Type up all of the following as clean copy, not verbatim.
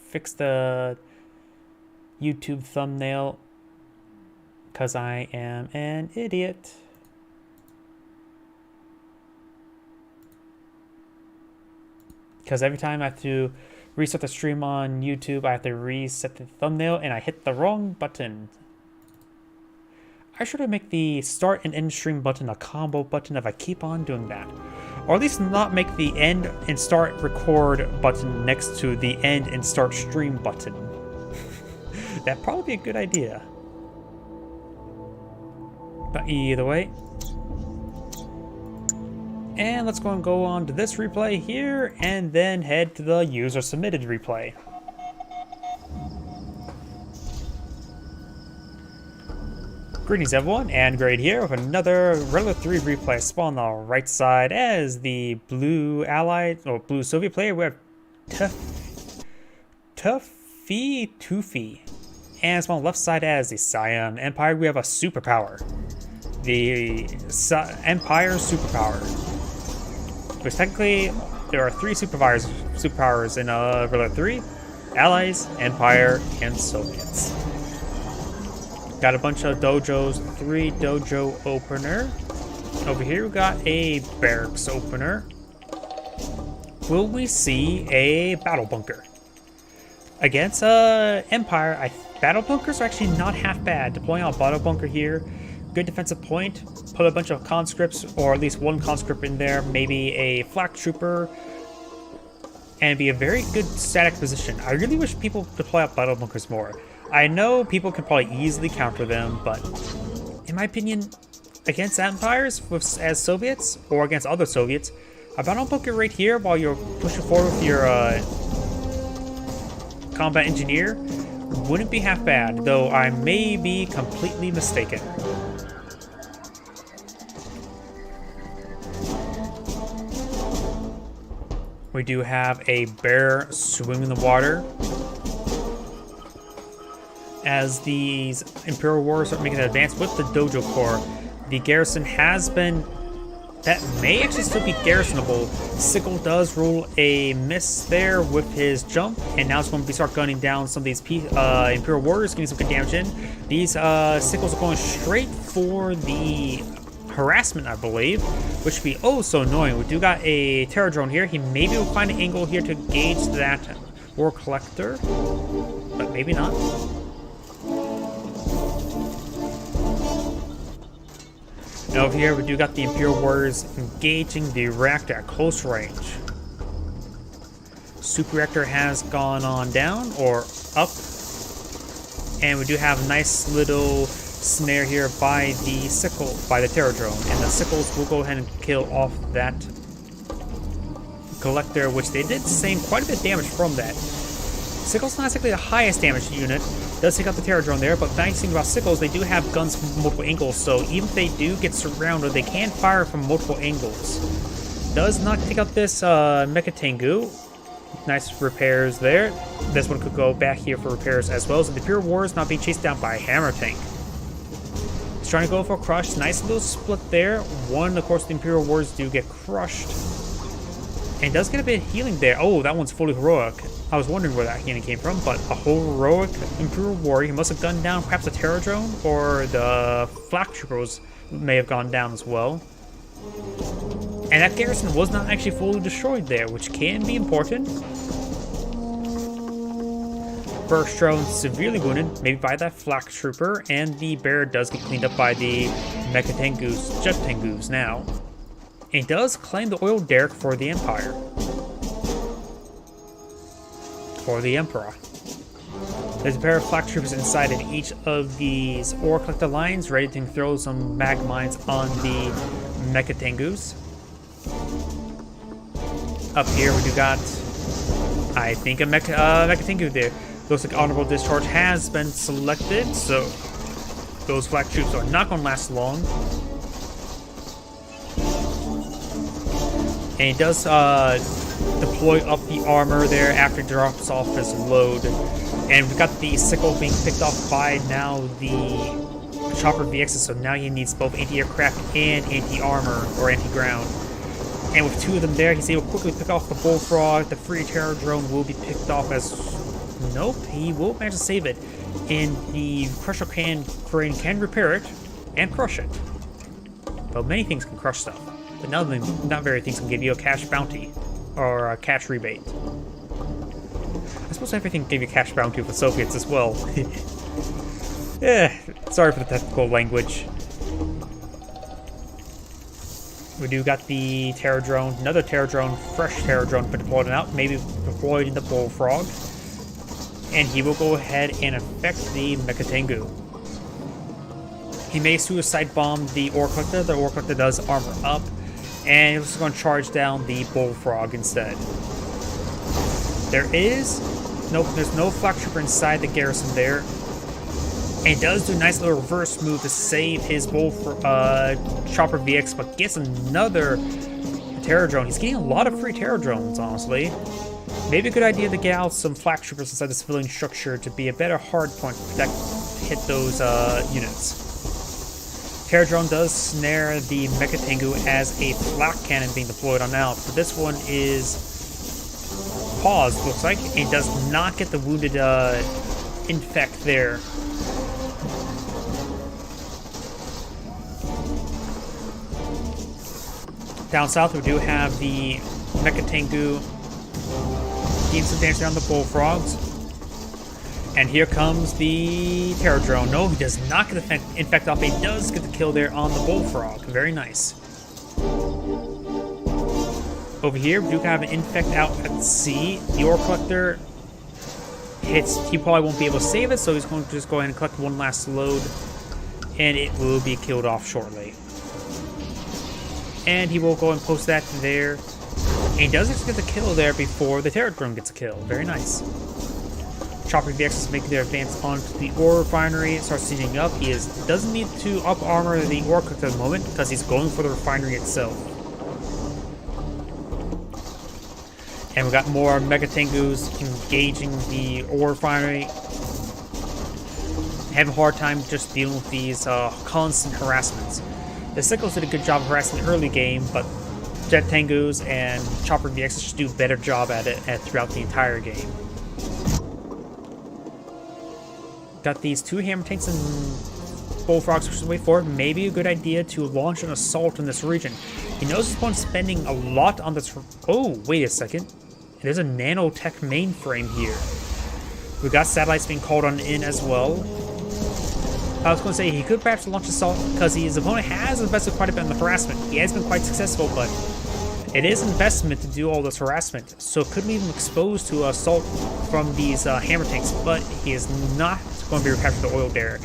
fix the YouTube thumbnail because I am an idiot. Because every time I have to reset the stream on YouTube, I have to reset the thumbnail and I hit the wrong button. I should make the start and end stream button a combo button if I keep on doing that. Or at least not make the end and start record button next to the end and start stream button. That'd probably be a good idea. But either way. And let's go on to this replay here and then head to the user submitted replay. Greetings everyone, and Grade here with another Relic 3 replay. Spawn on the right side as the blue allied, or blue Soviet player. We have Tufi. And spawn on the left side as the Scion Empire. We have a superpower. The Empire superpower. Because technically, there are three superpowers in Relic 3. Allies, Empire, and Soviets. Got a bunch of dojos, 3 dojo opener. Over here we got a barracks opener. Will we see a battle bunker? Against Empire, battle bunkers are actually not half bad. Deploying a battle bunker here, good defensive point, put a bunch of conscripts, or at least one conscript in there, maybe a flak trooper, and be a very good static position. I really wish people deploy out battle bunkers more. I know people can probably easily counter them, but in my opinion, against empires as Soviets or against other Soviets, a battle bunker right here while you're pushing forward with your combat engineer wouldn't be half bad, though I may be completely mistaken. We do have a bear swimming in the water. As these Imperial Warriors are making an advance with the Dojo Corps, the garrison has been... That may actually still be garrisonable. Sickle does roll a miss there with his jump, and now it's going to start gunning down some of these Imperial Warriors, getting some good damage in. These Sickles are going straight for the harassment, I believe, which would be oh so annoying. We do got a Terror Drone here. He maybe will find an angle here to gauge that War Collector, but maybe not. Now over here we do got the Imperial Warriors engaging the reactor at close range. Super reactor has gone on down or up, and we do have a nice little snare here by the sickle, by the Terror Drone, and the sickles will go ahead and kill off that collector, which they did sustain quite a bit of damage from that. Sickle's not exactly the highest damage unit. Does take out the Terror Drone there, but the nice thing about Sickles, they do have guns from multiple angles, so even if they do get surrounded, they can fire from multiple angles. Does not take out this Mecha Tengu. Nice repairs there. This one could go back here for repairs as well, so the Imperial War is not being chased down by a Hammer Tank. He's trying to go for a crush. Nice little split there. One, of course, the Imperial Wars do get crushed. And does get a bit of healing there. Oh, that one's fully heroic. I was wondering where that healing came from, but a whole heroic Imperial Warrior. He must have gunned down perhaps a Terror Drone, or the Flak Troopers may have gone down as well. And that garrison was not actually fully destroyed there, which can be important. First drone severely wounded, maybe by that Flak Trooper, and the bear does get cleaned up by the Mecha Tengus, Jet Tengus now. And he does claim the oil derrick for the Empire. For the Emperor. There's a pair of Flak Troopers inside of each of these Ore Collector lines, ready to throw some mag mines on the Mecha Tengus. Up here we do got, I think, a Mecha Tengu there. Looks like Honorable Discharge has been selected, so those Flak Troops are not going to last long. And he does deploy up the armor there after he drops off his load. And we've got the Sickle being picked off by now the Chopper VXs, so now he needs both anti-aircraft and anti-armor, or anti-ground. And with two of them there, he's able to quickly pick off the Bullfrog. The free Terror Drone will be picked off as Nope, he will manage to save it. And the Crusher Crane can repair it and crush it. Well, many things can crush stuff, but not very things can give you a cash bounty or a cash rebate. I suppose everything gave you a cash bounty with Soviets as well. Yeah, sorry for the technical language. We do got the Terror Drone, another Terror Drone, fresh Terror Drone, but deployed out, maybe deployed in the Bullfrog. And he will go ahead and affect the Mecha Tengu. He may suicide bomb the Ore Collector. The Ore Collector does armor up, and he's going to charge down the Bullfrog instead. There's no Flak Trooper inside the garrison there. And he does do a nice little reverse move to save his Chopper VX, but gets another Terror Drone. He's getting a lot of free Terror Drones, honestly. Maybe a good idea to get out some Flak Troopers inside the civilian structure to be a better hard point to hit those units. Terror Drone does snare the Mecha Tengu as a flak cannon being deployed on out, but this one is paused, looks like. It does not get the wounded infect there. Down south, we do have the Mecha Tengu doing some damage around the Bullfrogs. And here comes the Terror Drone. No, he does not get the infect off. He does get the kill there on the Bullfrog. Very nice. Over here, we do have an infect out at sea. The Ore Collector hits. He probably won't be able to save it, so he's going to just go ahead and collect one last load. And it will be killed off shortly. And he will go and post that there. And he does actually get the kill there before the Terror Drone gets a kill. Very nice. Chopper VX is making their advance onto the ore refinery. It starts sieging up. He doesn't need to up armor the ore collector at the moment because he's going for the refinery itself. And we got more Mecha Tengus engaging the ore refinery. Having a hard time just dealing with these constant harassments. The Sickles did a good job of harassing the early game, but Jet Tengus and Chopper VX just do a better job at it throughout the entire game. Got these two hammer tanks and Bullfrogs pushing the way forward. Maybe a good idea to launch an assault in this region. He knows his opponent's spending a lot on this. Oh, wait a second. There's a nanotech mainframe here. We got satellites being called on in as well. I was going to say he could perhaps launch assault because his opponent has invested quite a bit in the harassment. He has been quite successful, but it is an investment to do all this harassment. So it could leave him exposed to assault from these hammer tanks, but he is not going to be recaptured the oil derrick.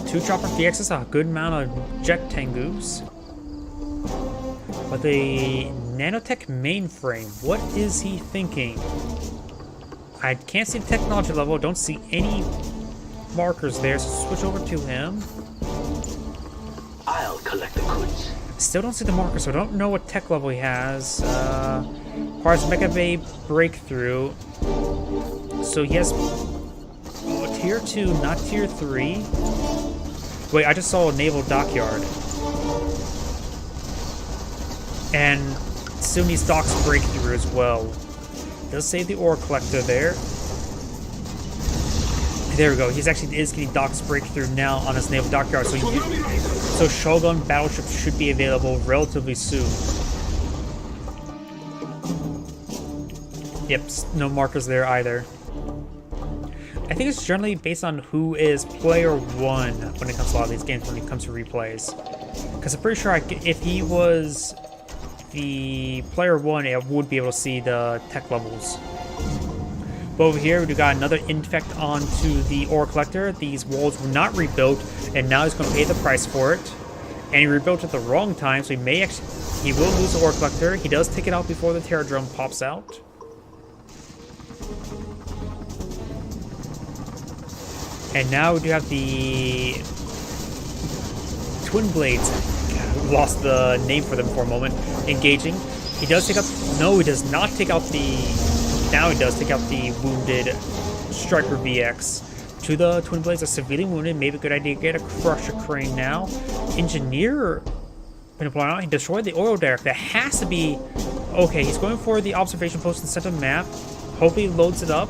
Two Chopper VXs, a good amount of Jet Tengus. But the nanotech mainframe, what is he thinking? I can't see the technology level, don't see any markers there, so switch over to him. I'll collect the goods. Still don't see the marker, so I don't know what tech level he has. Requires Mecha Bay Breakthrough. So he has tier 2, not tier 3. Wait, I just saw a naval dockyard. And soon needs Docks Breakthrough as well. Does save the Ore Collector there. There we go. He's actually getting Docks Breakthrough now on his naval dockyard. So Shogun battleships should be available relatively soon. Yep, no markers there either. I think it's generally based on who is player 1 when it comes to a lot of these games, when it comes to replays. Because I'm pretty sure if he was the player 1, it would be able to see the tech levels. But over here, we got another infect onto the Ore Collector. These walls were not rebuilt, and now he's going to pay the price for it. And he rebuilt at the wrong time, so he will lose the Ore Collector. He does take it out before the Terror Drone pops out. And now we do have the Twin Blades. Lost the name for them for a moment. Engaging. He does take out. No, he does not take out the. Now he does take out the wounded Striker VX. To the Twin Blades are severely wounded. Maybe a good idea to get a Crusher Crane now. Engineer Pin point out, he destroyed the oil derrick. That has to be... Okay, he's going for the observation post in the center map. Hopefully he loads it up.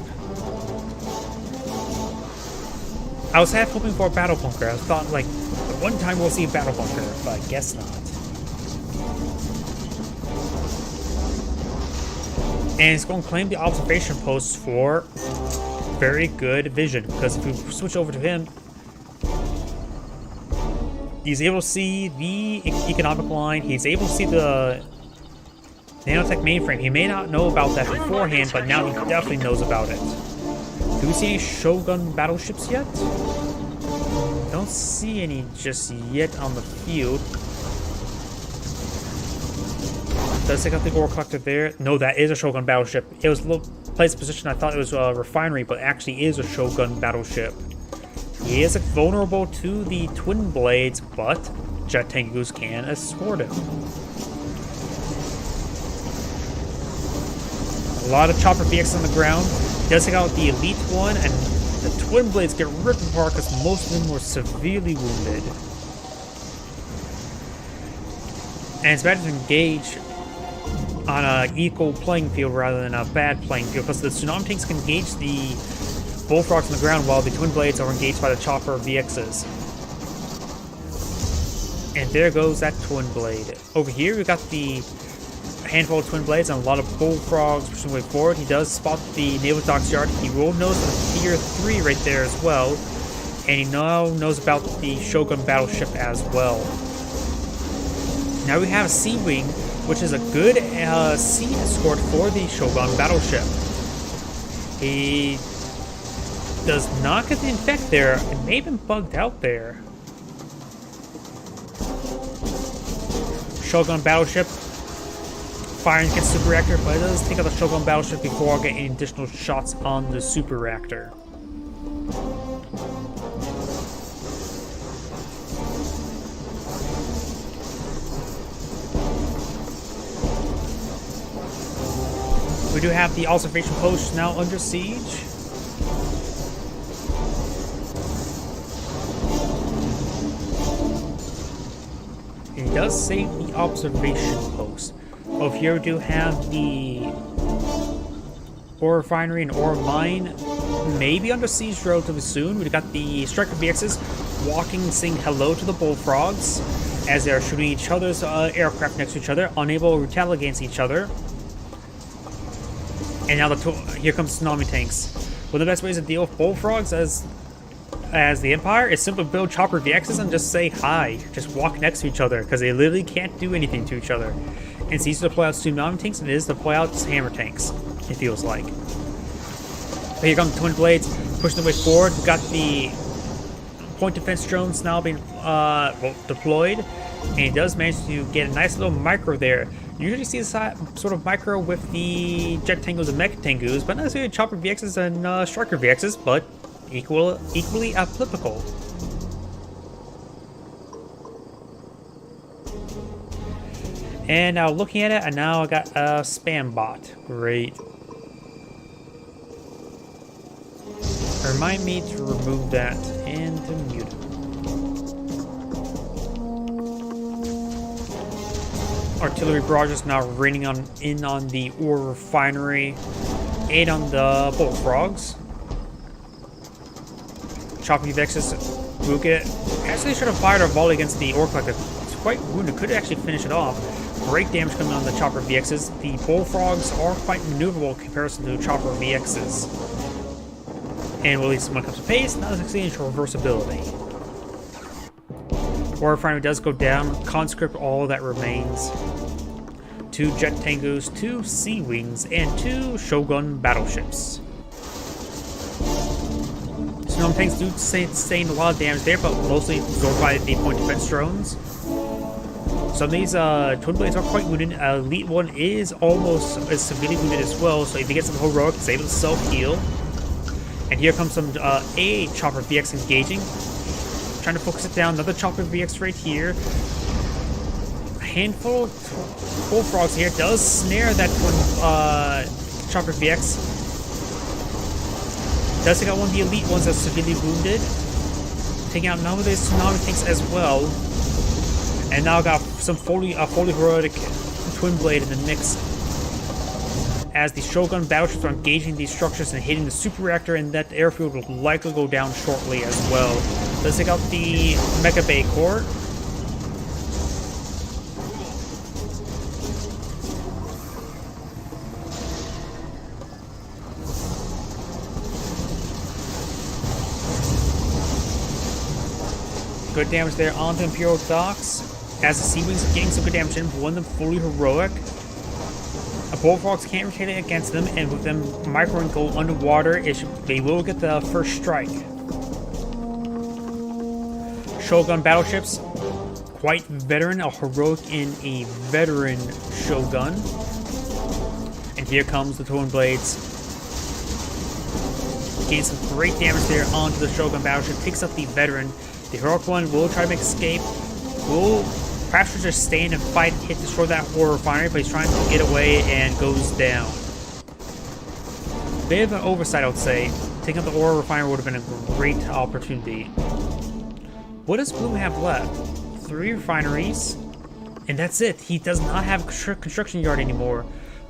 I was half hoping for a battle bunker. I thought, like, the one time we'll see a battle bunker, but I guess not. And he's going to claim the observation post for very good vision, because if we switch over to him, he's able to see the economic line. He's able to see the nanotech mainframe. He may not know about that beforehand, but now he definitely knows about it. Do we see any Shogun battleships yet? Don't see any just yet on the field. Does take out the ore collector there? No, that is a Shogun battleship. It was a little placed position. I thought it was a refinery, but actually is a Shogun battleship. He is vulnerable to the twin blades, but Jet Tengus can escort him. A lot of chopper VX on the ground. He does take out the elite one, and the twin blades get ripped apart because most of them were severely wounded. And it's better to engage on an equal playing field rather than a bad playing field, because the tsunami tanks can engage the bullfrogs on the ground while the twin blades are engaged by the chopper VXs. And there goes that twin blade. Over here we got the handful of twin blades and a lot of bullfrogs pushing way forward. He does spot the naval dockyard. He will notice the tier 3 right there as well. And he now knows about the Shogun battleship as well. Now we have a Sea Wing, which is a good sea escort for the Shogun battleship. He does not get the infect there. It may have been bugged out there. Shogun battleship firing against super reactor, but it does take out the Shogun battleship before getting any additional shots on the super reactor. We do have the observation post now under siege. It does save the observation post. Over here we do have the ore refinery and ore mine, maybe under siege relatively soon. We've got the Striker VXs walking, saying hello to the bullfrogs as they are shooting each other's aircraft next to each other, unable to retaliate against each other. And now here comes tsunami tanks. One of the best ways to deal with bullfrogs as the Empire is simply build chopper VXs and just say hi. Just walk next to each other, because they literally can't do anything to each other. And it's easier to deploy out tsunami tanks than it is to deploy out hammer tanks, it feels like. But here come the twin blades, pushing their way forward. We've got the point defense drones now being deployed. And he does manage to get a nice little micro there. You usually see this sort of micro with the Jet Tengus and Mecha Tengus, but not necessarily Chopper VXs and Striker VXs, but equally applicable. And now looking at it, and now I got a spam bot. Great. Remind me to remove that and to mute it. Artillery barrages now raining in on the ore refinery, and on the bullfrogs. Choppy Vexus will get actually should have fired a volley against the ore collector. It's quite wounded, could actually finish it off. Great damage coming on the chopper VXs. The bullfrogs are quite maneuverable in comparison to chopper VXs. And at least when it comes to pace, not as exchange for reversibility. Ore refinery does go down. Conscript all that remains. 2 Jet Tengus, 2 Sea Wings, and 2 Shogun battleships. Tsunami tanks do sustain a lot of damage there, but mostly absorbed by the point defense drones. Some of these twin blades are quite wounded. Elite one is almost as severely wounded as well, so if he gets some heroic, it's able to self-heal. And here comes some a chopper VX engaging. Trying to focus it down. Another chopper VX right here. A handful of bullfrogs here does snare that one chopper VX. Does take out one of the elite ones that's severely wounded. Taking out none of these tsunami tanks as well. And now got some fully heroic Twin Blade in the mix, as the Shogun battleships are engaging these structures and hitting the super reactor, and that airfield will likely go down shortly as well. Let's take out the Mecha Bay Core. Good damage there onto Imperial Docks, as the Sea Wings are getting some good damage in, one of them fully heroic. Bullfrogs can't retaliate against them, and with them micro and gold underwater, they will get the first strike. Shogun battleships, quite veteran, a heroic in a veteran Shogun. And here comes the Twin Blades. Gain some great damage there onto the Shogun battleship, takes out the veteran. The heroic one will try to make escape, will perhaps just stand and fight and destroy that ore refinery, but he's trying to get away and goes down. Bit of an oversight, I would say. Taking out the ore refinery would have been a great opportunity. What does Bloom have left? 3 refineries, and that's it. He does not have a construction yard anymore,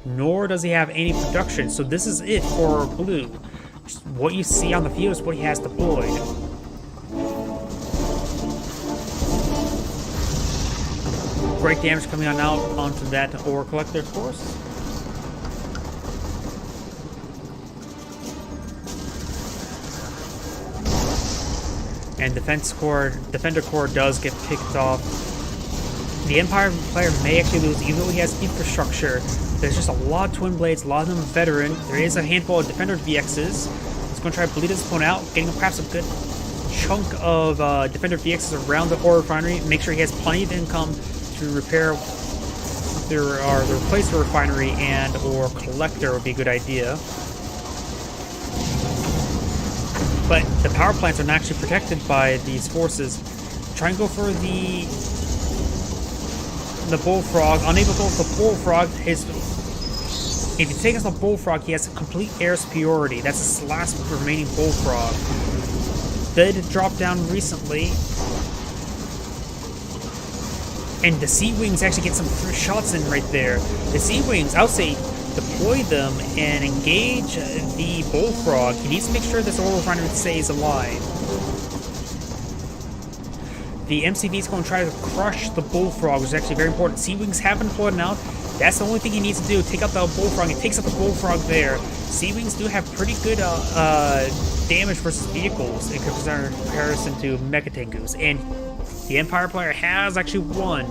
nor does he have any production, so this is it for Blue. Just what you see on the field is what he has deployed. Great damage coming on out onto that ore collector, of course. And Defender Core does get picked off. The Empire player may actually lose, even though he has infrastructure. There's just a lot of Twin Blades, a lot of them veteran. There is a handful of Defender VXs. He's going to try to bleed his opponent out, getting perhaps a good chunk of Defender VXs around the ore refinery. Make sure he has plenty of income to repair or replace the refinery and or collector would be a good idea. But the power plants are not actually protected by these forces. Try and go for the Bullfrog. Unable to go for the Bullfrog. If he takes the Bullfrog, he has a complete air superiority. That's his last remaining Bullfrog. Did drop down recently. And the Sea Wings actually get some free shots in right there. The Sea Wings, I would say, deploy them and engage the Bullfrog. He needs to make sure this ore refinery stays alive. The MCV is going to try to crush the Bullfrog, which is actually very important. Sea Wings have been deployed now. That's the only thing he needs to do. Take out the Bullfrog. He takes out the Bullfrog there. Sea Wings do have pretty good damage versus vehicles in comparison to Mecha Tengus. And the Empire player has actually won.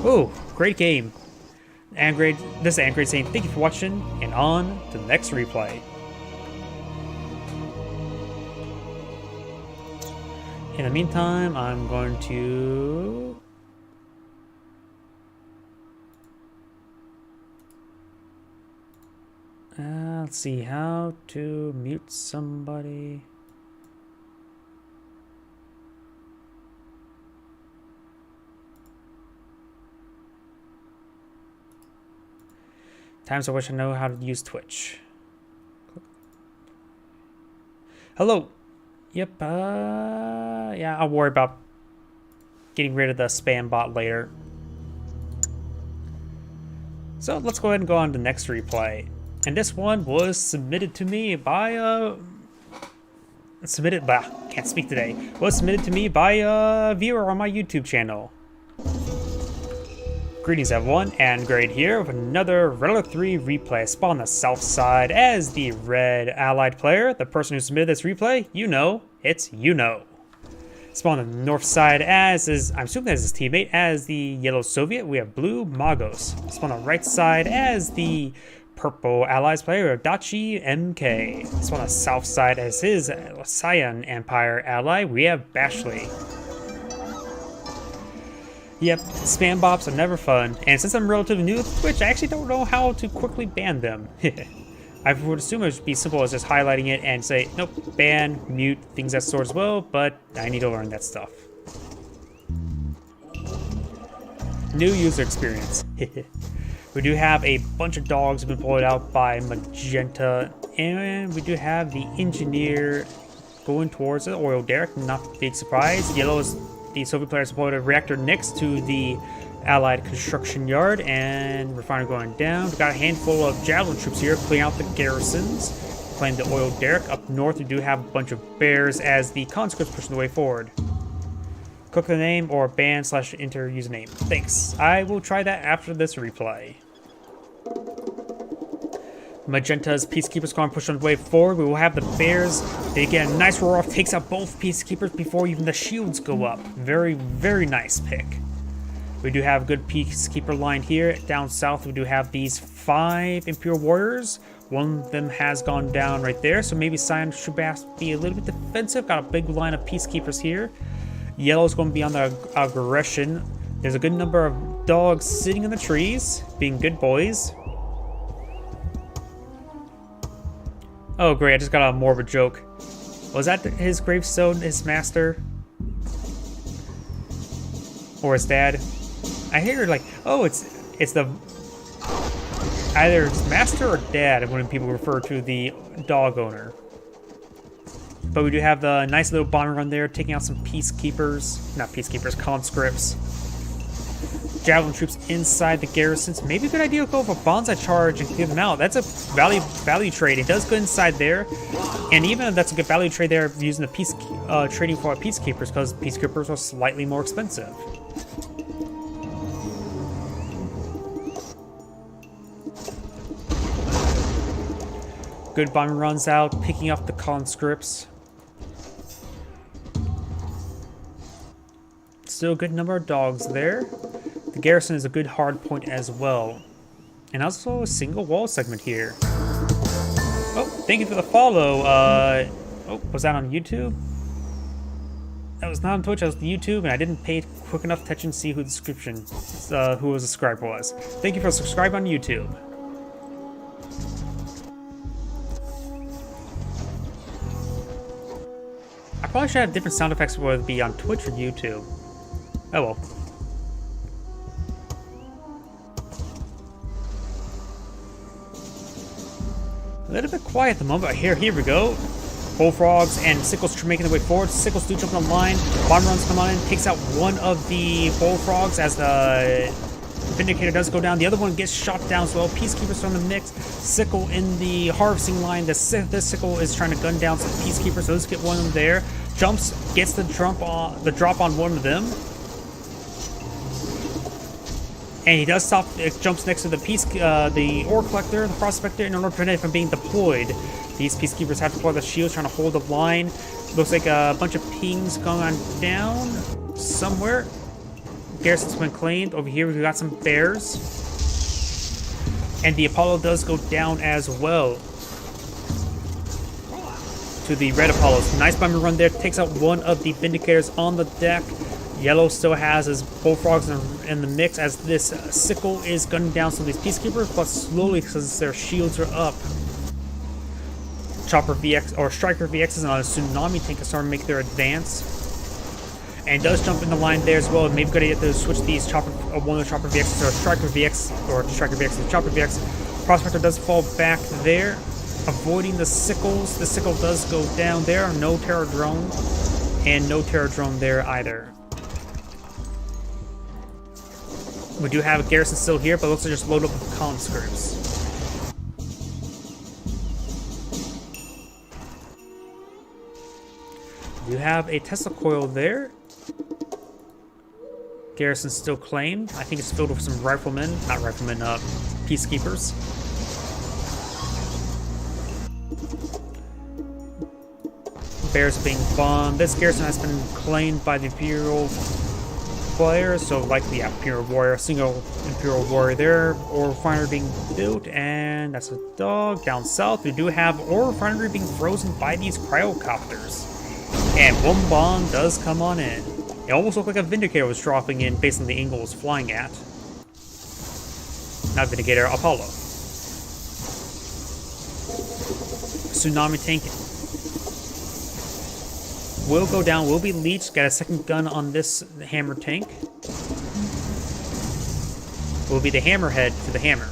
Oh, great game. Angrade, this is Angrade saying thank you for watching, and on to the next replay. In the meantime, I'm going to let's see how to mute somebody. Times I wish I know how to use Twitch. Hello. Yep. Yeah, I'll worry about getting rid of the spam bot later. So let's go ahead and go on to the next replay. And this one was submitted to me by can't speak today. Was submitted to me by a viewer on my YouTube channel. Greetings everyone, Angrade here with another Red Alert 3 replay. Spawn on the south side as the red allied player. The person who submitted this replay, it's Spawn on the north side as is, I'm assuming that's his teammate, as the yellow Soviet. We have blue Magos. Spawn on the right side as the purple allies player, Dachi MK. Spawn on the south side as his Cyan Empire ally. We have Bashley. Yep, spam bops are never fun, and since I'm relatively new to Twitch, I actually don't know how to quickly ban them. I would assume it would be simple as just highlighting it and say, nope, ban, mute, things that sort as well, but I need to learn that stuff. New user experience. We do have a bunch of dogs have been pulled out by Magenta, and we do have the engineer going towards the oil derrick, not a big surprise. Yellow is the Soviet players deployed a reactor next to the Allied construction yard, and refinery going down. We got a handful of javelin troops here clearing out the garrisons, playing the oil derrick. Up north, we do have a bunch of bears as the conscripts pushing the way forward. Click the name or ban/enter username. Thanks. I will try that after this replay. Magenta's Peacekeepers going to push on the way forward. We will have the bears. They get a nice roar off, takes out both Peacekeepers before even the shields go up. Very, very nice pick. We do have a good Peacekeeper line here. Down south, we do have these 5 Imperial Warriors. One of them has gone down right there, so maybe Cyan should be a little bit defensive. Got a big line of Peacekeepers here. Yellow's going to be on the aggression. There's a good number of dogs sitting in the trees, being good boys. Oh, great, I just got a morbid joke. Was that his gravestone, his master? Or his dad? I hear like, oh, it's the... either his master or dad when people refer to the dog owner. But we do have the nice little bomber run there, taking out some Peacekeepers. Not Peacekeepers, conscripts. Javelin troops inside the garrisons. Maybe a good idea to go for a bonsai charge and clear them out. That's a value trade. It does go inside there, and even that's a good value trade there using the trading for Peacekeepers, because Peacekeepers are slightly more expensive. Good bomber runs out, picking up the conscripts. Still a good number of dogs there. The garrison is a good hard point as well. And also a single wall segment here. Oh, thank you for the follow. Oh, was that on YouTube? That was not on Twitch, that was the YouTube, and I didn't pay quick enough attention to see who the subscriber was. Thank you for subscribing on YouTube. I probably should have different sound effects whether it be on Twitch or YouTube. Oh well. A little bit quiet at the moment, but here we go. Bullfrogs and Sickles making their way forward. Sickles do jump on the line. Bomb runs come on in, takes out one of the Bullfrogs as the Vindicator does go down. The other one gets shot down as well. Peacekeepers from the mix. Sickle in the harvesting line. This Sickle is trying to gun down some Peacekeepers, so let's get one of them there. Jumps, gets the drop on one of them. And he does stop, it jumps next to the ore collector, the prospector, in order to prevent it from being deployed. These Peacekeepers have to deploy the shields, trying to hold the line. Looks like a bunch of pings going on down somewhere. Garrison's been claimed. Over here, we've got some bears. And the Apollo does go down as well. To the red Apollos. Nice bomber run there. Takes out one of the Vindicators on the deck. Yellow still has his Bullfrogs in the mix as this Sickle is gunning down some of these Peacekeepers, but slowly because their shields are up. Chopper VX or Striker VXs and a Tsunami tank is starting to make their advance. And does jump in the line there as well. Maybe good idea to switch these one of the Chopper VXs or Striker VX or Striker VX to Chopper VX. Prospector does fall back there, avoiding the Sickles. The Sickle does go down there. No Terror Drone, and no Terror Drone there either. We do have a garrison still here, but it looks like just load up with conscripts. You have a Tesla coil there. Garrison still claimed. I think it's filled with some riflemen, not riflemen, Peacekeepers. Bears being bombed. This garrison has been claimed by the Imperial players, so likely Imperial Warrior, a single Imperial Warrior there. Ore refinery being built, and that's a dog. Down south, we do have ore refinery being frozen by these cryocopters. And one bomb does come on in. It almost looked like a Vindicator was dropping in based on the angle it was flying at. Not Vindicator, Apollo. Tsunami tank will go down, will be leached. Got a second gun on this hammer tank. Will be the hammerhead to the hammer.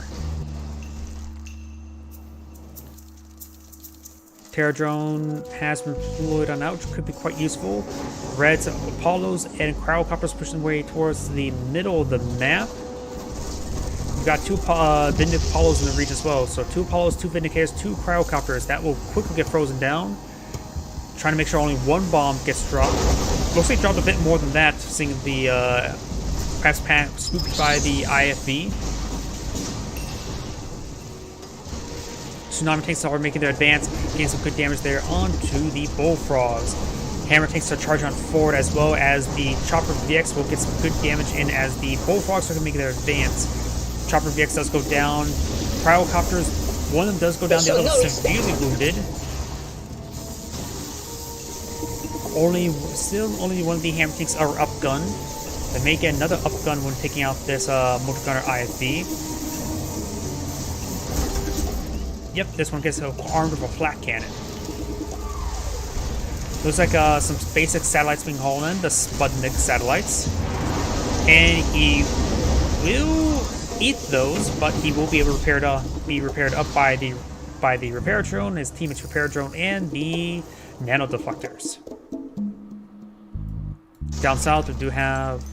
Terra Drone has been deployed on out, which could be quite useful. Red's Apollos and Cryocopters pushing their way towards the middle of the map. We've got two Vindic Apollos in the region as well. So 2 Apollos, 2 Vindicators, 2 Cryocopters. That will quickly get frozen down. Trying to make sure only 1 bomb gets dropped. Looks like dropped a bit more than that, seeing the perhaps spooked by the IFV. Tsunami tanks are making their advance, getting some good damage there onto the Bullfrogs. Hammer tanks are charging on forward, as well as the Chopper VX will get some good damage in as the Bullfrogs are making their advance. Chopper VX does go down. Cryocopters, one of them does go down, the other is severely wounded. Only one of the hammer tanks are upgunned. They may get another upgun when taking out this multi-gunner IFV. Yep, this one gets armed with a flak cannon. Looks like some basic satellites being hauled in, the Sputnik satellites. And he will eat those, but he will be able to be repaired up by the repair drone, his teammate's repair drone, and the nano deflectors. Down south, we do have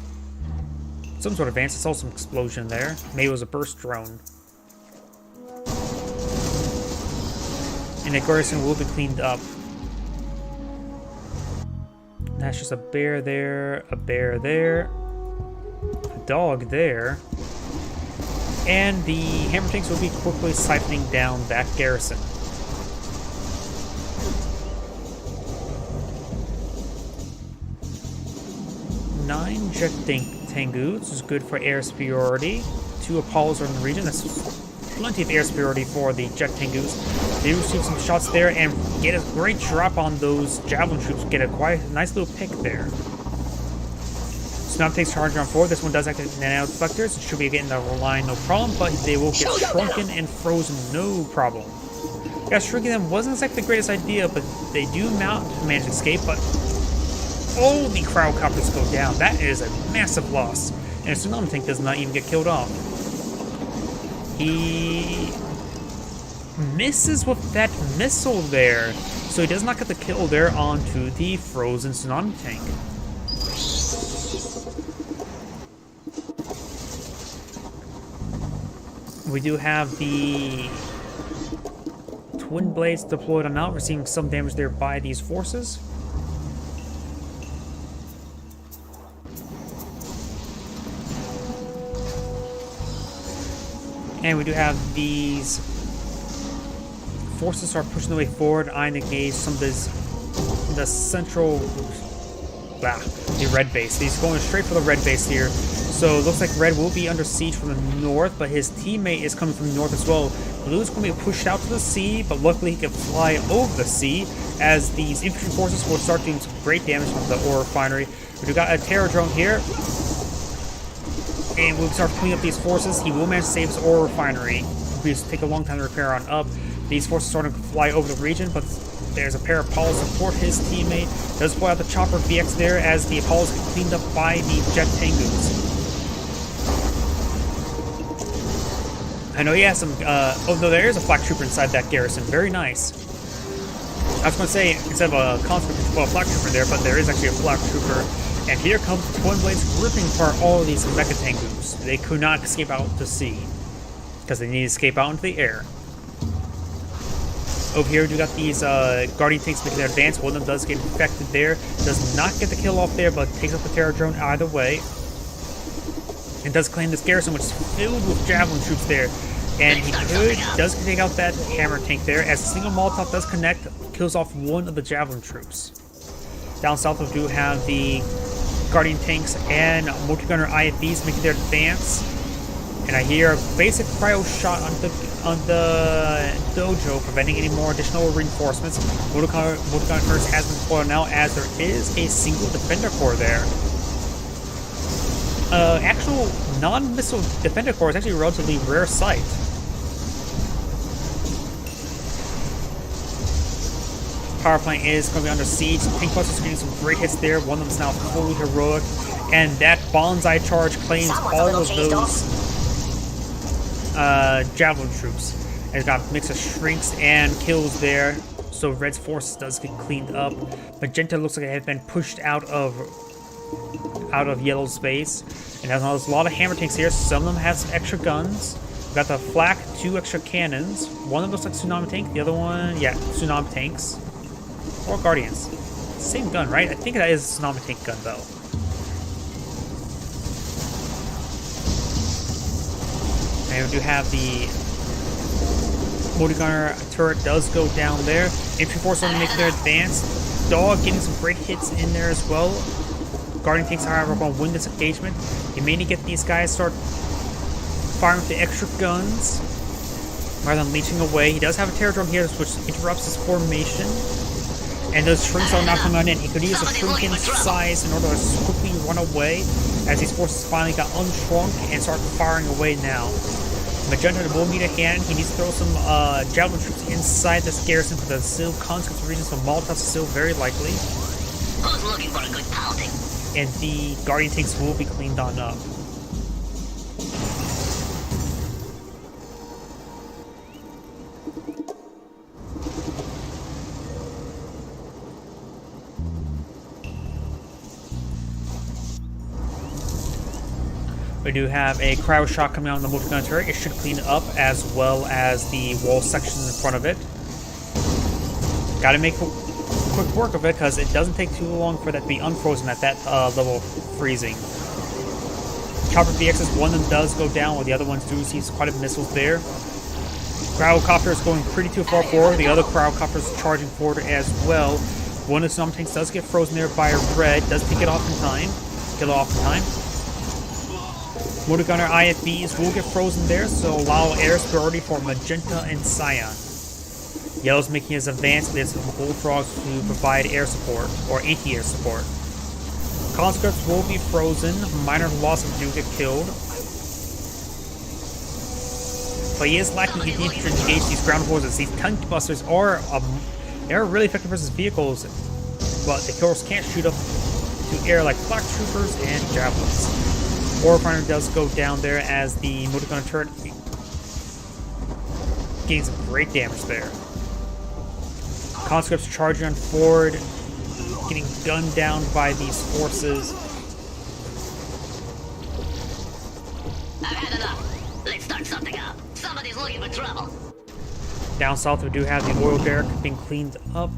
some sort of advance. I saw some explosion there. Maybe it was a burst drone. And the garrison will be cleaned up. That's just a bear there, a bear there, a dog there. And the hammer tanks will be quickly siphoning down that garrison. Nine Jet Tengus is good for air superiority. 2 Apollos are in the region. That's plenty of air superiority for the Jet Tengus. They receive some shots there and get a great drop on those Javelin troops. Get a quite nice little pick there. Tsunami takes charge on forward. This one does activate nano deflectors. It should be getting the line no problem, but they will get shrunken and frozen no problem. Yeah, shrinking them wasn't exactly the greatest idea, but they do manage to escape, but all the Cryocopters go down. That is a massive loss. And a Tsunami tank does not even get killed off. He misses with that missile there, so he does not get the kill there onto the frozen Tsunami tank. We do have the Twin Blades deployed on out, receiving some damage there by these forces. And we do have these forces are pushing their way forward, eyeing to engage some of the central, the red base. He's going straight for the red base here. So it looks like red will be under siege from the north, but his teammate is coming from the north as well. Blue is going to be pushed out to the sea, but luckily he can fly over the sea as these infantry forces will start doing some great damage on the ore refinery. We've got a Terra Drone here. And we'll start cleaning up these forces. He will manage to save his ore refinery. It'll just take a long time to repair on up. These forces are starting to fly over the region, but there's a pair of Apollos support his teammate. Does pull out the Chopper VX there as the Apollos get cleaned up by the Jet Tengus. I know he has some, oh no, there is a flak trooper inside that garrison. Very nice. I was going to say, instead of a conscript, well, a flak trooper there, but there is actually a flak trooper. And here comes the Twin Blades ripping apart all of these Mecha Tengus. They could not escape out to sea, because they need to escape out into the air. Over here, we got these Guardian tanks making their advance. One of them does get infected there. Does not get the kill off there, but takes up the Terra Drone either way. And does claim this garrison, which is filled with Javelin troops there. And he does take out that Hammer tank there, as a single Molotov does connect, kills off one of the Javelin troops. Down south, we do have the Guardian tanks and multi-gunner IFVs making their advance. And I hear a basic cryo shot on the dojo, preventing any more additional reinforcements. Multi-gunners has been deployed now, as there is a single Defender Corps there. Actual non-missile Defender Corps is actually a relatively rare sight. Power plant is going to be under siege. Tank Busters getting some great hits there. One of them is now fully heroic. And that Bonsai charge claims all of those Javelin troops. And it's got a mix of shrinks and kills there. so Red's forces does get cleaned up. Magenta looks like it has been pushed out of Yellow's base. And there's a lot of hammer tanks here. Some of them have some extra guns. We've got the Flak, 2 extra cannons. One of them looks like Tsunami tank. The other one, yeah, Tsunami tanks. Or Guardians. Same gun, right? I think that is a Tsunami tank gun, though. And we do have the Multi-Gunner turret does go down there. Infantry force only make their advance. Dog getting some great hits in there as well. Guardian tanks, however, are going to win this engagement. You may need to get these guys start firing with the extra guns rather than leeching away. He does have a Terror Drone here, which interrupts his formation. And those shrinks are not coming on in. He could use a shrinking size in order to quickly run away as these forces finally got unshrunk and start firing away now. Magenta will need a hand. He needs to throw some javelin troops inside this garrison for the still conscript region, so Molotovs is still very likely. Who's looking for a good pounding? And the Guardian tanks will be cleaned on up. We do have a cryo shot coming out on the multi-gun turret. It should clean up as well as the wall sections in front of it. Gotta make quick work of it because it doesn't take too long for that to be unfrozen at that level of freezing. Chopper VXs, one of them does go down while the other ones do receive quite a bit of missiles there. Cryocopter is going pretty too far forward. The other Cryocopter is charging forward as well. One of the Tsunami tanks does get frozen there by Red. Does pick it off in time. Get it off in time. Multi-Gunner IFVs will get frozen there, so allow air priority for Magenta and Cyan. Yellow's making his advance with his Bullfrogs to provide air support, or anti-air support. Conscripts will be frozen, minor losses do get killed. But he is lacking the infantry to engage these ground forces. These tank busters are they're really effective versus vehicles, but the killers can't shoot up to air like flak troopers and javelins. Ore Refiner does go down there as the multi-gunner turret gains some great damage there. Conscripts charging on forward, getting gunned down by these forces. I've had enough. Let's start something up. Somebody's looking for trouble. Down south we do have the oil derrick being cleaned up.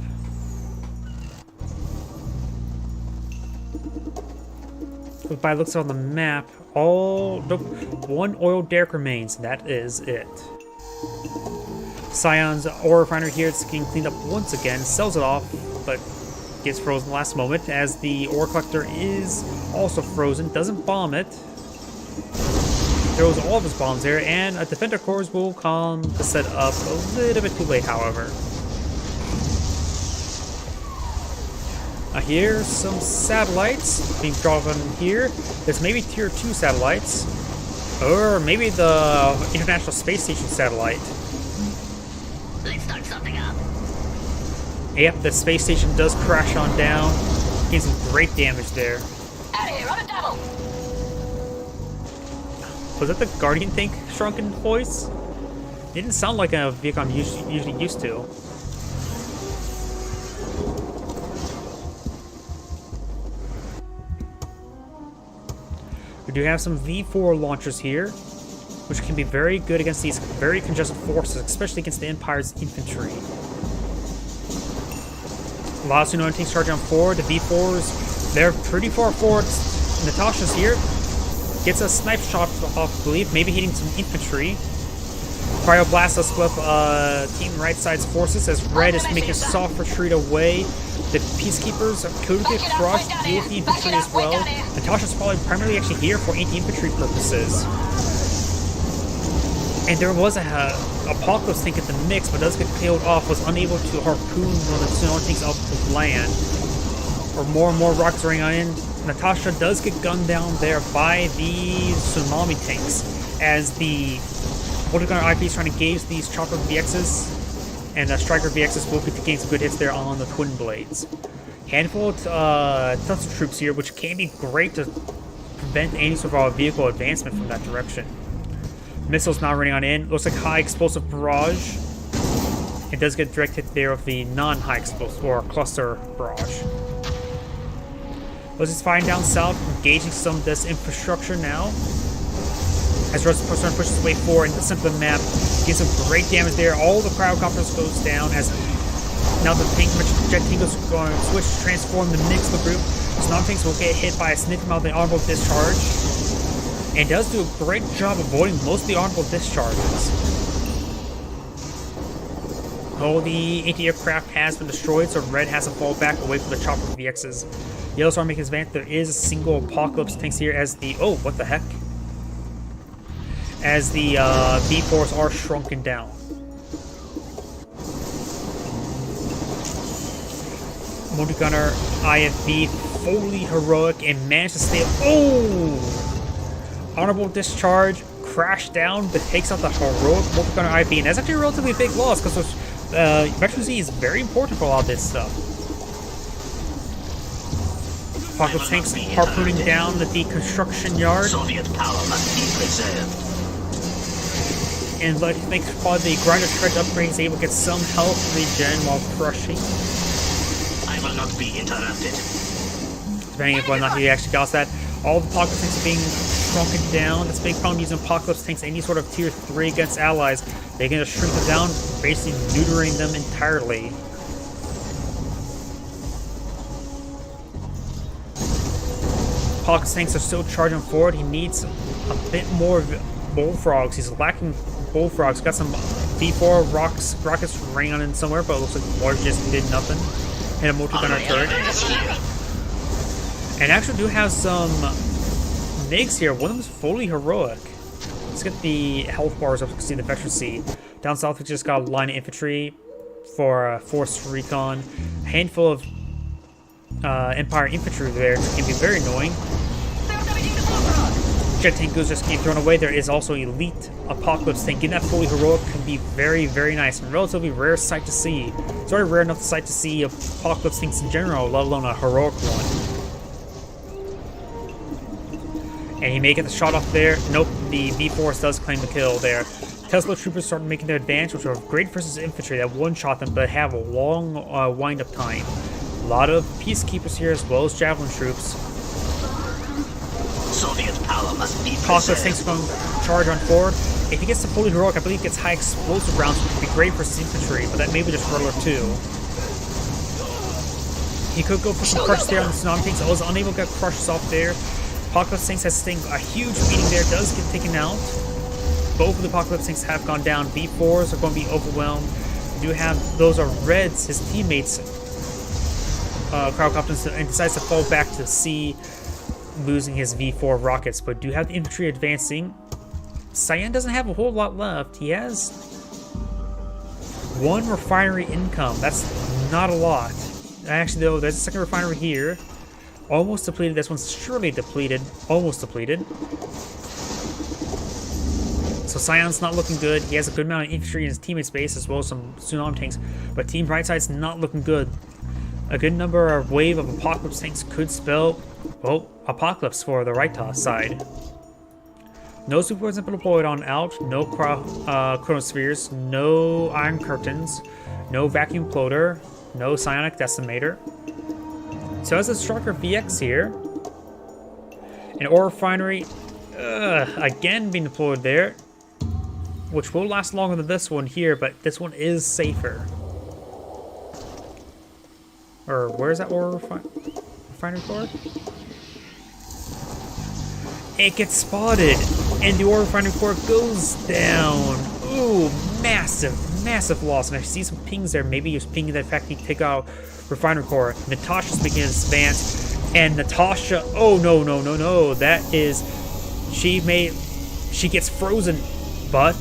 By the looks on the map, one oil derrick remains. That is it. Cyan's ore refiner here is getting cleaned up once again, sells it off, but gets frozen last moment as the ore collector is also frozen, doesn't bomb it. Throws all of his bombs there, and a defender corps will come to set up a little bit too late, however. Here's some satellites being dropped in here. There's maybe tier 2 satellites, or maybe the International Space Station satellite. Let's start something up. Yep, the space station does crash on down. Getting some great damage there. Out of here, on a double. Was that the Guardian tank shrunken voice? It didn't sound like a vehicle I'm usually used to. We do have some V4 launchers here, which can be very good against these very congested forces, especially against the Empire's infantry. A lot of Tsunami tanks charging on forward. The V4s, they're pretty far forward. Natasha's here. Gets a snipe shot off, I believe, maybe hitting some infantry. Cryoblast does split up Team Right Side's forces as Red is making a soft retreat away. The Peacekeepers could get crushed with the infantry as well. Natasha's probably primarily actually here for anti-infantry purposes. And there was a Apocalypse tank in the mix, but does get killed off, was unable to harpoon one of the Tsunami tanks up to land. Or more and more rockets running on in. Natasha does get gunned down there by the Tsunami tanks as the multi-gunner IP is trying to gauge these Chopper VXs, and the Striker VXs will get to gain some good hits there on the Twin Blades. Handful of Tusk troops here, which can be great to prevent any sort of vehicle advancement from that direction. Missiles now running on in. Looks like high explosive barrage. It does get direct hit there of the non-high explosive or cluster barrage. Let's just find down south, engaging some of this infrastructure now. As Rusty pushes his way forward in the center of the map, gets some great damage there. All the cryocopters goes down as now the jet tank is going to switch to transform the mix of the group. Snom tanks will get hit by a significant amount of the honorable discharge, and does do a great job avoiding most of the honorable discharges. All the anti-aircraft has been destroyed, so red has to fall back away from the chopper VXs. Yellow Star making his advance. There is a single Apocalypse tanks here as the what the heck? As the V4s are shrunken down. Multi-gunner IFV fully heroic and managed to stay. Honorable discharge, crash down, but takes out the heroic multi-gunner IFV, and that's actually a relatively big loss because Veteran Z is very important for a lot of this stuff. Apocalypse tanks harpooning down the deconstruction yard. Soviet power must be preserved. And like thanks for the grinder stretch upgrade, he's able to get some health regen while crushing. I will not be interrupted. Depending on whether or not he actually got that. All the Apocalypse tanks are being shrunken down. That's a big problem using Apocalypse tanks any sort of tier 3 against allies. They can just shrink them down, basically neutering them entirely. Apocalypse tanks are still charging forward. He needs a bit more bullfrogs. He's lacking bullfrogs. Got some V4 rockets raining on him somewhere, but it looks like Water just did nothing. Hit a multi-gunner turret. And actually do have some MiGs here. One of them is fully heroic. Let's get the health bars up to see the Veteran C. Down south we just got a line of infantry for Force Recon. A handful of Empire infantry there can be very annoying. Jet tank goes just getting thrown away. There is also elite Apocalypse tank. Getting that fully heroic can be very, very nice and relatively rare sight to see. It's already rare enough sight to see Apocalypse tanks in general, let alone a heroic one. And he may get the shot off there. Nope, the V-Force does claim the kill there. Tesla troopers start making their advance, which are great versus infantry that one-shot them, but have a long wind-up time. A lot of peacekeepers here, as well as javelin troops. Soviet power must be Apocalypse tanks are going to charge on forward. If he gets the fully heroic, I believe he gets high explosive rounds, which would be great versus infantry, but that may be just Hurler too. He could go for some crush there on the Tsunami tanks. I was unable to get crushes off there. Apocalypse tanks has taken a huge beating there, does get taken out. Both of the Apocalypse tanks have gone down. V4s are going to be overwhelmed. We do have, those are Reds, his teammates, Cryocopters, and decides to fall back to sea, losing his V4 rockets, but do have the infantry advancing. Cyan doesn't have a whole lot left. He has one refinery income. That's not a lot. Actually, though, there's a second refinery here. Almost depleted. This one's surely depleted. Almost depleted. So Cyan's not looking good. He has a good amount of infantry in his teammate's base, as well as some Tsunami tanks. But Team Brightside's not looking good. A good number of wave of Apocalypse tanks could spell, well, Apocalypse for the Raitas side. No Superboards have been deployed on out. No Chronospheres. No Iron Curtains. No Vacuum Plotter. No Psionic Decimator. So as a Striker VX here. An ore refinery, again being deployed there, which will last longer than this one here, but this one is safer. Or where's that ore refinery core? It gets spotted, and the ore refinery core goes down. Ooh, massive, massive loss. And I see some pings there. Maybe he was pinging that fact he take out refinery core. Natasha's making his advance, and Natasha, oh no, no, no, no. That is, she gets frozen, but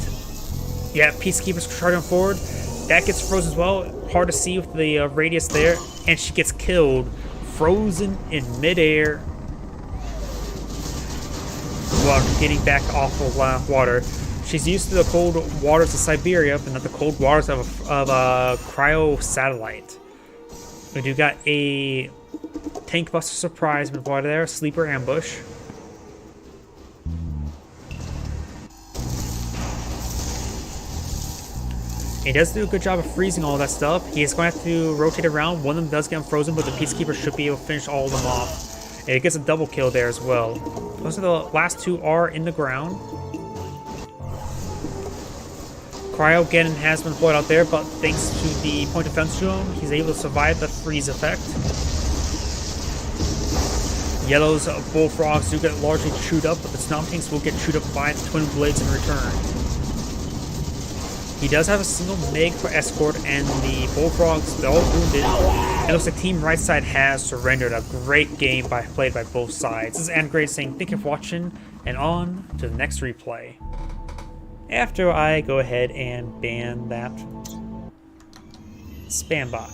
yeah, Peacekeepers charging forward. That gets frozen as well. Hard to see with the radius there, and she gets killed, frozen in midair while getting back off of water. She's used to the cold waters of Siberia, but not the cold waters of a cryo satellite. We do got a tank buster surprise with water there, sleeper ambush. He does do a good job of freezing all that stuff. He's going to have to rotate around. One of them does get unfrozen, but the Peacekeeper should be able to finish all of them off. And it gets a double kill there as well. Most of the last two are in the ground. Cryogeddon has been deployed out there, but thanks to the point of defense zone, he's able to survive the freeze effect. Yellow's bullfrogs do get largely chewed up, but the Stomp Tanks will get chewed up by the Twin Blades in return. He does have a single Meg for escort, and the bullfrogs, they're all wounded. It looks like Team Right Side has surrendered. A great game played by both sides. This is Andgrade saying thank you for watching, and on to the next replay. After I go ahead and ban that spam bot.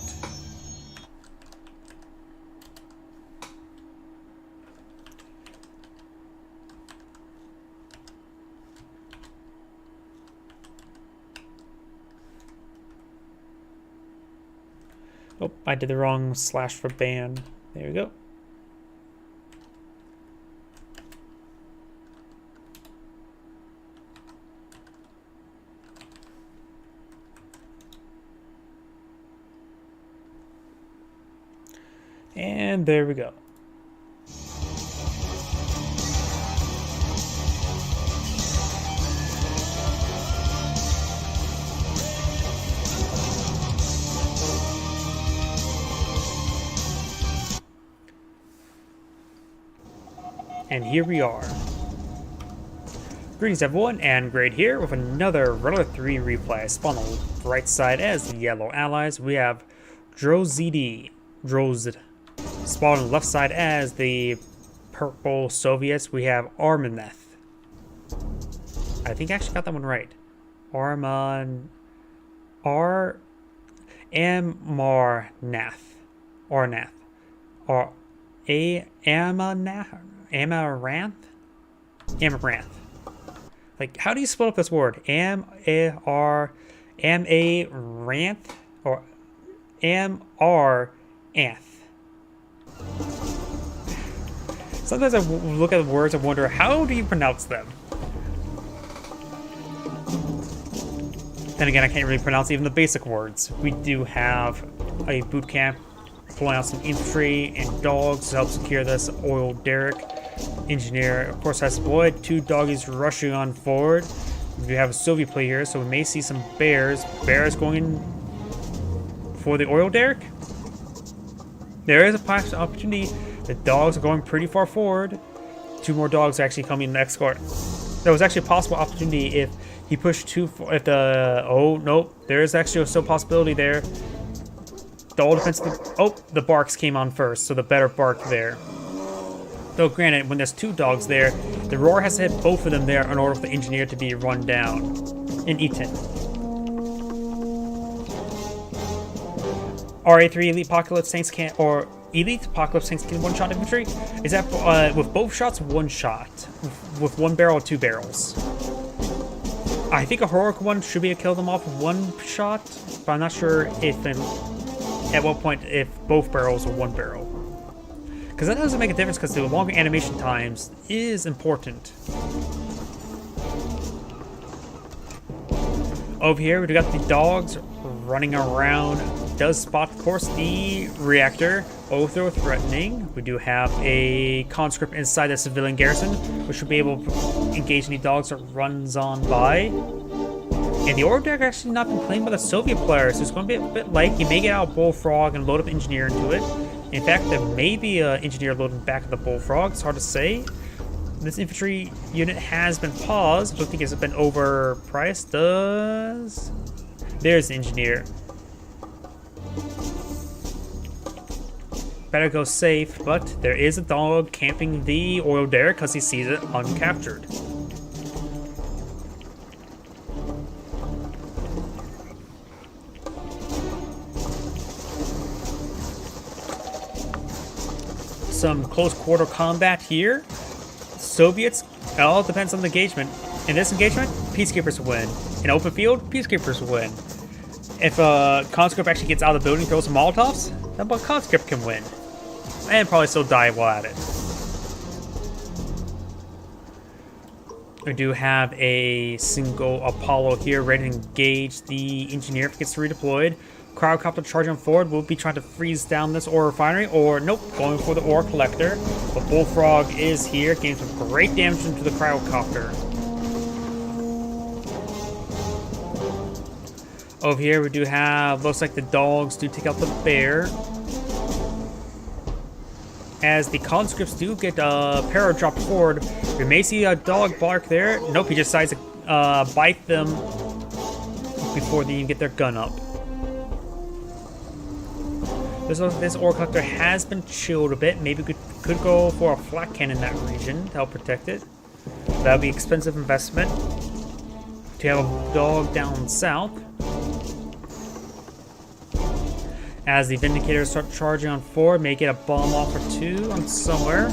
Oh, I did the wrong slash for ban. There we go. And there we go. And here we are. Greetings everyone, Andgrade here with another Runner 3 replay. Spawn on the right side as the yellow allies. We have Drozd. Spawn on the left side as the purple Soviets. We have Armaneth. I think I actually got that one right. Amarnath. Or Amaranth. Like, how do you spell up this word? Amaranth or Amaranth. Sometimes I look at the words and wonder, how do you pronounce them? Then again, I can't really pronounce even the basic words. We do have a boot camp pulling out some infantry and dogs to help secure this oil derrick. Engineer, of course, has deployed. Two doggies rushing on forward. We have a Soviet play here, so we may see some bears. Bears going in for the oil derrick. There is a opportunity. The dogs are going pretty far forward. Two more dogs are actually coming in the escort. There was actually a possible opportunity if he pushed too far. If the nope, there is actually still a possibility there. The all depends. The barks came on first, so the better bark there. Though granted, when there's two dogs there, the roar has to hit both of them there in order for the engineer to be run down and eaten. RA3 Elite Apocalypse Tanks can, or Elite Apocalypse Tanks can one-shot infantry? Is that with both shots, one shot? With one barrel or two barrels? I think a heroic one should be able to kill them off with one shot, but I'm not sure if at what point if both barrels or one barrel. Because that doesn't make a difference, because the longer animation times is important. Over here, we've got the dogs running around. Does spot, of course, the reactor. Overthrow threatening. We do have a conscript inside the civilian garrison, which should be able to engage any dogs that runs on by. And the order deck actually not been claimed by the Soviet players, so it's going to be a bit light. You may get out a Bullfrog and load up Engineer into it. In fact, there may be an Engineer loading back of the Bullfrog. It's hard to say. This infantry unit has been paused. I don't think it's been overpriced. There's the Engineer. Better go safe, but there is a dog camping the oil derrick because he sees it uncaptured. Some close quarter combat here. Soviets, it all depends on the engagement. In this engagement, Peacekeepers win. In open field, Peacekeepers win. If a conscript actually gets out of the building and throws some Molotovs, then a conscript can win. And probably still die while at it. We do have a single Apollo here ready to engage the engineer if it gets redeployed. Cryocopter charging forward. We'll be trying to freeze down this ore refinery, or nope, going for the ore collector. But Bullfrog is here, getting some great damage into the cryocopter. Over here we do have, looks like the dogs do take out the bear. As the conscripts do get para dropped forward, we may see a dog bark there. Nope, he just decides to bite them before they even get their gun up. This ore collector has been chilled a bit. Maybe we could go for a flak cannon in that region to help protect it. That would be expensive investment. To have a dog down south. As the Vindicators start charging on forward, may get a bomb off or two on somewhere.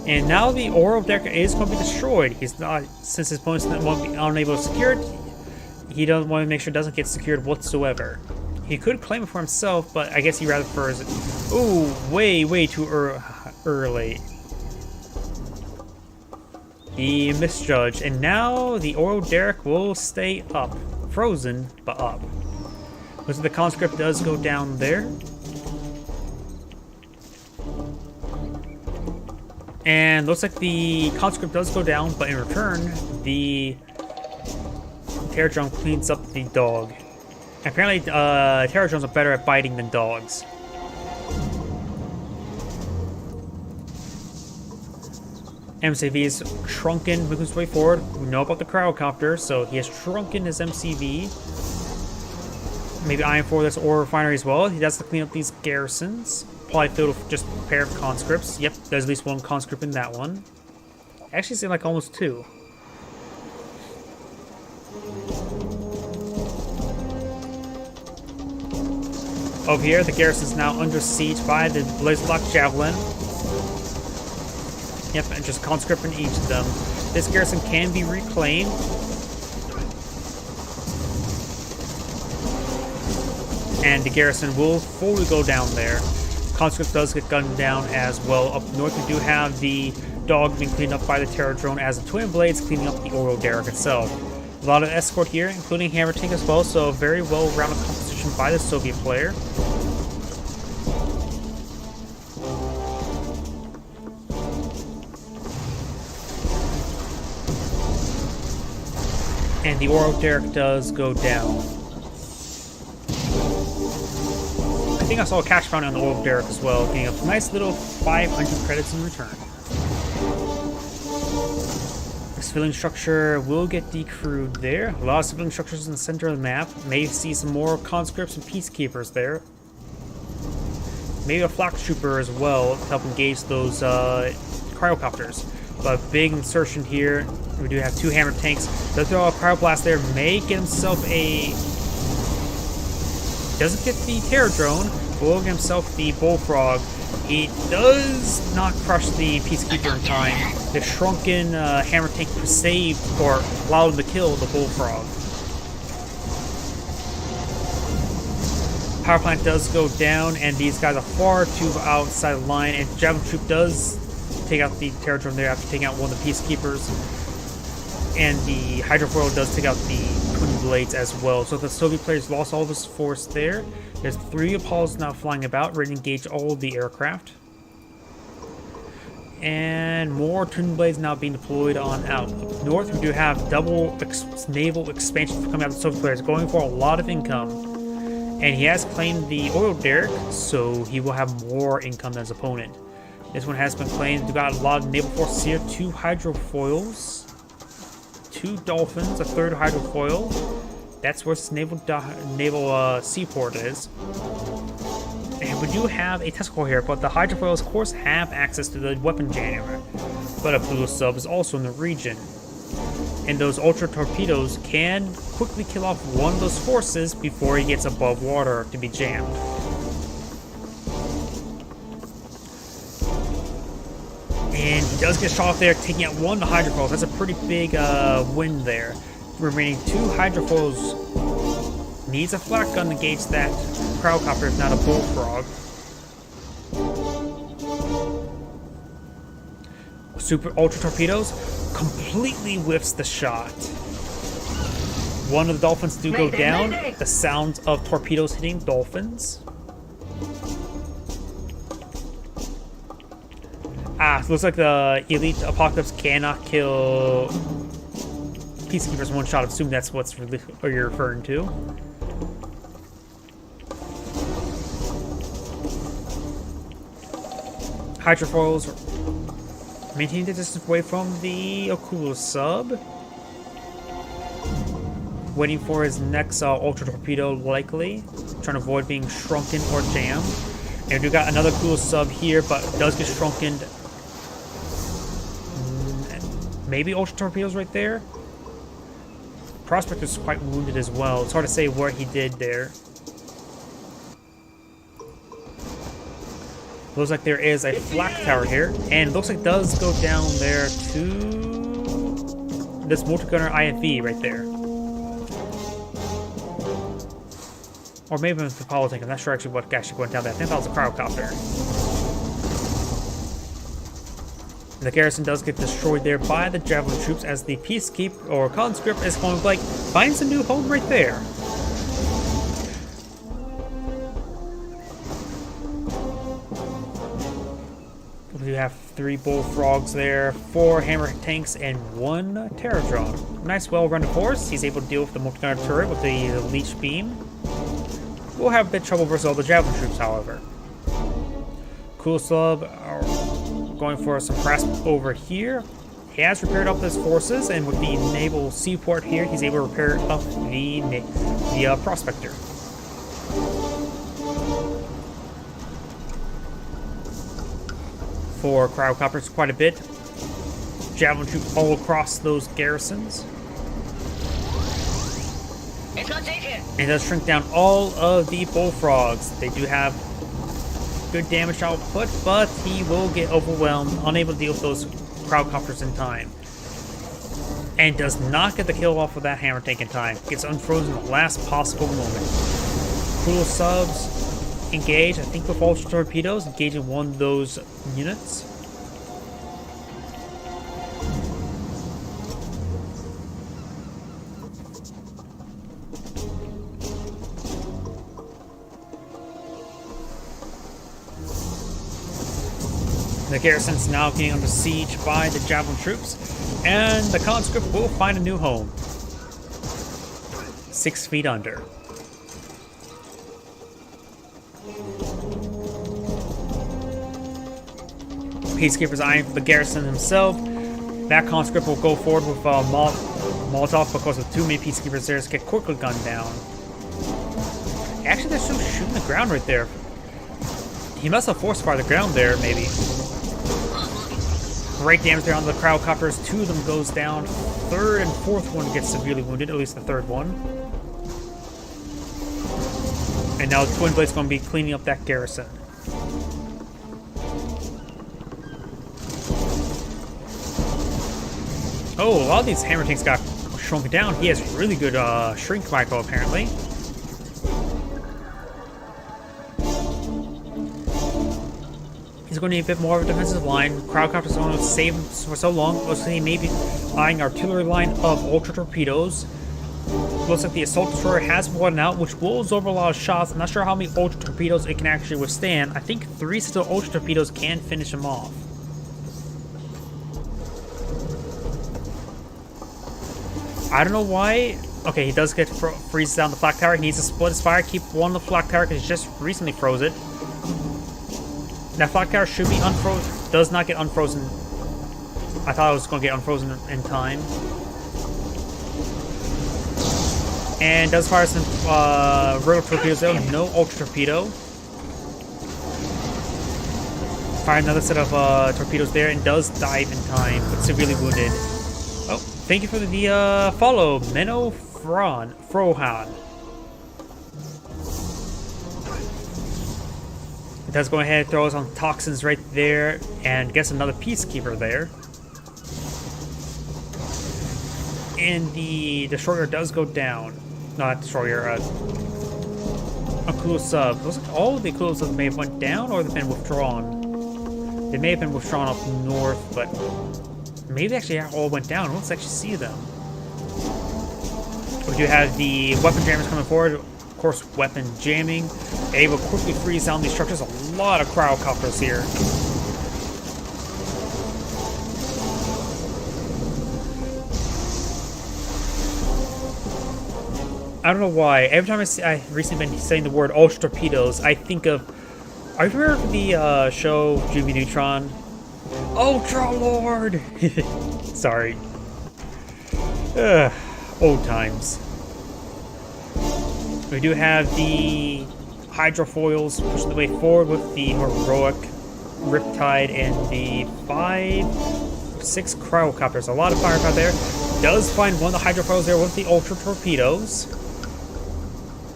And now the Oro Decker is going to be destroyed. He's not, since his opponents won't be unable to secure it, he doesn't want to make sure it doesn't get secured whatsoever. He could claim it for himself, but I guess he rather prefers it. Ooh, way too early. He misjudged, and now the Oro Derrick will stay up. Frozen, but up. Looks like the conscript does go down there. And looks like the conscript does go down, but in return, the Terror Drone cleans up the dog. Apparently, Terror Drones are better at biting than dogs. MCV is shrunken, moving his way forward. We know about the cryocopter, so he has shrunken his MCV. Maybe eyeing for this ore refinery as well. He does to clean up these garrisons. Probably filled with just a pair of conscripts. Yep, there's at least one conscript in that one. Actually, seemed like almost two. Over here, the garrison is now under siege by the Blazelock Javelin. Yep, and just conscript in each of them. This garrison can be reclaimed. And the garrison will fully go down there. Conscript does get gunned down as well. Up north, we do have the dog being cleaned up by the Terror Drone as the Twin Blades cleaning up the Oro Derrick itself. A lot of escort here, including Hammer Tank as well, so a very well-rounded composition by the Soviet player. And the Oro Derrick does go down. I think I saw a cash bounty on the Oro Derrick as well, getting a nice little 500 credits in return. The civilian structure will get decrewed there. A lot of civilian structures in the center of the map. May see some more conscripts and peacekeepers there. Maybe a flak trooper as well to help engage those cryocopters. But big insertion here. We do have two hammer tanks. Does throw a cryoblast there. May get himself a... Doesn't get the Terror Drone. Will get himself the Bullfrog. He does not crush the Peacekeeper in time. The shrunken hammer tank saved or allowed him to kill the Bullfrog. Power plant does go down, and these guys are far too outside the line. And Javelin Troop does take out the Terror Drone there after taking out one of the Peacekeepers. And the Hydrofoil does take out the Twin Blades as well. So the Soviet players lost all of his force there. There's 3 Apollos now flying about, ready to engage all of the aircraft. And more Twin Blades now being deployed on out. Up north, we do have double naval expansion coming out of the Soviet players, going for a lot of income. And he has claimed the Oro Derrick, so he will have more income than his opponent. This one has been claimed. We've got a lot of naval forces here. 2 Hydrofoils. 2 Dolphins, a 3rd Hydrofoil. That's where this naval seaport is. And we do have a Tesla here, but the Hydrofoils, of course, have access to the weapon jammer. But a Pluto sub is also in the region. And those Ultra Torpedoes can quickly kill off one of those forces before he gets above water to be jammed. And he does get shot off there, taking out 1 of the Hydrofoils. That's a pretty big win there. Remaining 2 Hydrofoils. Needs a flak gun to engage that cryocopter, if not a Bullfrog. super ultra torpedoes, completely whiffs the shot. One of the dolphins do go down. The sound of torpedoes hitting dolphins. It looks like the Elite Apocalypse cannot kill Peacekeepers in one shot. I assume that's what you're referring to. Hydrofoils maintain the distance away from the Okula sub. Waiting for his next ultra torpedo, likely. Trying to avoid being shrunken or jammed. And we got another cool sub here, but it does get shrunken. Maybe ultra torpedoes right there. Prospector's quite wounded as well. It's hard to say what he did there. Looks like there is a flak tower here, and it looks like it does go down there to this multi-gunner IFV right there. Or maybe it's the Apollo tank. I'm not sure actually what actually went down there. I think that was a cryocopter. The garrison does get destroyed there by the Javelin troops as the Peacekeeper or Conscript is going to finds a new home right there. We have 3 bullfrogs there, 4 hammer tanks, and 1 terror drone. Nice, well-run force. He's able to deal with the multi-gunner turret with the leech beam. We'll have a bit of trouble versus all the Javelin troops, however. Cool sub are going for some press over here. He has repaired up his forces, and with the naval seaport here, he's able to repair up the Prospector. For cryocopters, quite a bit. Javelin troops all across those garrisons. It's not safe here. And it does shrink down all of the bullfrogs. They do have good damage output, but he will get overwhelmed, unable to deal with those cryocopters in time. And does not get the kill off of that hammer tank in time. Gets unfrozen at the last possible moment. Cool subs engage, I think with ultra torpedoes, engaging one of those units. The garrison's now being under siege by the Javelin troops, and the Conscript will find a new home. 6 feet under. Peacekeeper's eyeing for the garrison himself. That Conscript will go forward with Molotov because with too many Peacekeepers there to get quickly gunned down. Actually, they're still shooting the ground right there. He must have forced fire the ground there, maybe. Great damage there on the cryocopters. 2 of them goes down. 3rd and 4th one gets severely wounded, at least the 3rd one. And now the Twin Blade's going to be cleaning up that garrison. Oh, a lot of these hammer tanks got shrunk down. He has really good shrink micro, apparently. He's going to need a bit more of a defensive line. Cryocopter's going to save him for so long. Looks like he may be eyeing artillery line of ultra torpedoes. Looks like the assault destroyer has one out, which will absorb a lot of shots. I'm not sure how many ultra torpedoes it can actually withstand. I think 3 still ultra torpedoes can finish him off. I don't know why. Okay, he does get freezes down the flak tower. He needs to split his fire, keep one of the flak tower because he just recently froze it. That flak tower should be unfrozen. Does not get unfrozen. I thought it was going to get unfrozen in time. And does fire some vertical torpedoes though. No ultra torpedo. Fire another set of torpedoes there and does dive in time, but severely wounded. Oh, thank you for the follow, Menno Frohan. It does go ahead and throw us on toxins right there and gets another Peacekeeper there. And the destroyer does go down. No, not destroyer, a cool sub. Looks like all of the cool subs may have went down or they've been withdrawn. They may have been withdrawn up north, but maybe they actually all went down. Let's actually see them. We do have the weapon jammers coming forward. Of course, weapon jamming. Able to quickly freeze down these structures. A lot of cryocopters here. I don't know why. Every time I recently been saying the word ultra torpedoes, I think of. Are you familiar with the show Jimmy Neutron? Ultra Lord. Sorry. Old times. We do have the hydrofoils pushing the way forward with the heroic Riptide and the 5-6 cryocopters. A lot of firepower there. Does find one of the hydrofoils there with the ultra torpedoes.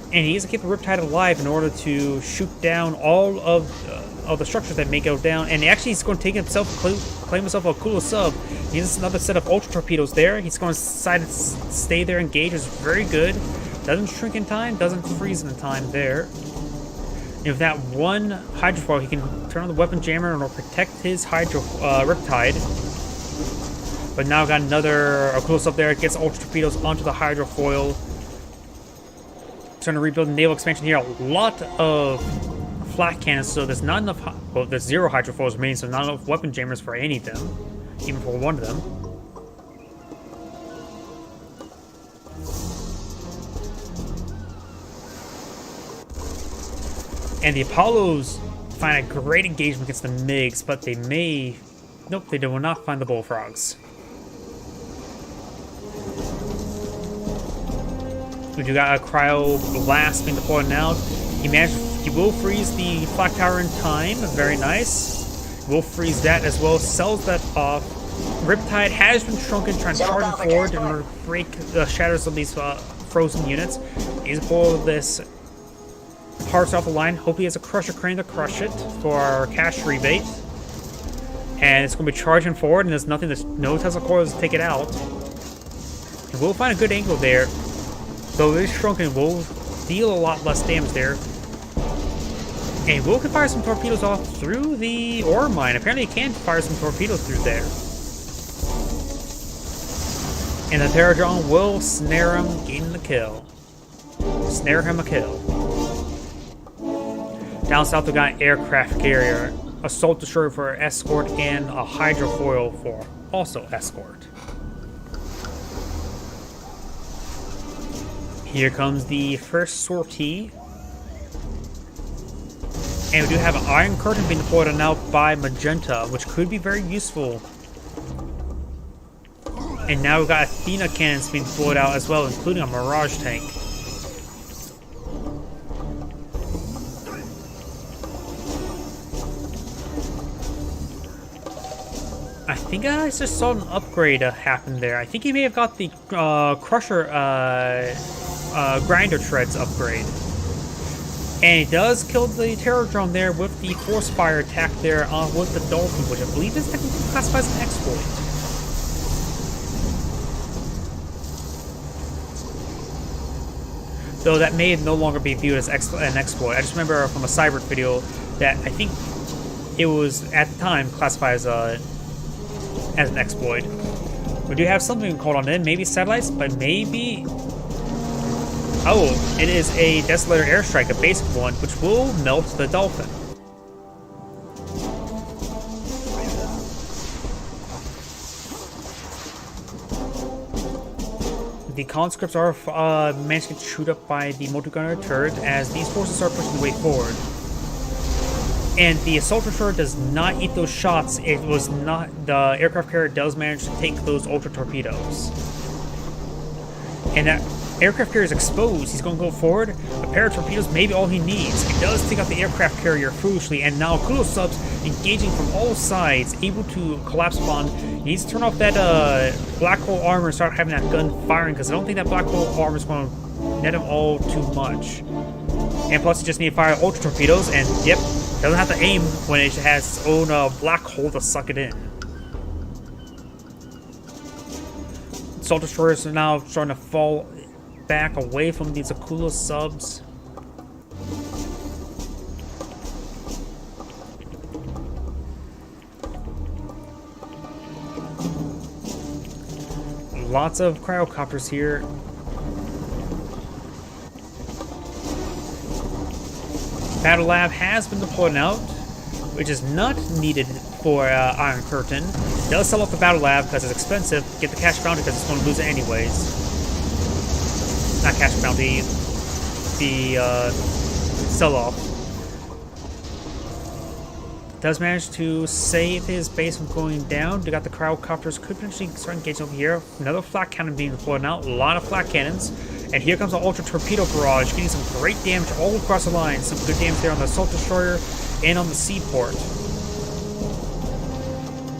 And he needs to keep the Riptide alive in order to shoot down all of the structures that may go down. And actually, he's going to take himself, claim himself a cooler sub. He has another set of ultra torpedoes there. He's going to decide to stay there, engage. Is very good. Doesn't shrink in time, doesn't freeze in time there. And with that one hydrofoil, he can turn on the weapon jammer and will protect his Riptide. But now got another close up there. It gets ultra torpedoes onto the hydrofoil. Trying to rebuild the naval expansion here. A lot of flat cannons, so there's not enough. Well, there's 0 hydrofoils remaining, so not enough weapon jammers for any of them, even for one of them. And the Apollos find a great engagement against the MiGs, but they may. Nope, they will not find the Bullfrogs. We do got a cryo blast being deployed now. He will freeze the flak tower in time. Very nice. Will freeze that as well. Sells that off. Riptide has been shrunken, trying to charge forward in order to break the shatters of these frozen units. He's to pull this parts off the line. Hope he has a crusher crane to crush it for our cash rebate. And it's going to be charging forward, and there's nothing. There's no Tesla coils to take it out. And we'll find a good angle there. Though it is shrunken, will deal a lot less damage there. And Will can fire some torpedoes off through the ore mine. Apparently he can fire some torpedoes through there. And the Terror Drone will snare him, gain the kill. Snare him a kill. Down south we got an aircraft carrier, assault destroyer for escort, and a hydrofoil for also escort. Here comes the first sortie. And we do have an Iron Curtain being deployed now by Magenta, which could be very useful. And now we've got Athena cannons being deployed out as well, including a Mirage tank. I think I just saw an upgrade happen there. I think he may have got the Crusher Grinder Treads upgrade. And he does kill the Terror Drone there with the Force Fire attack there with the Dolphin, which I believe is technically classified as an exploit. Though that may no longer be viewed as an exploit. I just remember from a Cyber video that I think it was at the time classified as an exploit. We do have something called on in, maybe satellites, but maybe. Oh, it is a Desolator airstrike, a basic one, which will melt the Dolphin. The conscripts are managed to get chewed up by the multi-gunner turret as these forces are pushing the way forward. And the assault destroyer does not eat those shots. It was not. The aircraft carrier does manage to take those ultra torpedoes. And that aircraft carrier is exposed. He's going to go forward. A pair of torpedoes may be all he needs. He does take out the aircraft carrier foolishly, and now Kudo subs engaging from all sides, able to collapse upon. He needs to turn off that black hole armor and start having that gun firing, because I don't think that black hole armor is going to net him all too much. And plus, he just needs to fire ultra torpedoes, and yep, doesn't have to aim when it has its own black hole to suck it in. Assault destroyers are now starting to fall back away from these Akula subs. lots of cryocopters here. Battle Lab has been deployed out, which is not needed for Iron Curtain. It does sell off the Battle Lab because it's expensive. Get the Cash Bounty because it's going to lose it anyways. Not Cash Bounty, the sell-off. Does manage to save his base from going down. They got the cryocopters, could potentially start engaging over here. Another flak cannon being deployed now. A lot of flak cannons. And here comes the Ultra Torpedo Barrage, getting some great damage all across the line. Some good damage there on the Assault Destroyer and on the seaport.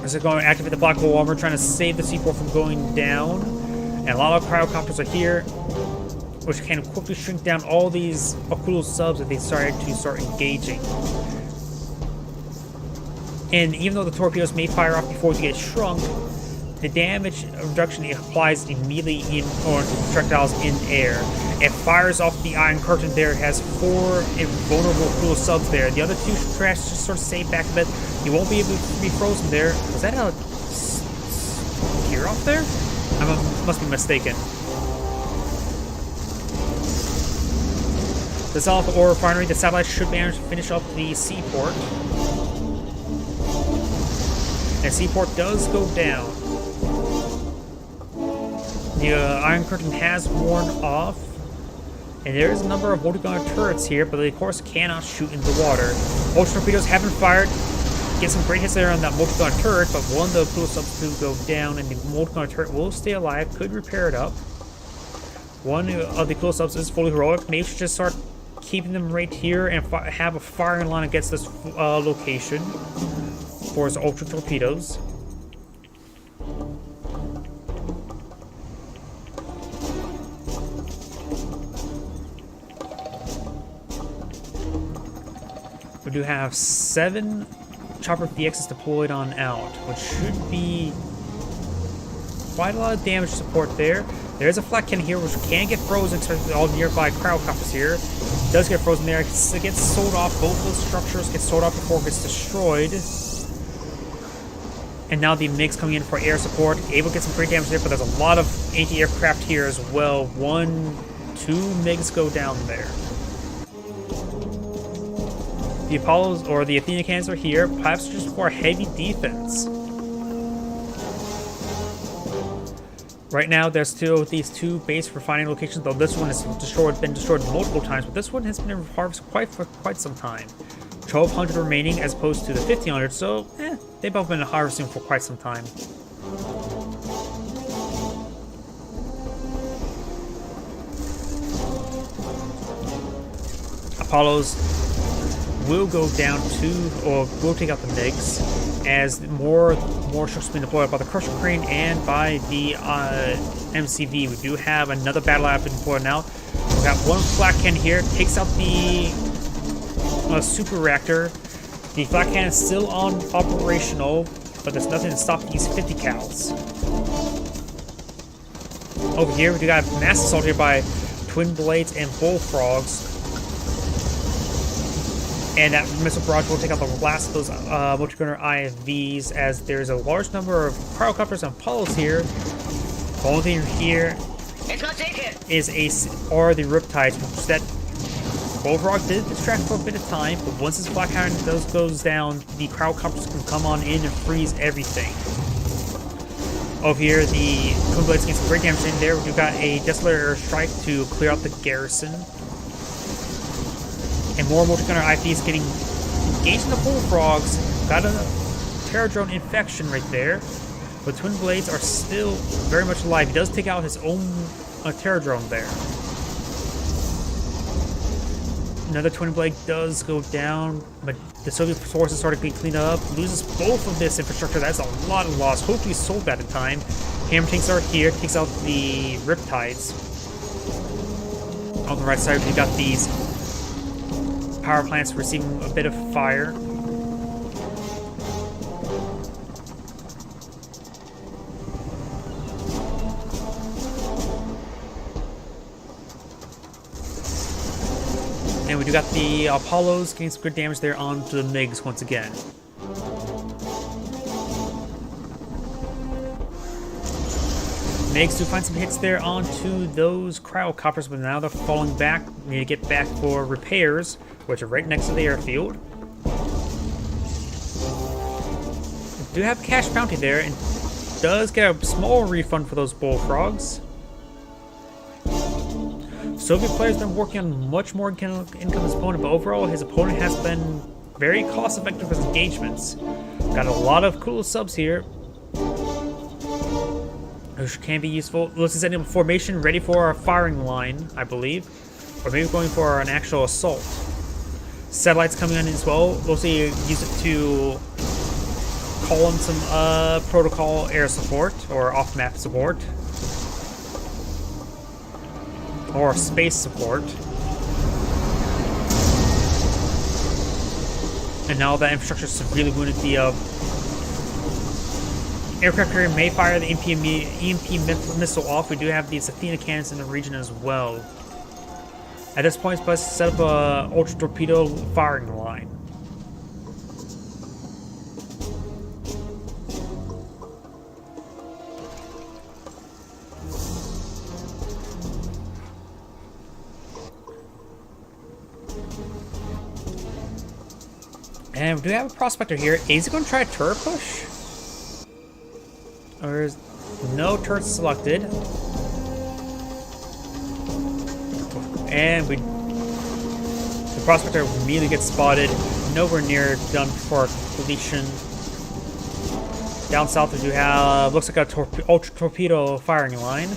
As they're going to activate the Black Hole Armor, trying to save the seaport from going down. And a lot of cryocopters are here, which can quickly shrink down all these Okulo subs if they start engaging. And even though the torpedoes may fire off before they get shrunk, the damage reduction applies immediately on projectiles in air. It fires off the Iron Curtain there. It has 4 invulnerable Okulo subs there. The other 2 crash just sort of save back a bit. You won't be able to be frozen there. Was that a gear off there? I must be mistaken. To sell off the ore refinery, the satellite should manage to finish up the seaport. And seaport does go down. The Iron Curtain has worn off. And there is a number of multi-gunner turrets here, but they of course cannot shoot into the water. Ultra torpedoes have been fired. Get some great hits there on that multi-gunner turret, but one of the Okulo subs do go down, and the multi-gunner turret will stay alive, could repair it up. One of the Okulo subs is fully heroic. Maybe we should just start keeping them right here and have a firing line against this location for his Ultra torpedoes. We do have 7 Chopper VXs deployed on out, which should be quite a lot of damage support there. There is a flak cannon here, which can get frozen, especially all nearby cryocopters here. It does get frozen there. It gets sold off. Both those structures get sold off before it gets destroyed. And now the MiGs coming in for air support. Able to get some great damage there, but there's a lot of anti-aircraft here as well. 2 MiGs go down there. The Apollos, or the Athena cannons are here, perhaps just for heavy defense. Right now, there's still these 2 base refining locations, though this one has been destroyed multiple times, but this one has been harvested for quite some time. 1,200 remaining as opposed to the 1,500, so they've both been harvesting for quite some time. Apollos will go down to, or will take out the MiGs, as more ships being deployed by the Crusher Crane and by the MCV. We do have another battle lab being deployed now. We got 1 flak cannon here, takes out the super reactor. The flak cannon is still operational, but there's nothing to stop these 50 cals. Over here, we do got mass assault here by Twin Blades and Bullfrogs. And that missile barrage will take out the last of those multi-gunner IFVs, as there's a large number of cryocopters and Apollos here. The only thing here is are the Riptides, which that Bullfrog did distract for a bit of time, but once this Black Iron goes down, the cryocopters can come on in and freeze everything. Over here, the Twin Blades get some great damage in there. We've got a Desolator Airstrike to clear out the garrison. And more multi-gunner IPs getting engaged in the Bullfrogs. Got a Terror Drone infection right there. But Twin Blades are still very much alive. He does take out his own Terror Drone there. Another Twin Blade does go down, but the Soviet forces started being cleaned up. Loses both of this infrastructure. That's a lot of loss. Hopefully sold that in time. Hammer tanks are here. Takes out the Riptides. On the right side, we've got these power plants receiving a bit of fire. And we do got the Apollos getting some good damage there onto the MiGs once again. Makes do find some hits there onto those cryocopters, but now they're falling back. We need to get back for repairs, which are right next to the airfield. We do have cash bounty there, and does get a small refund for those bullfrogs. Soviet player's been working on much more income his opponent, but overall his opponent has been very cost effective with his engagements. Got a lot of cool subs here, which can be useful. Looks like setting up a formation ready for a firing line, I believe. Or maybe going for an actual assault. Satellites coming on as well. Looks like you use it to call in some protocol air support or off-map support. Or space support. And now that infrastructure is severely wounded, the aircraft carrier may fire the EMP missile off. We do have these Athena cannons in the region as well. At this point, it's best to set up a ultra torpedo firing line. And we do have a prospector here. Is he going to try a turret push? Or is no turret selected? And the prospector immediately gets spotted. Nowhere near done for completion. Down south we do have, looks like a ultra torpedo firing line.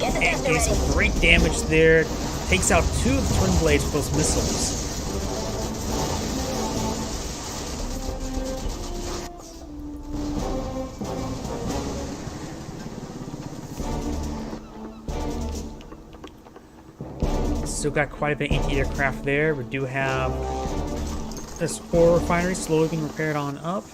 And takes some great damage there. Takes out 2 of the twin blades with those missiles. Still got quite a bit of anti-aircraft there. We do have this ore refinery slowly being repaired on up.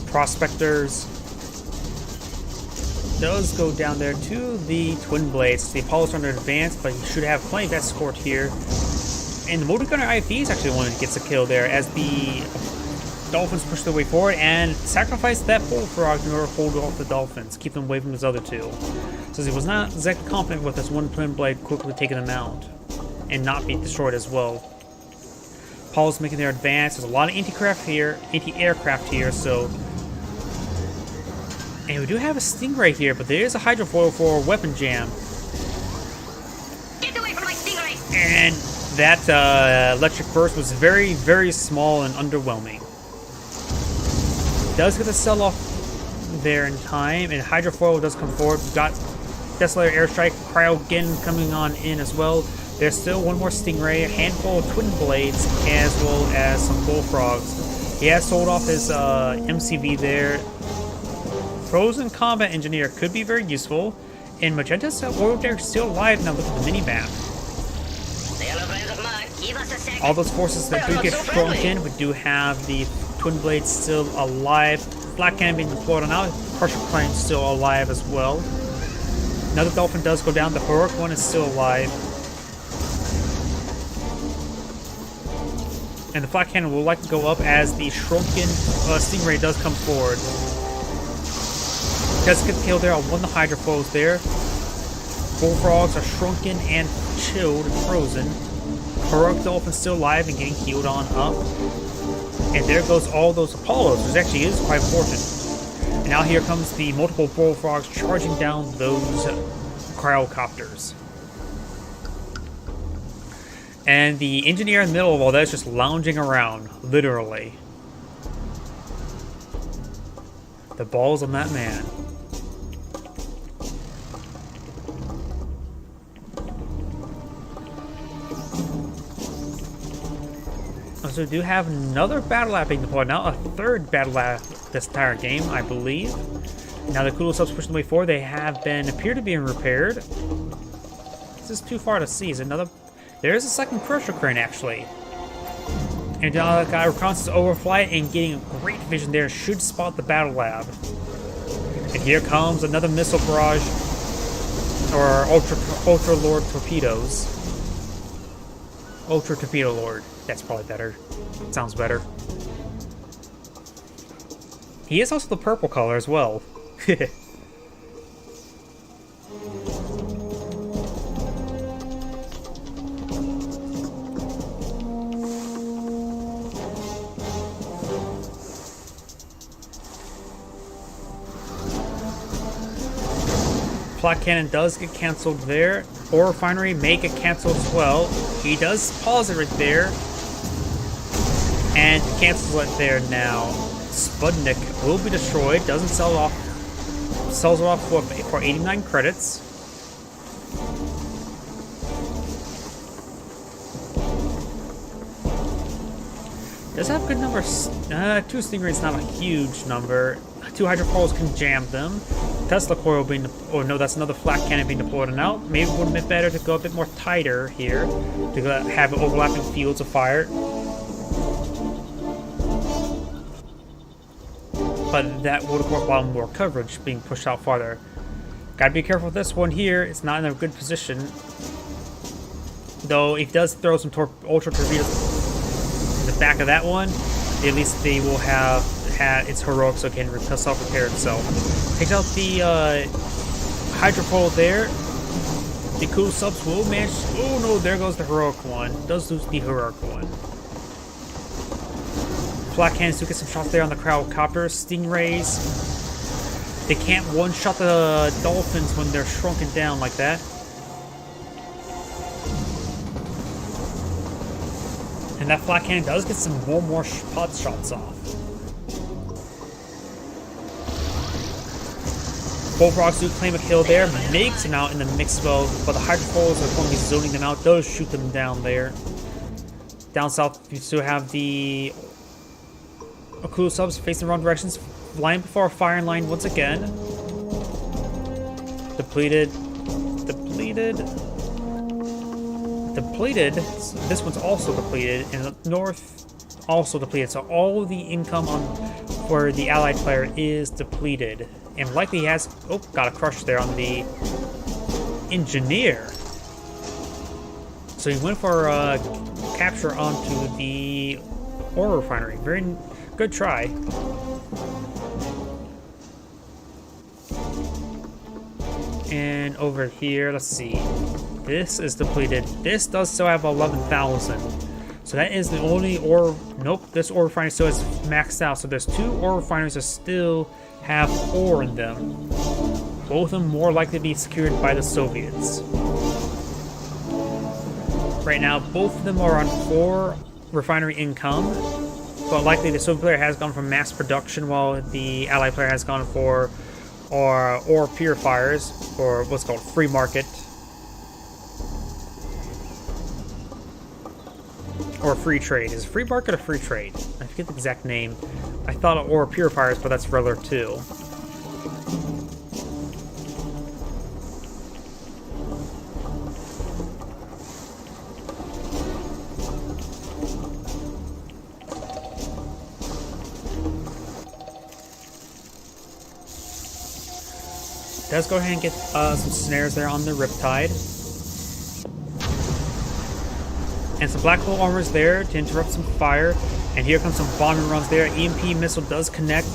Prospectors does go down there to the twin blades. The Apollo's under advance, but he should have plenty of escort here. And the motor gunner IFV is actually the one that gets a kill there as the Dolphins push their way forward and sacrifice that bullfrog in order to hold off the Dolphins, keep them away from his other 2. So he was not exactly confident with this one twin blade quickly taking them out and not be destroyed as well. Apollo's making their advance. There's a lot of anti-aircraft here, so. And we do have a Stingray here, but there is a hydrofoil for weapon jam. Get away from my Stingray! And that electric burst was very, very small and underwhelming. Does get the sell-off there in time, and hydrofoil does come forward. We've got Desolator Airstrike, Cryogen coming on in as well. There's still one more Stingray, a handful of twin blades, as well as some bullfrogs. He has sold off his MCV there. Frozen Combat Engineer could be very useful. And Magenta's Oil Derrick still alive now. Look at the mini-map. All those forces that do get shrunken, we do have the twin blades still alive. Flak Cannon being deployed on now. Crusher Plane still alive as well. Another Dolphin does go down. The Heroic one is still alive. And the Flak Cannon will likely go up as the shrunken Stingray does come forward. Does get killed there on one of the hydrofoils there. Bullfrogs are shrunken and chilled and frozen. Heroic Dolphin still alive and getting healed on up. And there goes all those Apollos, which actually is quite important. And now here comes the multiple bullfrogs charging down those cryocopters. And the engineer in the middle of all that is just lounging around, literally. The balls on that man. So we do have another battle lab being deployed now, a 3rd battle lab this entire game, I believe. Now the Kulu subs pushing the way forward. They have appear to be repaired. This is too far to see. There is a second crusher crane actually, And reconnaissance overflight and getting a great vision there should spot the battle lab. And here comes another missile barrage, or Ultra Lord torpedoes. Ultra Torpedo Lord. That's probably better. Sounds better. He is also the purple color as well. Flak cannon does get cancelled there. Ore refinery may get cancelled as well. He does pause it right there. And cancels it there now. Sputnik will be destroyed. Doesn't sell it off. Sells it off for 89 credits. Does have good numbers. 2 Stingrays, not a huge number. 2 Hydrofoils can jam them. Tesla coil being, oh no, that's another flak cannon being deployed and out. Maybe it would have been better to go a bit more tighter here to have overlapping fields of fire. But that would have brought a lot more coverage being pushed out farther. Gotta be careful with this one here. It's not in a good position. Though, if he does throw some ultra torpedoes in the back of that one, at least they will have had its heroic so it can self-repair itself. Takes out the hydrofoil there. The cool subs will manage. Oh no, there goes the heroic one. Does lose the heroic one. Flak cannons do get some shots there on the crowdcopters. Stingrays. They can't one-shot the dolphins when they're shrunken down like that. And that flak cannon does get some more pot shots off. Bullfrogs do claim a kill there, makes him out in the mix well, but the hydrofoils are going to be zoning them out, does shoot them down there. Down south, you still have the Akulu subs facing the wrong directions, flying before a firing line once again. Depleted. This one's also depleted, and the north also depleted. So all the income for the allied player is depleted. And likely he has, oh, got a crush there on the engineer. So he went for a capture onto the ore refinery. Very good try. And over here, let's see. This is depleted. This does still have 11,000. So that is the only ore. Nope, this ore refinery still is maxed out. So there's 2 ore refineries that still have ore in them. Both of them more likely to be secured by the Soviets. Right now, both of them are on 4 refinery income, but likely the Soviet player has gone for mass production while the Allied player has gone for ore purifiers, or what's called free market. Or free trade. Is it free market or free trade? I forget the exact name. I thought of ore purifiers, but that's regular too. Let's go ahead and get some snares there on the Riptide. And some black hole armors there to interrupt some fire. And here comes some bombing runs there. EMP missile does connect.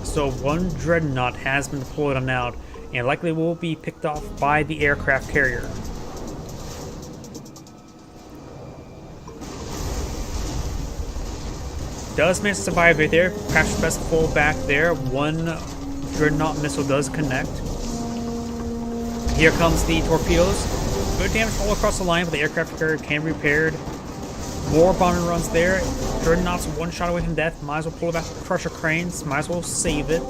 So 1 dreadnought has been deployed on out. And likely will be picked off by the aircraft carrier. Does manage to survive right there. Crash best full back there. 1 dreadnought missile does connect. Here comes the torpedoes. Good damage all across the line, but the aircraft carrier can be repaired. More bombing runs there. Dreadnoughts 1 shot away from death. Might as well pull it back to Crusher Cranes. Might as well save it.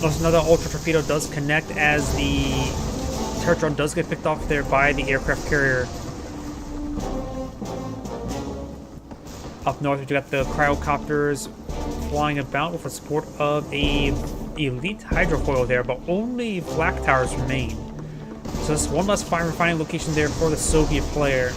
Plus another Ultra Torpedo does connect as the turret drone does get picked off there by the aircraft carrier. Up north, we've got the cryocopters flying about with the support of a elite hydrofoil there, but only flak towers remain. So that's one less fire refining location there for the Soviet player.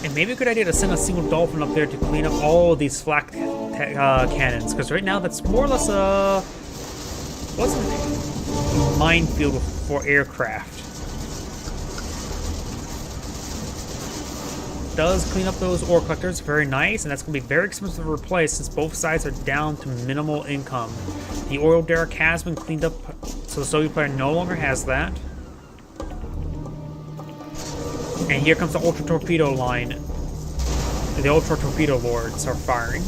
It may be a good idea to send a single dolphin up there to clean up all of these flak cannons, because right now that's more or less a minefield for aircraft. Does clean up those ore collectors, very nice, and that's going to be very expensive to replace since both sides are down to minimal income. The oil derrick has been cleaned up, so the Soviet player no longer has that. And here comes the Ultra Torpedo line. The Ultra Torpedo Lords are firing.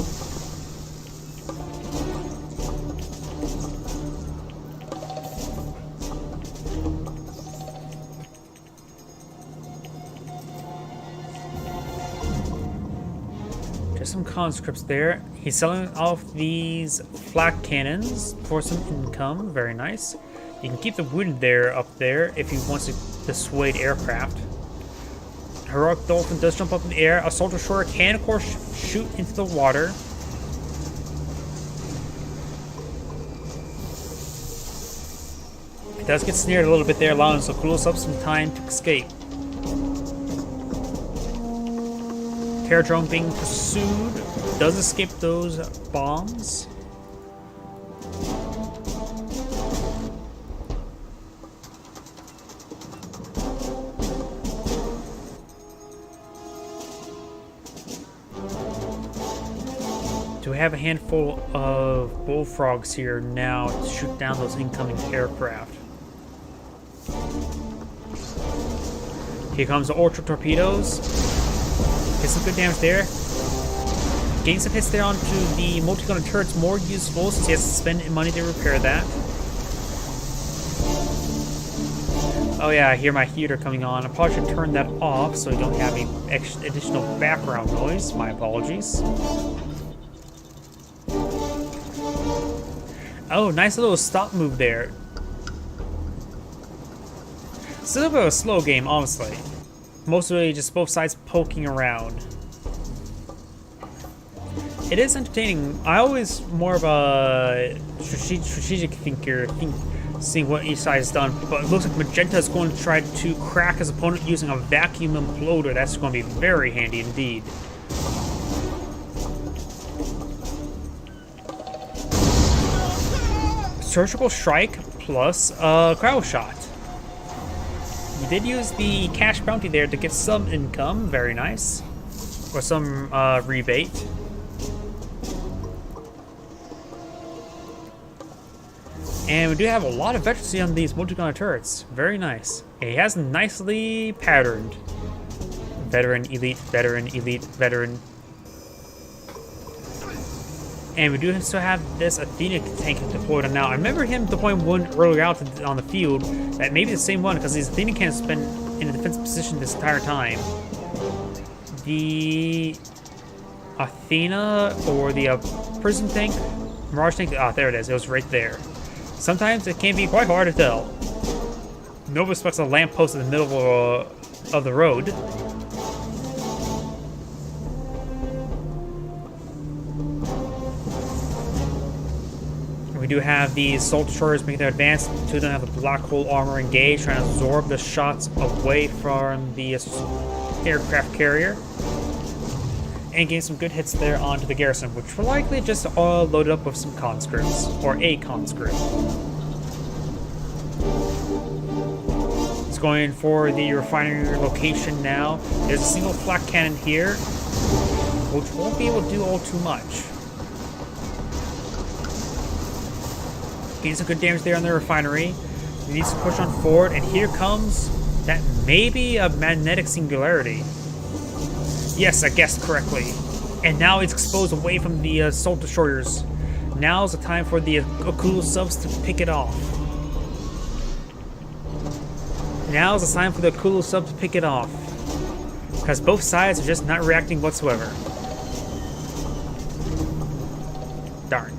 Just some conscripts there. He's selling off these flak cannons for some income. Very nice. You can keep the wounded there up there if he wants to dissuade aircraft. Heroic Dolphin does jump up in the air. Assault Destroyer can, of course, shoot into the water. It does get snared a little bit there, allowing Sokolosov some time to escape. Terror drone being pursued. Does escape those bombs. Do we have a handful of bullfrogs here now to shoot down those incoming aircraft? Here comes the Ultra Torpedoes. Get some good damage there. Getting some hits there onto the multi-gunner turrets more useful since he has to spend money to repair that. Oh yeah, I hear my heater coming on. I probably should turn that off so you don't have any additional background noise. My apologies. Oh, nice little stop move there. It's a little bit of a slow game, honestly. Mostly just both sides poking around. It is entertaining. I always more of a strategic thinker, seeing what each side has done. But it looks like Magenta is going to try to crack his opponent using a vacuum imploder. That's going to be very handy indeed. Surgical Strike plus Crowd Shot. You did use the cash bounty there to get some income, very nice. Or some rebate. And we do have a lot of veterans on these multi-gunner turrets, very nice. It has nicely patterned. Veteran, elite, veteran, elite, veteran. And we do still have this Athena tank deployed on now. I remember him deploying one earlier out on the field. That may be the same one because these Athena cannons have been in a defensive position this entire time. The Athena or the prison tank, Mirage tank. Ah, there it is. It was right there. Sometimes it can be quite hard to tell. Nobody expects a lamppost in the middle of the road. We do have these Assault Destroyers making their advance. Two of them have the black hole armor engaged, trying to absorb the shots away from the aircraft carrier. And getting some good hits there onto the garrison, which were likely just all loaded up with some conscripts, or a conscript. It's going for the refinery location now. There's a single flak cannon here, which won't be able to do all too much. Getting some good damage there on the refinery. He needs to push on forward, and here comes that maybe a magnetic singularity. Yes, I guessed correctly. And now it's exposed away from the Assault Destroyers. Now's the time for the Okulosovs to pick it off. Now's the time for the Okulosovs to pick it off. Because both sides are just not reacting whatsoever. Darn.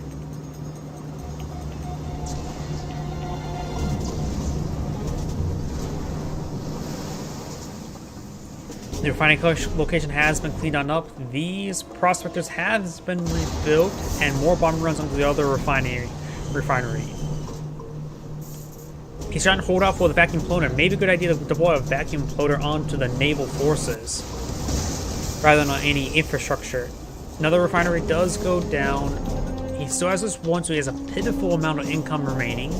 The refining location has been cleaned on up. These prospectors have been rebuilt, and more bomb runs onto the other refinery. He's trying to hold out for the vacuum imploder. Maybe a good idea to deploy a vacuum imploder onto the naval forces. rather than on any infrastructure. Another refinery does go down. He still has this one, so he has a pitiful amount of income remaining.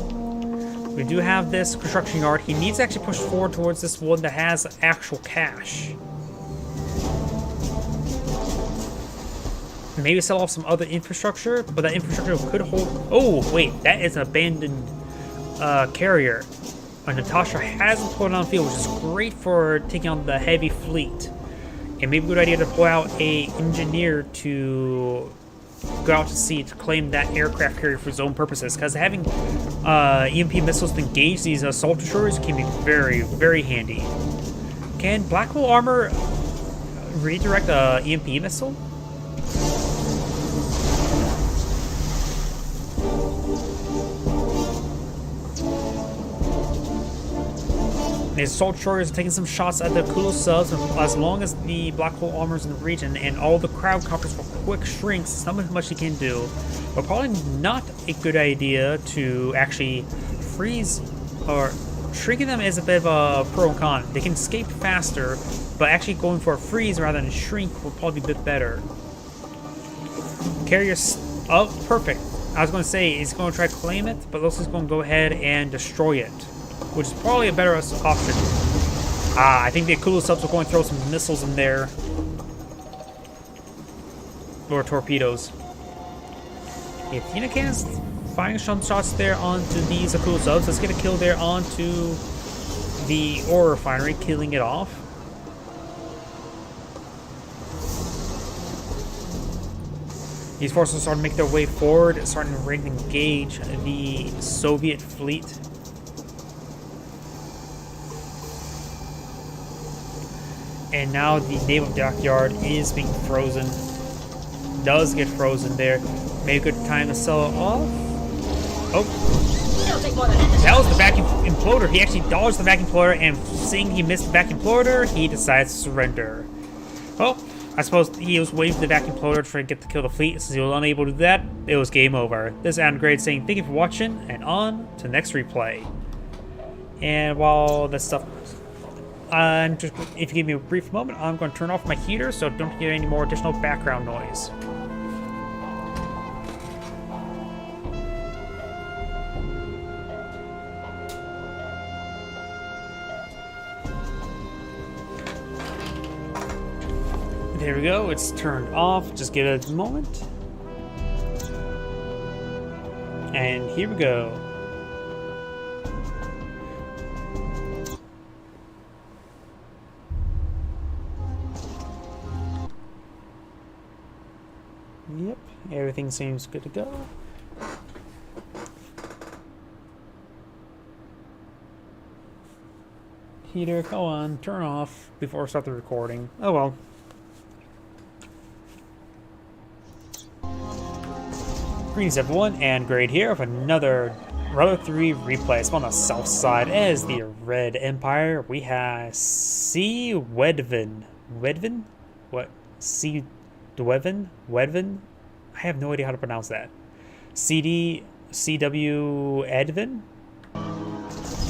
We do have this construction yard. He needs to actually push forward towards this one that has actual cash. Maybe sell off some other infrastructure, but that infrastructure could hold... Oh, wait, that is an abandoned carrier. Natasha hasn't pulled it on field, which is great for taking on the heavy fleet. It may be a good idea to pull out a engineer to go out to sea to claim that aircraft carrier for his own purposes, because having EMP missiles to engage these assault destroyers can be very, very handy. Can Black Hole Armor redirect a EMP missile? The assault destroyers are taking some shots at the Kulu subs, as long as the Black Hole Armor's in the region and all the crowd coppers for quick shrinks, there's not much he can do. But probably not a good idea to actually freeze, or shrinking them is a bit of a pro and con. They can escape faster, but actually going for a freeze rather than shrink will probably be a bit better. Carriers, oh, perfect. I was going to say he's going to try to claim it, but looks like he's going to go ahead and destroy it, which is probably a better option. I think the Akula subs are going to throw some missiles in there. Or torpedoes. If Unicast firing some shots there onto these Akula subs, let's get a kill there onto the ore refinery, killing it off. These forces are starting to make their way forward, starting to engage the Soviet fleet. And now the naval dockyard is being frozen. Does get frozen there. Maybe a good time to sell it off. Oh. That was the vacuum imploder. He actually dodged the vacuum imploder, and seeing he missed the vacuum imploder, he decides to surrender. Well, I suppose he was waiting for the vacuum imploder to try to get to kill the fleet. Since he was unable to do that, it was game over. This is Adam Grade saying thank you for watching, and on to the next replay. And while this stuff... just, if you give me a brief moment, I'm going to turn off my heater so don't hear any more additional background noise. There we go, it's turned off. Just give it a moment. And here we go. Yep, everything seems good to go. Heater, go on, turn off before I start the recording. Oh well. Greetings everyone, and Grade here with another Rudder 3 replay. It's on the south side as the Red Empire. We have C. Wedvin. Wedvin? What? C. Dwevin? Wedvin? I have no idea how to pronounce that. CW Edvin?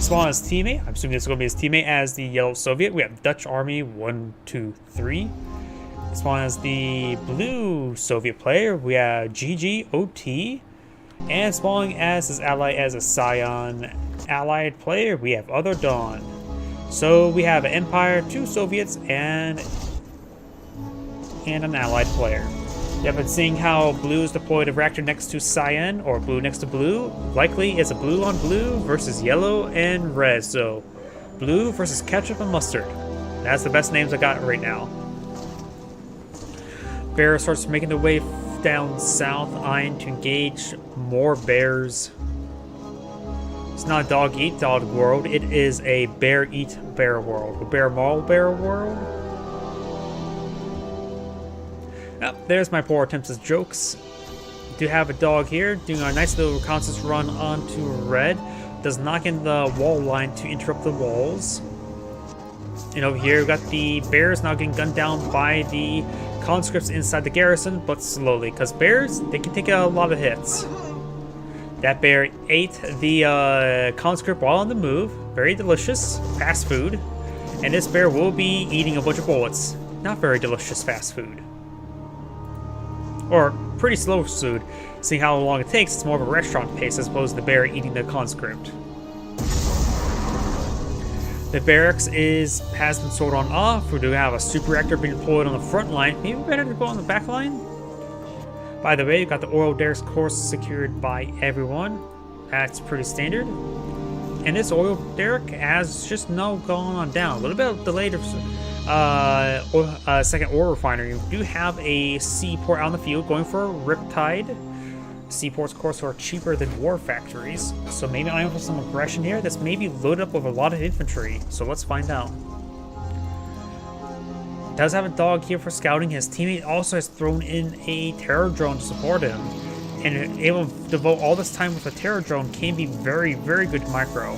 Spawn as teammate. I'm assuming this is going to be his teammate as the Yellow Soviet. We have Dutch Army 1, 2, 3. Spawn as the Blue Soviet player. We have GGOT. And spawning as his ally as a Scion allied player, we have Other Dawn. So we have an Empire, 2 Soviets, and an allied player. You have been seeing how Blue is deployed a reactor next to Cyan, or Blue next to Blue. Likely it's a Blue on Blue versus Yellow and Red. So Blue versus Ketchup and Mustard. That's the best names I got right now. Bear starts making their way down south, eyeing to engage more bears. It's not a dog-eat-dog world. It is a bear-eat-bear world. A bear-maul-bear world. Oh, there's my poor attempts as jokes. Do have a dog here doing a nice little reconnaissance run onto Red. Does knock in the wall line to interrupt the walls. And over here, we've got the bears now getting gunned down by the conscripts inside the garrison, but slowly, because bears, they can take a lot of hits. That bear ate the conscript while on the move. Very delicious. Fast food. And this bear will be eating a bunch of bullets. not very delicious fast food. Or pretty slow food, seeing how long it takes. It's more of a restaurant pace as opposed to the bear eating the conscript. The barracks has been sold on off. We do have a super reactor being deployed on the front line. Maybe better to go on the back line? By the way, you got the oil derrick's course secured by everyone. That's pretty standard. And this oil derrick has just no gone on down. A little bit delayed second oil refinery. We do have a seaport out in the field going for a Riptide. Seaports, of course, are cheaper than war factories, so maybe I have some aggression here that's maybe loaded up with a lot of infantry, so let's find out. Does have a dog here for scouting. His teammate also has thrown in a terror drone to support him, and able to devote all this time with a terror drone can be very, very good micro.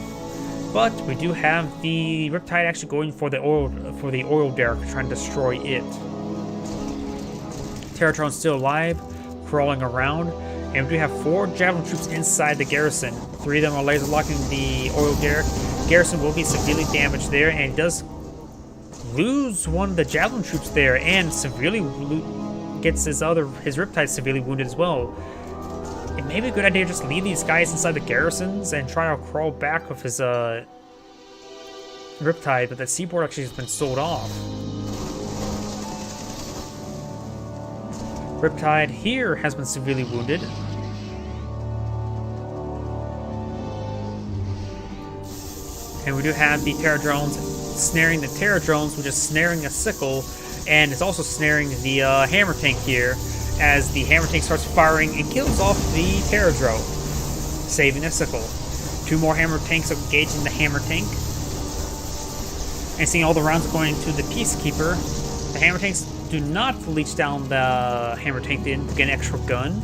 But we do have the Riptide actually going for the oil derrick, trying to destroy it. Terror drone's still alive, crawling around. And we do have 4 javelin troops inside the garrison. 3 of them are laser locking the oil derrick. Garrison will be severely damaged there, and does lose one of the javelin troops there, and severely gets his Riptide severely wounded as well. It may be a good idea to just leave these guys inside the garrisons and try to crawl back with his Riptide, but the seaport actually has been sold off. Riptide here has been severely wounded. And we do have the terror drones snaring the terror drones, which is snaring a sickle, and it's also snaring the hammer tank here, as the hammer tank starts firing and kills off the terror drone, saving a sickle. 2 more hammer tanks engaging the hammer tank. And seeing all the rounds going to the Peacekeeper, the hammer tanks do not leech down the hammer tank to get an extra gun.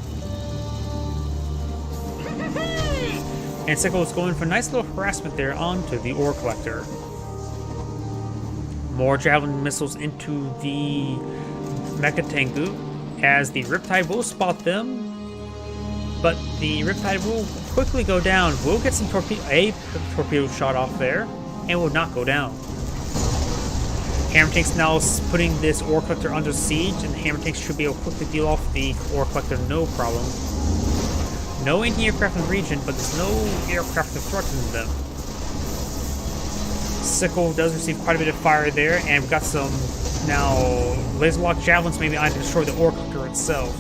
And Sickle is going for a nice little harassment there onto the ore collector. More javelin missiles into the Mecha Tengu, as the Riptide will spot them. But the Riptide will quickly go down. We'll get some torpedo shot off there, and will not go down. Hammer tanks now putting this ore collector under siege, and the hammer tanks should be able to quickly deal off the ore collector, no problem. No anti-aircraft in the region, but there's no aircraft to threaten them. Sickle does receive quite a bit of fire there, and we've got some now laser lock javelins maybe on to destroy the ore collector itself.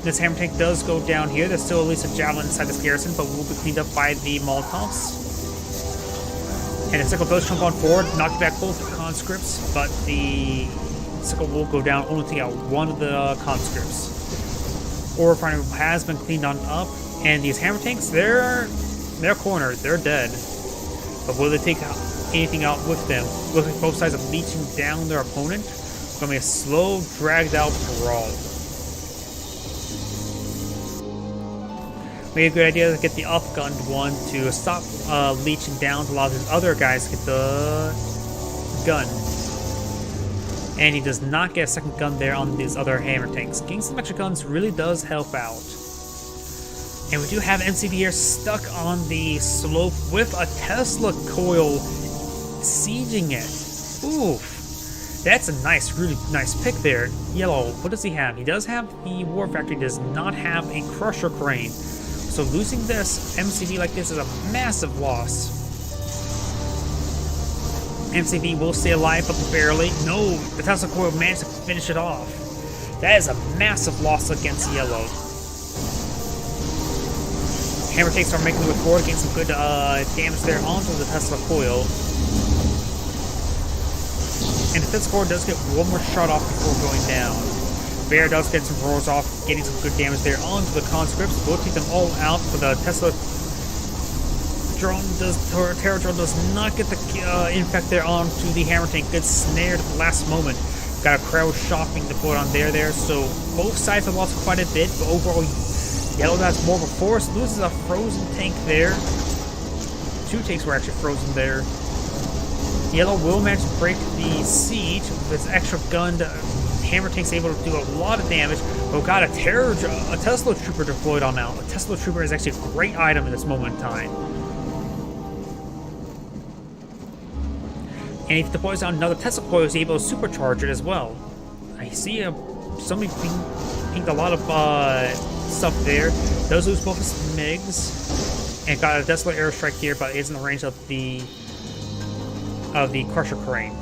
This hammer tank does go down here. There's still at least a javelin inside this garrison, but will be cleaned up by the Molotovs. And the Sickle does jump on forward, knock back both the conscripts, but the Sickle will go down, only take out one of the conscripts. Ore refinery has been cleaned on up, and these hammer tanks, they're cornered, they're dead. But will they take anything out with them? Looks like both sides are leeching down their opponent. It's going to be a slow, dragged out brawl. Maybe a good idea to get the upgunned one to stop leeching down to allow these other guys to get the gun. And he does not get a second gun there on these other hammer tanks. Getting some extra guns really does help out. And we do have MCV here stuck on the slope with a Tesla coil sieging it. Oof. That's a nice, really nice pick there. Yellow, what does he have? He does have the War Factory, does not have a Crusher Crane. So losing this MCV like this is a massive loss. MCV will stay alive, but barely. No, the Tesla coil managed to finish it off. That is a massive loss against Yellow. Hammer tanks are making the way forward, getting some good damage there onto the Tesla coil. And the Tesla coil does get one more shot off before going down. Bear does get some roars off, getting some good damage there onto the conscripts. We'll take them all out, but the Tesla drone terror drone does not get the infect there onto the hammer tank. Good snare at the last moment. Got a crowd shopping deployed on there, so both sides have lost quite a bit, but overall Yellow has more of a force, loses a frozen tank there. 2 tanks were actually frozen there. Yellow will manage to break the siege with its extra gunned hammer tank's able to do a lot of damage, but we've got a Tesla Trooper deployed on now. A Tesla Trooper is actually a great item in this moment in time. And if it deploys on another Tesla coil, is able to supercharge it as well. I see somebody pinged a lot of stuff there. Does lose both his MiGs and got a Desolate airstrike here, but is in the range of the Crusher Crane.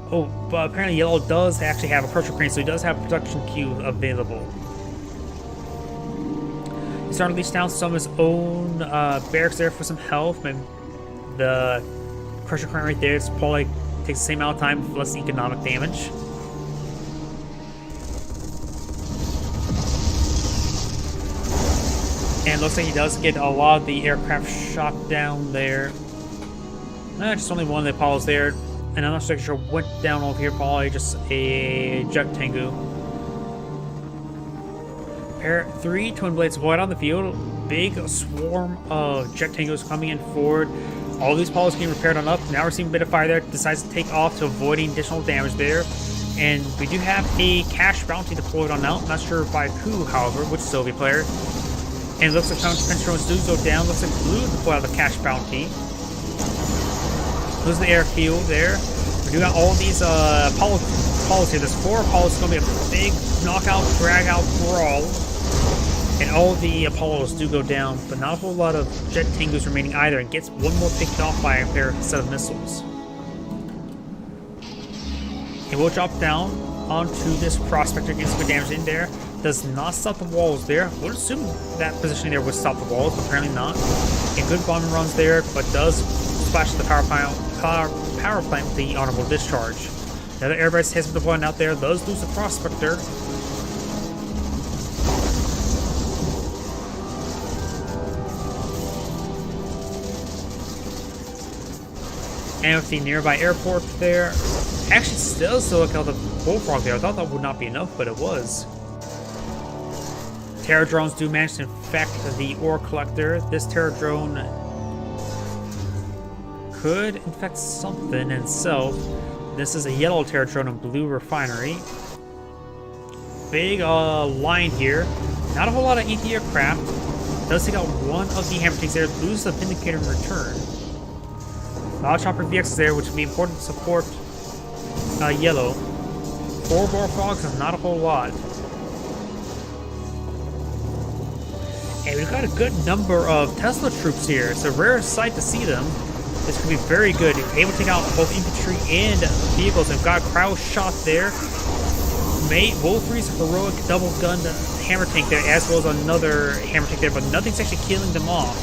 Oh, but apparently Yellow does actually have a Crusher Crane, so he does have a production queue available. He's starting to leech down some of his own barracks there for some health. Maybe the Crusher Crane right there probably takes the same amount of time with less economic damage. And looks like he does get a lot of the aircraft shot down there. Just only one of the Apollos there. And I'm not so sure what went down over here, probably just a Jet Tengu. Pair 3 Twin Blades void on the field. Big swarm of Jet Tengus coming in forward. All these Apollos getting repaired on up. Now we're seeing a bit of fire there. Decides to take off to avoiding additional damage there. And we do have a cash bounty deployed on out. Not sure by who, however, which Soviet player. And it looks like counter-defense drones do go down. Looks like Blue deployed the cash bounty. Lose the airfield there. We do got all these Apollos here. There's 4 Apollos. It's going to be a big knockout, drag-out brawl. And all the Apollos do go down, but not a whole lot of Jet Tengus remaining either. And gets one more picked off by a pair set of missiles. It will drop down onto this Prospector, gets some good damage in there. Does not stop the walls there. Would assume that positioning there would stop the walls, but apparently not. And good bombing runs there, but does splash the power plant with the honorable discharge. The other airbase has been deployed out there. Does lose the Prospector. And with the nearby airport there, actually still look at the Bullfrog there. I thought that would not be enough, but it was. Terror drones do manage to infect the ore collector. This Terror drone could infect something in itself. This is a yellow Terror drone and blue refinery. Big line here. Not a whole lot of ET aircraft. Does take out one of the hammer tanks there. Loses the Vindicator in return. A lot of chopper VXs there, which would be important to support yellow. 4 Bullfrogs is not a whole lot. And we've got a good number of Tesla troops here. It's a rare sight to see them. This could be very good. Able to take out both infantry and vehicles. They've got a crowd shot there. Wolfrey's heroic double-gunned hammer tank there, as well as another hammer tank there, but nothing's actually killing them off.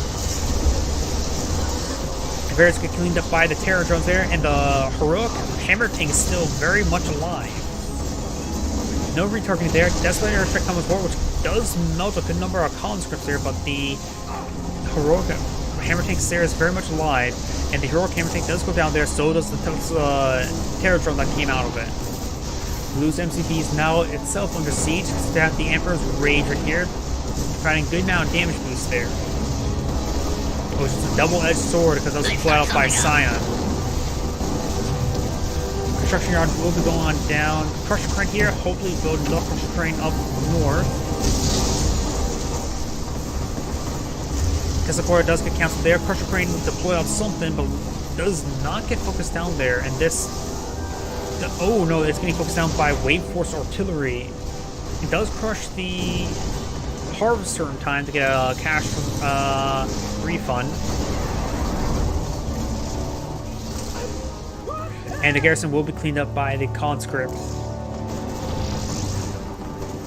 The Bears get cleaned up by the Terror drones there, and the heroic hammer tank is still very much alive. No retargeting there. Desolate airstrike comes forward, which does melt a good number of conscripts there, but the heroic hammer tank there is very much alive, and the heroic hammer tank does go down there, so does the Terror drone that came out of it. Blue's MCP is now itself under siege. It's got the Emperor's Rage right here, providing good amount of damage boost there. Which is a double-edged sword because it was flat out by Scion. Construction yard will be going on down. Crusher Crane here, hopefully build another Crusher Crane up north. Tesla Core does get canceled there. Crusher Crane deploy out something, but does not get focused down there. And this... oh no, it's getting focused down by Wave Force Artillery. It does crush the Harvester in time to get a cash refund. And the garrison will be cleaned up by the conscript.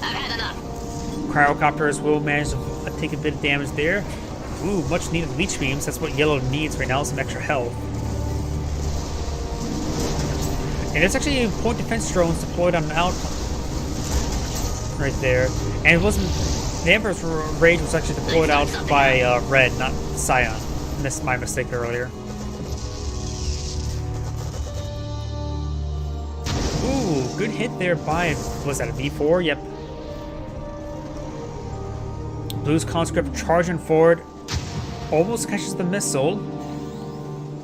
I've had enough. Cryocopters will manage to take a bit of damage there. Ooh, much needed leech beams. That's what yellow needs right now, some extra health. And it's actually point defense drones deployed on out right there. And it wasn't... the Emperor's Rage was actually deployed out by red, not Scion. Missed my mistake earlier. Ooh, good hit there by... was that a V4? Yep. Blue's conscript charging forward. Almost catches the missile.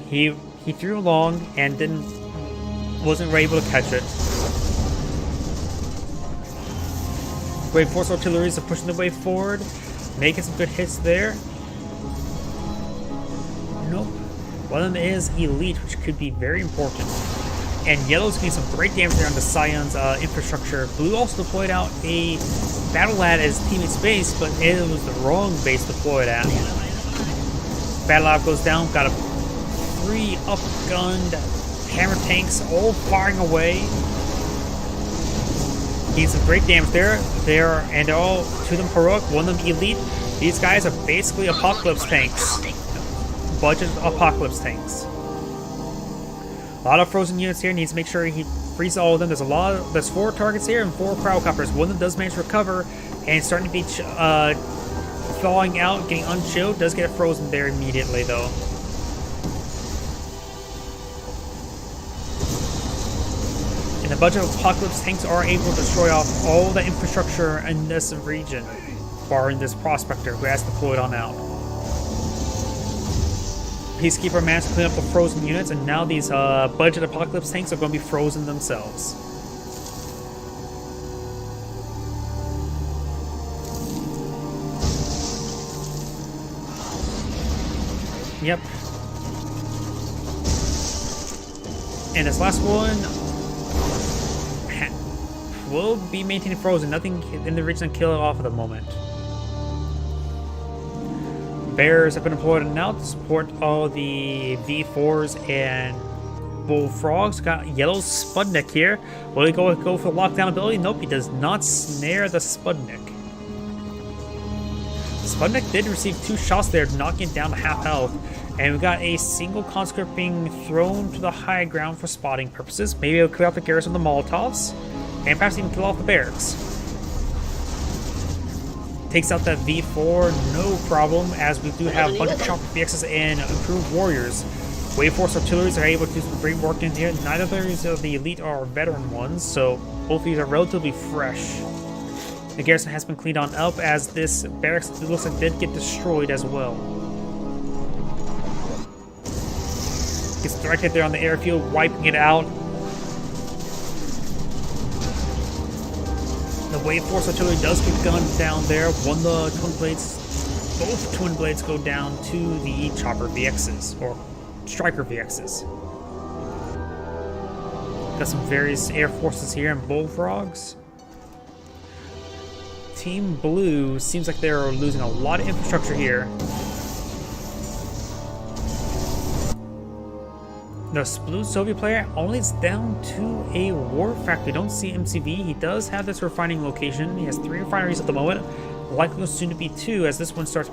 He threw along and wasn't able to catch it. Wave Force Artilleries are pushing the way forward, making some good hits there. One of them is Elite, which could be very important. And Yellow's getting some great damage there on the Scion's infrastructure. Blue also deployed out a Battle Lad as teammate's base, but it was the wrong base deployed at. Battle Lad goes down, got a 3 up-gunned hammer tanks all firing away. Getting some great damage there. And they're all, 2 of them heroic, 1 of them elite. These guys are basically Apocalypse tanks. Budget Apocalypse tanks. A lot of frozen units here. Needs to make sure he frees all of them. There's 4 targets here and 4 Cryocopters. 1 of them does manage to recover and starting to be thawing out, getting unchilled. Does get frozen there immediately though. And the budget of Apocalypse tanks are able to destroy off all the infrastructure in this region, barring this Prospector who has deployed on out. Peacekeeper managed to clean up the frozen units, and now these budget Apocalypse tanks are going to be frozen themselves. Yep. And this last one will be maintained frozen. Nothing in the region to kill it off at the moment. Bears have been deployed now to support all the V4s and Bullfrogs. Got Yellow Sputnik here. Will he go for the lockdown ability? Nope, he does not snare the Sputnik. Sputnik did receive 2 shots there, knocking it down to half health. And we got a single conscript being thrown to the high ground for spotting purposes. Maybe it'll clear out the garrison with the Molotovs, and perhaps even kill off the barracks. Takes out that V4, no problem, as we do have a bunch of chopper VXs and improved warriors. Wave Force artilleries are able to do some great work in here. Neither of the elite are veteran ones, so both of these are relatively fresh. The garrison has been cleaned on up, as this barracks, it looks like, did get destroyed as well. Gets directed there on the airfield, wiping it out. The Wave Force artillery does get gunned down there. Both twin blades go down to the chopper VXs, or striker VXs. Got some various air forces here and bullfrogs. Team Blue seems like they're losing a lot of infrastructure here. The Blue Soviet player only is down to a war factory. Don't see MCV. He does have this refining location. He has 3 refineries at the moment. Likely soon to be 2 as this one starts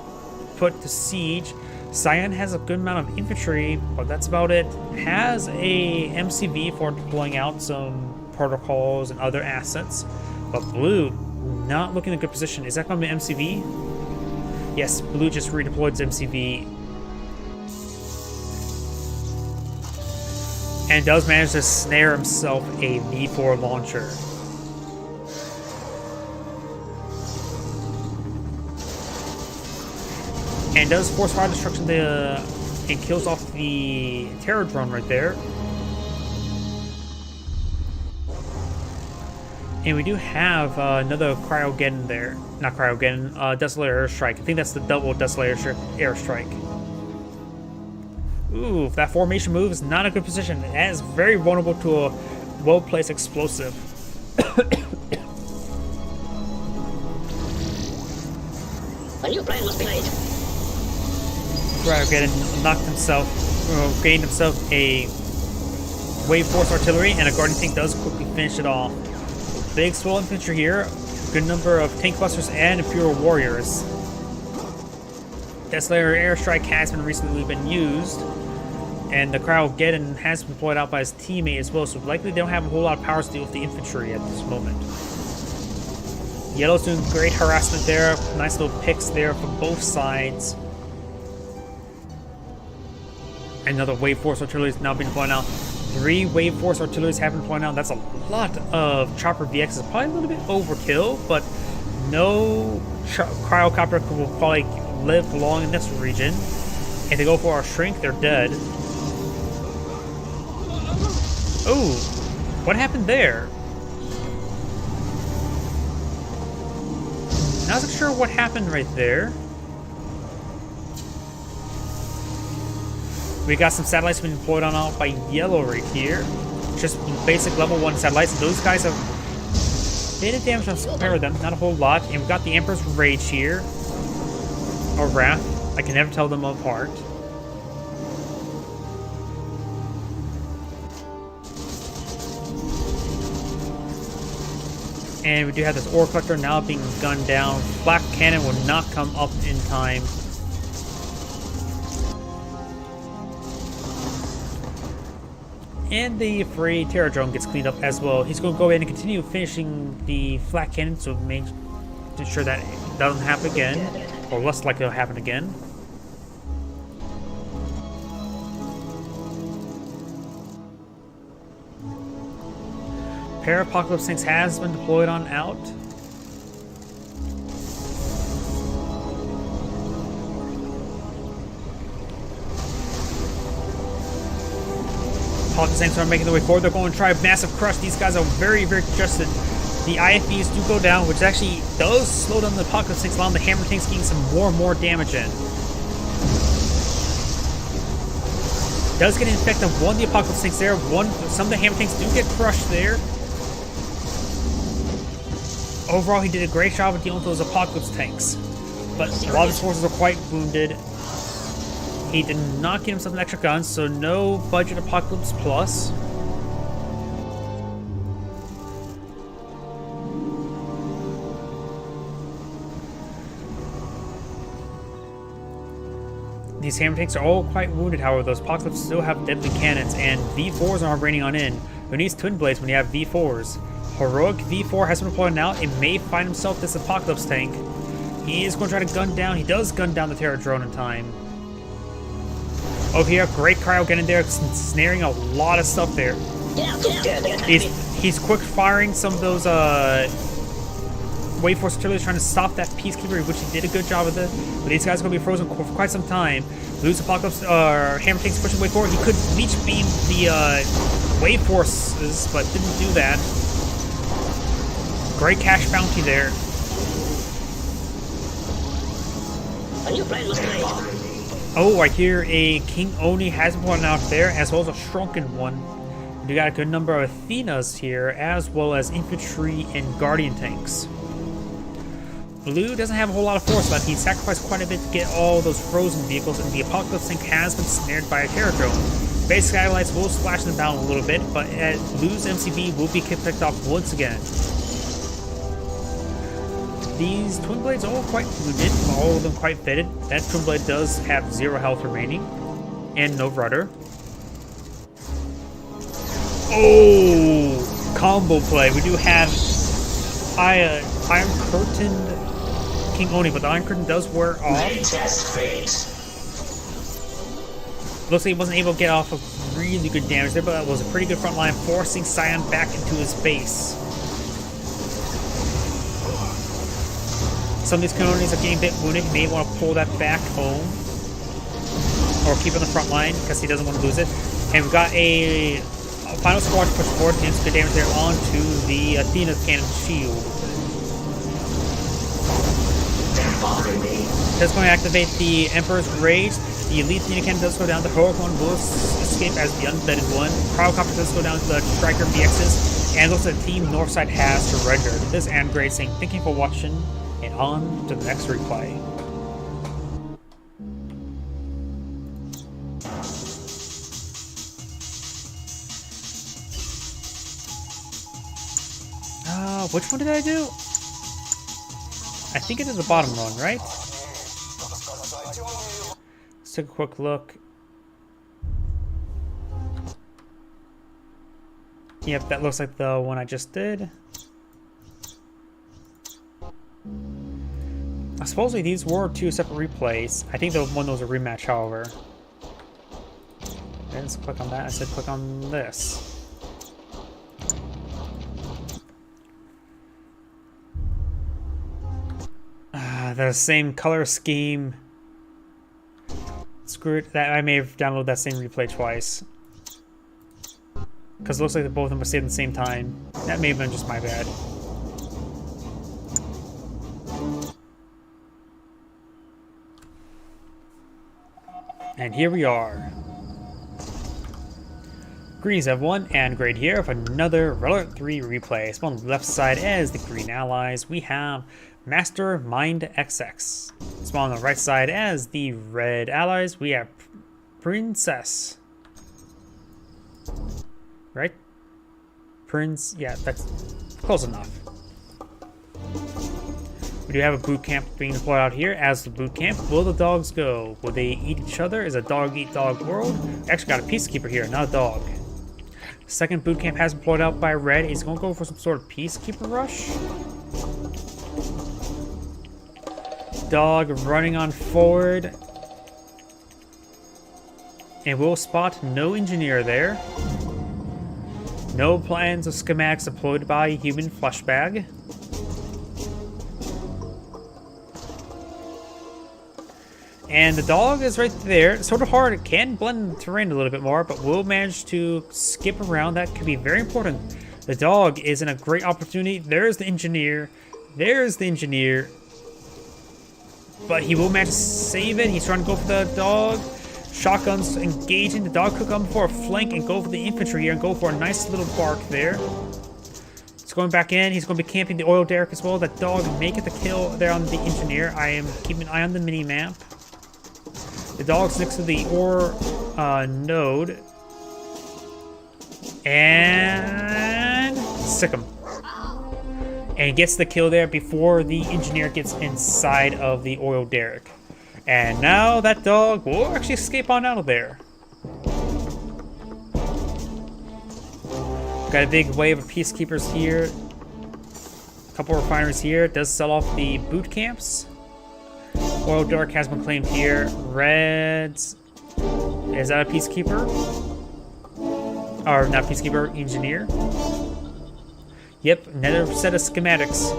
put to siege. Scion has a good amount of infantry, but that's about it. Has a MCV for deploying out some protocols and other assets. But Blue, not looking in a good position. Is that going to be MCV? Yes, Blue just redeployed his MCV. And does manage to snare himself a V4 launcher. And does force fire destruction and kills off the terror drone right there. And we do have another Cryogeddon there. Not Cryogeddon, Desolator Airstrike. I think that's the double Desolator Airstrike. Ooh, that formation move is not a good position. That is very vulnerable to a well-placed explosive. A new plan must be made. Cryogeddon knocked himself, gained himself a Wave Force artillery, and a Guardian tank does quickly finish it off. Big swell infantry here, good number of tank busters and Imperial warriors. Desolator Airstrike has recently been used, and the Cryogeddon has been deployed out by his teammate as well, so likely they don't have a whole lot of power to deal with the infantry at this moment. Yellow's doing great harassment there, nice little picks there from both sides. Another Wave Force artillery is now being deployed out. 3 Wave Force artilleries have been deployed out. That's a lot of chopper VXs, probably a little bit overkill, but no Cryocopter will probably live long in this region. If they go for our shrink, they're dead. Oh, what happened there? Not so sure what happened right there. We got some satellites being deployed on out by Yellow right here. Just basic level 1 satellites. And those guys have bit of damage on compare with them, not a whole lot. And we got the Emperor's Rage here. Or Wrath. I can never tell them apart. And we do have this Ore Collector now being gunned down. Flak Cannon will not come up in time. And the free Terra Drone gets cleaned up as well. He's going to go ahead and continue finishing the Flak Cannon to make sure that it doesn't happen again. Or less likely it'll happen again. Apocalypse Tanks has been deployed on out. Apocalypse Tanks are making their way forward. They're going to try a massive crush. These guys are very, very congested. The IFVs do go down, which actually does slow down the Apocalypse Tanks, allowing the Hammer Tanks getting some more and more damage in. Does get an effect of one of the Apocalypse Tanks there. Some of the Hammer Tanks do get crushed there. Overall, he did a great job of dealing with those Apocalypse Tanks. But a lot of his forces are quite wounded. He did not get himself an extra gun, so no budget Apocalypse Plus. These Hammer Tanks are all quite wounded, however. Those Apocalypse still have deadly cannons, and V4s are raining on in. Who needs Twin Blades when you have V4s? Heroic V4 has been deployed now. It may find himself this Apocalypse Tank. He is going to try to gun down. He does gun down the Terra Drone in time. Over here, great cryo getting there, snaring a lot of stuff there. He's quick firing some of those Wave Force artillery trying to stop that Peacekeeper, which he did a good job of it. But these guys are going to be frozen for quite some time. Lose Apocalypse, Hammer Tanks pushing way forward. He could leech beam the Wave Forces, but didn't do that. Great cash bounty there. A new plan was made. Oh, I hear a King Oni has one out there, as well as a shrunken one. We got a good number of Athenas here, as well as infantry and guardian tanks. Blue doesn't have a whole lot of force left. He sacrificed quite a bit to get all those frozen vehicles, and the Apocalypse Tank has been snared by a Terra Drone. Base skylights will splash them down a little bit, but Blue's MCV will be picked off once again. These Twin Blades are all quite wounded, all of them quite fitted. That Twin Blade does have 0 health remaining, and no rudder. Oh, combo play. We do have Iron Curtain King Oni, but the Iron Curtain does wear off. Looks like he wasn't able to get off of really good damage there, but that was a pretty good front line, forcing Scion back into his base. Some of these Canonis are getting a bit wounded. He may want to pull that back home. Or keep it on the front line, because he doesn't want to lose it. And we've got a final squad to push forward, and some good damage there onto the Athena cannon shield. Just going to activate the Emperor's Rage. The Elite Athena cannon does go down. The Heroic one will escape as the unvetted one. Cryocopter does go down to the Striker VXs. And looks like the Team Northside has surrendered. This is Andgrade saying, thank you for watching. And on to the next replay. Which one did I do? I think it is the bottom one, right? Let's take a quick look. Yep, that looks like the one I just did. Supposedly these were 2 separate replays. I think the one was a rematch, however. Let's click on that. I said click on this. The same color scheme. Screw it. That I may have downloaded that same replay twice. Because it looks like both of them were saved at the same time. That may have been just my bad. And here we are. Greens have one, and Grade here of another Relic 3 replay. So on the left side as the green allies, we have Mastermind XX. So on the right side as the red allies, we have Princess. Right? Prince, yeah, that's close enough. We do have a boot camp being deployed out here. As the boot camp, will the dogs go? Will they eat each other? Is a dog-eat-dog world? We actually got a peacekeeper here, not a dog. Second boot camp has been deployed out by red. He's going to go for some sort of peacekeeper rush. Dog running on forward. And we'll spot no engineer there. No plans of schematics deployed by human flesh bag. And the dog is right there. It's sort of hard. It can blend the terrain a little bit more, but we'll manage to skip around. That could be very important. The dog is in a great opportunity. There's the engineer. There's the engineer. But he will manage to save it. He's trying to go for the dog. Shotguns engaging. The dog could come for a flank and go for the infantry here and go for a nice little bark there. He's going back in. He's going to be camping the oil derrick as well. That dog may get the kill there on the engineer. I am keeping an eye on the mini-map. The dog's next to the ore node. And sick him. And gets the kill there before the engineer gets inside of the oil derrick. And now that dog will actually escape on out of there. Got a big wave of peacekeepers here. A couple of refineries here. It does sell off the boot camps. Oil derrick has been claimed here. Reds. Is that a peacekeeper? Or not peacekeeper, engineer. Yep, another set of schematics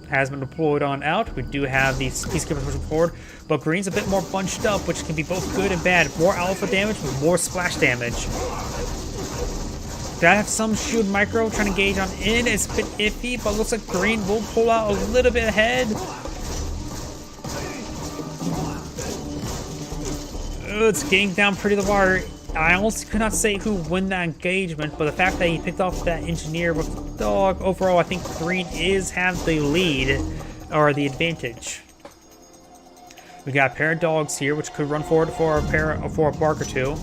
has been deployed on out. We do have these peacekeepers pushing forward, but green's a bit more bunched up, which can be both good and bad. More alpha damage with more splash damage. Gotta have some shield micro trying to engage on in. It's a bit iffy, but looks like green will pull out a little bit ahead. It's getting down pretty to the wire. I almost could not say who won that engagement, but the fact that he picked off that engineer with the dog, overall, I think green have the lead, or the advantage. We got a pair of dogs here, which could run forward for a bark or two.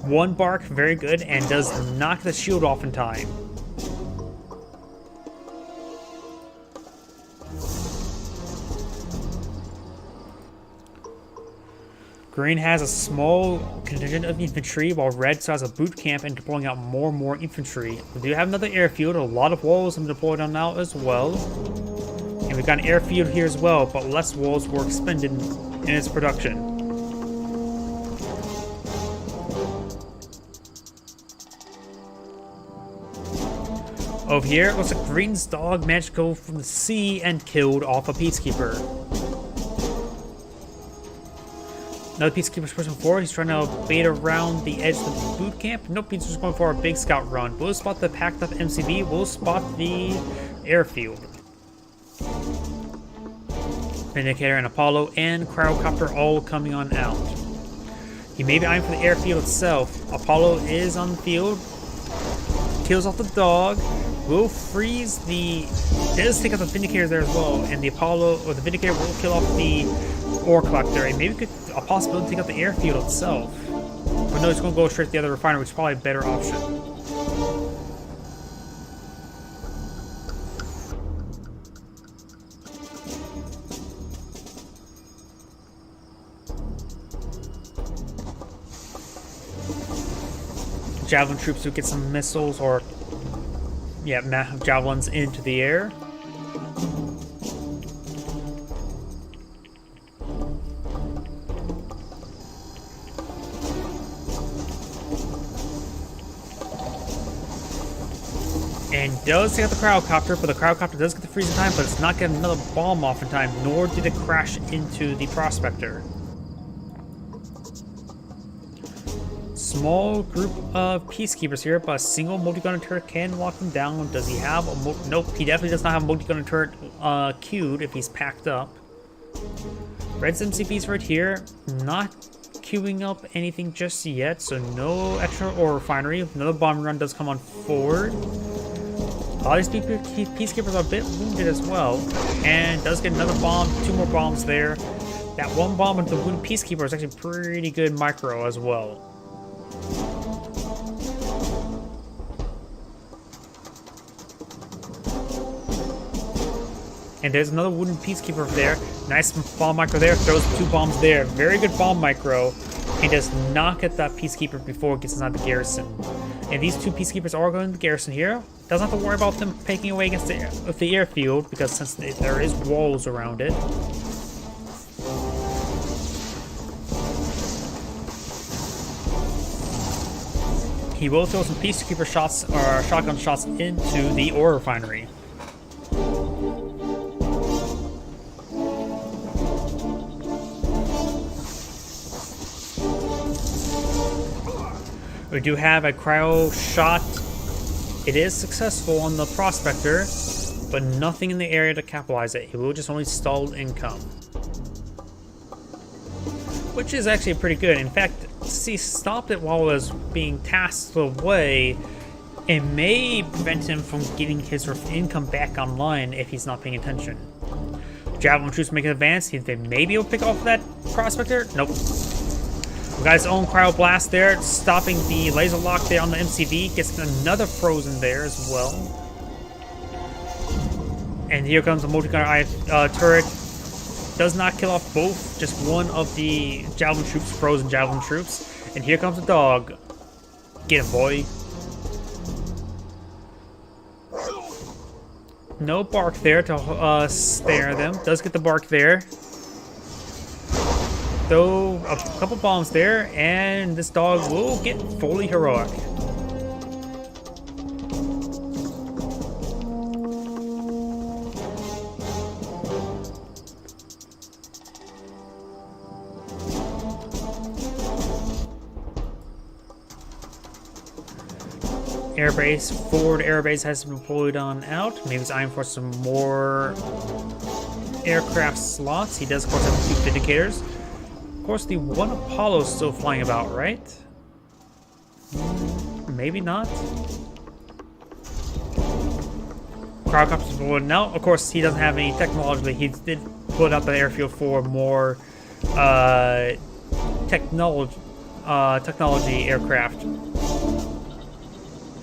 One bark, very good, and does knock the shield off in time. Green has a small contingent of infantry, while red still has a boot camp and deploying out more and more infantry. We do have another airfield, a lot of walls have been deployed on now as well. And we've got an airfield here as well, but less walls were expended in its production. Over here, it looks like Green's dog managed to go from the sea and killed off a peacekeeper. Another peacekeeper's pushing forward. He's trying to bait around the edge of the boot camp. Nope, he's just going for a big scout run. We'll spot the packed up MCV. We'll spot the airfield. Vindicator and Apollo and Cryocopter all coming on out. He may be eyeing for the airfield itself. Apollo is on the field. Kills off the dog. Will freeze the... Does take out the Vindicator there as well. And the Apollo, or the Vindicator will kill off the ore collector. And maybe a possibility to take out the airfield itself. But no, it's going to go straight to the other refinery, which is probably a better option. Javelin troops who get some missiles or, yeah, javelins into the air. And does take out the Cryocopter, but the Cryocopter does get the freeze in time, but it's not getting another bomb off in time, nor did it crash into the Prospector. Small group of peacekeepers here, but a single multi-gunner turret can lock them down. Does he have a nope, he definitely does not have a multi-gunner turret queued if he's packed up. Red's MCV's right here, not queuing up anything just yet, so no extra ore refinery. Another bomb run does come on forward. A lot of these peacekeepers are a bit wounded as well, and does get another bomb, 2 more bombs there. That one bomb with the wounded peacekeeper is actually pretty good micro as well. And there's another wooden peacekeeper there. Nice bomb micro there. Throws 2 bombs there. Very good bomb micro. And does not get that peacekeeper before it gets inside the garrison. And these 2 peacekeepers are going to the garrison here. Doesn't have to worry about them taking away against the airfield, because since there is walls around it. He will throw some peacekeeper shots or shotgun shots into the ore refinery. We do have a cryo shot. It is successful on the prospector, but nothing in the area to capitalize it. It will just only stall income, which is actually pretty good. In fact, he stopped it while it was being tasked away. It may prevent him from getting his income back online if he's not paying attention. Javelin troops make an advance. They may be able to pick off that prospector. Nope. We got his own cryo blast there, stopping the laser lock there on the MCV. Gets another frozen there as well. And here comes the multi-gunner turret. Does not kill off both, just one of the javelin troops, frozen javelin troops. And here comes the dog. Get him, boy. No bark there to spare them. Does get the bark there. Throw a couple bombs there, and this dog will get fully heroic. Airbase, forward airbase has been deployed on out. Maybe he's eyeing for some more aircraft slots. He does, of course, have 2 Vindicators. Of course, the one Apollo is still flying about, right? Maybe not. Cryocopters deployed now. Of course, he doesn't have any technology, but he did put up an airfield for more technology aircraft.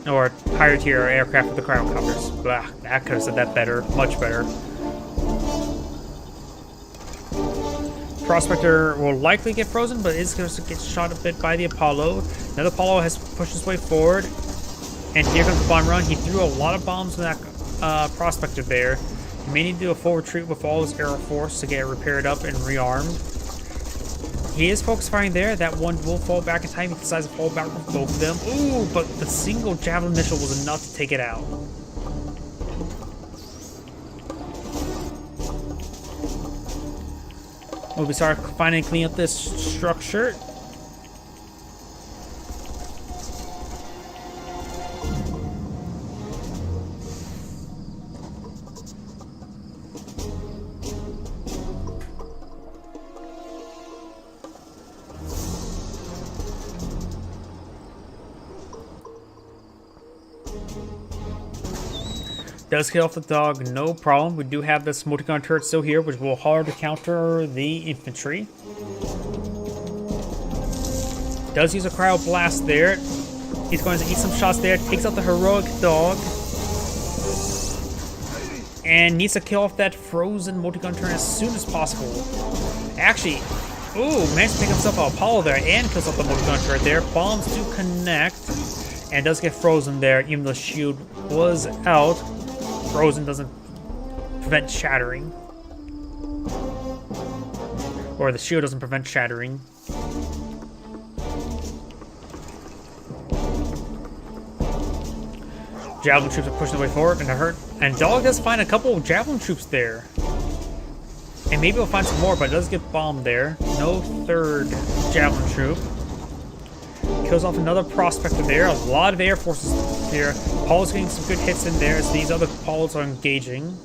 Or higher tier aircraft with the cryocopters. Blah, I could have said that better. Much better. Prospector will likely get frozen, but is going to get shot a bit by the Apollo. Another Apollo has pushed his way forward. And here comes the bomb run. He threw a lot of bombs in that Prospector there. He may need to do a full retreat with all his air force to get it repaired up and rearmed. He is focus firing there. That one will fall back in time. He decides to fall back with both of them. Ooh, but the single javelin missile was enough to take it out. We'll start finally cleaning up this structure. Does get off the dog, no problem. We do have this multi-gun turret still here, which will hard to counter the infantry. Does use a cryo blast there. He's going to eat some shots there. Takes out the heroic dog. And needs to kill off that frozen multi-gun turret as soon as possible. Actually, ooh, managed to pick himself an Apollo there and kills off the multi-gun turret there. Bombs do connect. And does get frozen there, even though the shield was out. Frozen doesn't prevent shattering. Or the shield doesn't prevent shattering. Javelin troops are pushing their way forward and hurt. And Dog does find a couple of javelin troops there. And maybe we'll find some more, but it does get bombed there. No third javelin troop. Kills off another prospector there. A lot of air forces here. Paul's getting some good hits in there as these other Pauls are engaging.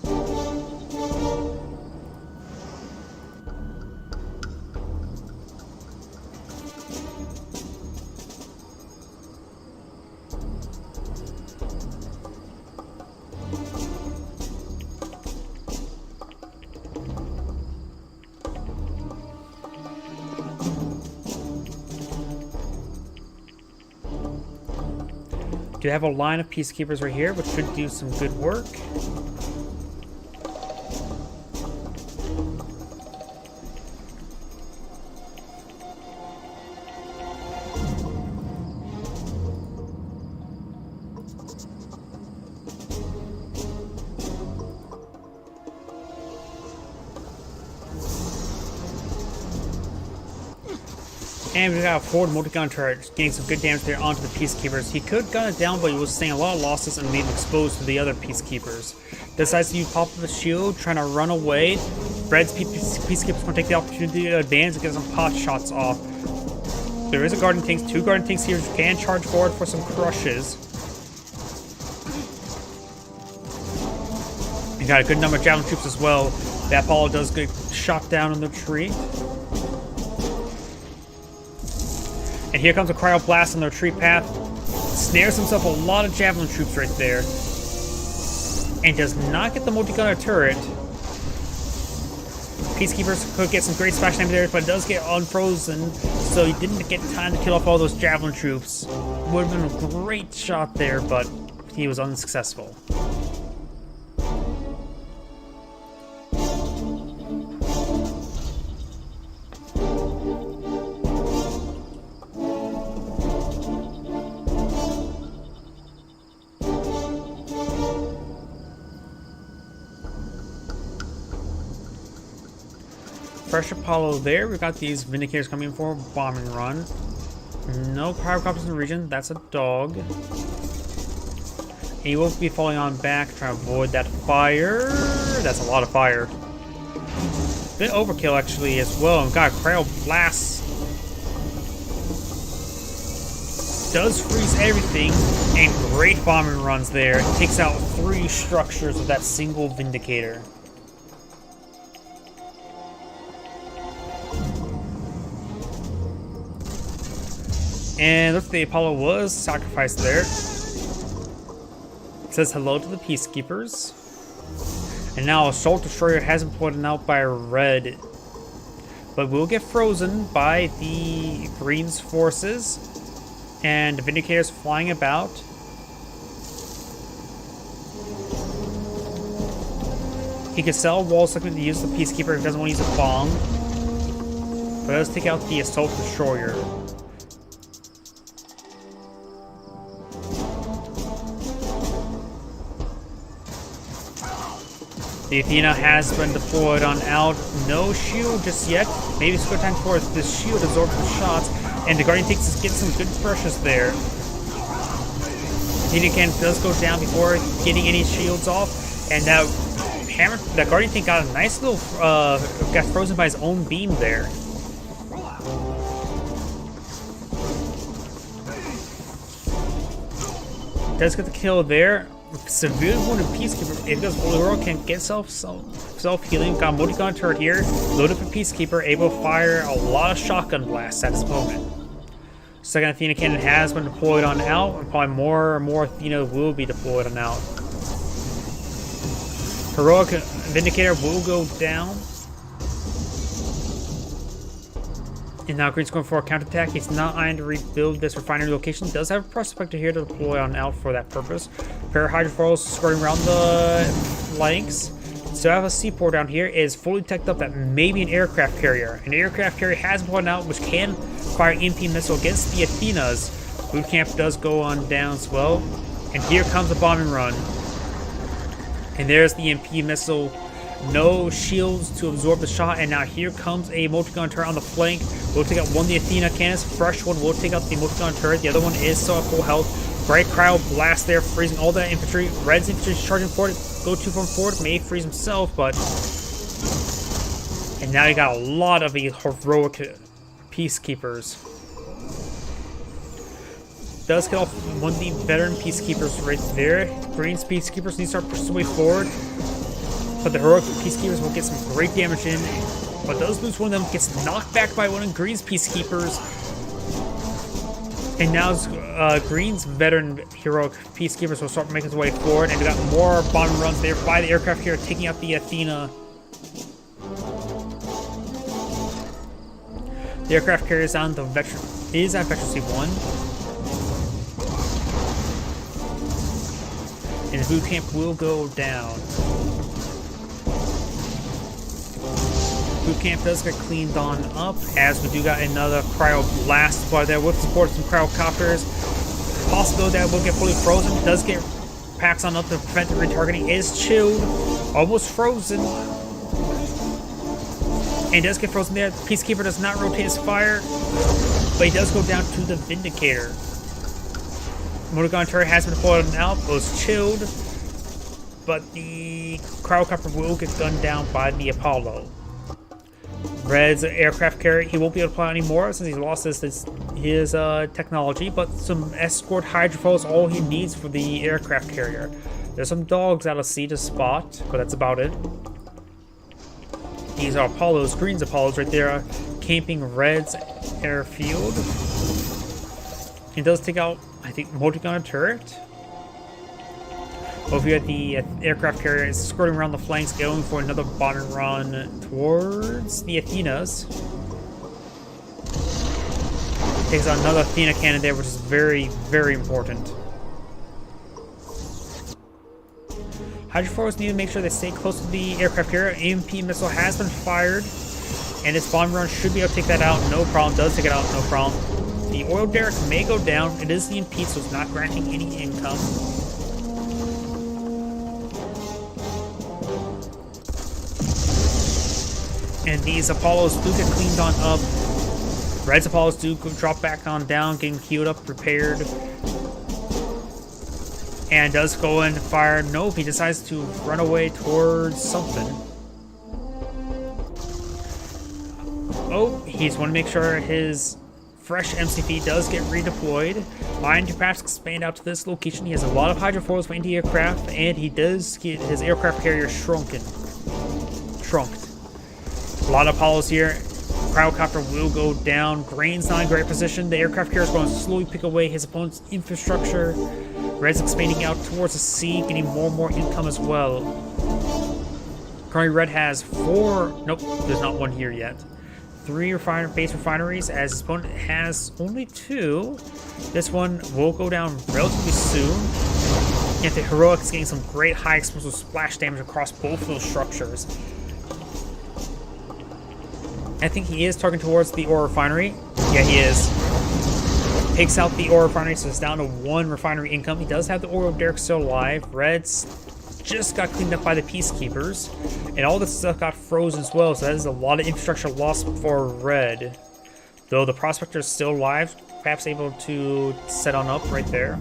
Do have a line of peacekeepers right here, which should do some good work. And we got a forward multi-gun turret, getting some good damage there onto the peacekeepers. He could gun it down, but he was staying a lot of losses and being exposed to the other peacekeepers. Decides to use pop up the shield, trying to run away. Red's peacekeepers going to take the opportunity to advance and get some pot shots off. There is a guardian tank, 2 guardian tanks here who can charge forward for some crushes. You got a good number of javelin troops as well. That Apollo does get shot down in the tree. And here comes a cryoblast on their tree path. Snares himself a lot of javelin troops right there. And does not get the multi-gunner turret. Peacekeepers could get some great splash damage there, but it does get unfrozen. So he didn't get time to kill off all those javelin troops. Would have been a great shot there, but he was unsuccessful. Fresh Apollo there. We got these Vindicators coming in for a bombing run. No pyrocopters in the region. That's a dog. He will be falling on back, trying to avoid that fire. That's a lot of fire. Bit overkill actually as well. We've got a Cryoblast. Does freeze everything, and great bombing runs there. Takes out 3 structures with that single Vindicator. And looks like the Apollo was sacrificed there. It says hello to the Peacekeepers. And now Assault Destroyer has been pointed out by Red. But will get frozen by the Green's forces. And the Vindicators flying about. He could sell wall segment to use the Peacekeeper if he doesn't want to use a bomb. But let's take out the Assault Destroyer. The Athena has been deployed on out. No shield just yet. Maybe it's good time for this shield to absorb some shots. And the Guardian takes get some good brushes there. Athena can does go down before getting any shields off. And now that Guardian tank got a nice little got frozen by his own beam there. Does get the kill there. Severely wounded Peacekeeper. If this Bolero can get self-healing, got a multi-gun turret here, loaded for Peacekeeper, able to fire a lot of shotgun blasts at this moment. Second Athena cannon has been deployed on out, and probably more and more Athena will be deployed on out. Heroic Vindicator will go down. And now Green's going for a counterattack. He's not eyeing to rebuild this refinery location. Does have a prospector here to deploy on out for that purpose. Pair of hydrofoils skirting around the flanks. So I have a seaport down here. It is fully teched up that may be an aircraft carrier. An aircraft carrier has been put out which can fire EMP missile against the Athenas. Boot camp does go on down as well. And here comes the bombing run. And there's the EMP missile. No shields to absorb the shot, and now here comes a multi-gun turret on the flank. We'll take out one of the Athena cannons. Fresh one will take out the multi-gun turret. The other one is still at full health. Bright cryo blast there, freezing all that infantry. Red's infantry is charging forward. Go too far forward, may freeze himself, but... And now you got a lot of heroic Peacekeepers. Does get off one of the veteran Peacekeepers right there. Green's Peacekeepers need to start pushing their way forward. But the heroic Peacekeepers will get some great damage in. But does lose one of them, gets knocked back by one of Green's Peacekeepers. And now Green's veteran heroic Peacekeepers will start making their way forward. And we got more bombing runs there by the aircraft carrier, taking out the Athena. The aircraft carrier is on the veteran, is at Veteran C1. his boot camp will go down. Boot camp does get cleaned on up, as we do got another cryo blast while there with support from cryocopters. Possibility that will get fully frozen. Does get packs on up to prevent the retargeting. Is chilled, almost frozen, and does get frozen there. Peacekeeper does not rotate his fire, but he does go down to the Vindicator. Motor gun turret has been deployed out, was chilled, but the cryocopter will get gunned down by the Apollo. Red's aircraft carrier, he won't be able to fly anymore since he lost his technology, but some escort hydrofoil is all he needs for the aircraft carrier. There's some dogs out of sea to spot, but that's about it. These are Apollos, Green's Apollos right there, camping Red's airfield. It does take out, I think, multi-gunner turret. Over here at the aircraft carrier is skirting around the flanks, going for another bombing run towards the Athenas. Takes out another Athena cannon there, which is very, very important. Hydrofoils need to make sure they stay close to the aircraft carrier. AMP missile has been fired, and its bomb run should be able to take that out, no problem. Does take it out, no problem. The oil derrick may go down. It is the impede, so it's not granting any income. And these Apollos do get cleaned on up. Red's Apollos do drop back on down, getting queued up, prepared. And does go and fire. Nope, he decides to run away towards something. Oh, he's want to make sure his fresh MCV does get redeployed. Mind to perhaps expand out to this location. He has a lot of hydrofoils for anti-aircraft, and he does get his aircraft carrier shrunk. A lot of Apollos here. Cryocopter will go down. Grain's not in great position. The aircraft carrier is going to slowly pick away his opponent's infrastructure. Red's expanding out towards the sea, getting more and more income as well. Currently, Red has 4. Nope, there's not one here yet. 3 base refineries, as his opponent has only 2. This one will go down relatively soon. Yet the Heroic is getting some great high explosive splash damage across both of those structures. I think he is targeting towards the ore refinery. Yeah, he is. Takes out the ore refinery, so it's down to 1 refinery income. He does have the oil derrick still alive. Red's just got cleaned up by the Peacekeepers. And all this stuff got frozen as well, so that is a lot of infrastructure lost for Red. Though the Prospector is still alive, perhaps able to set on up right there.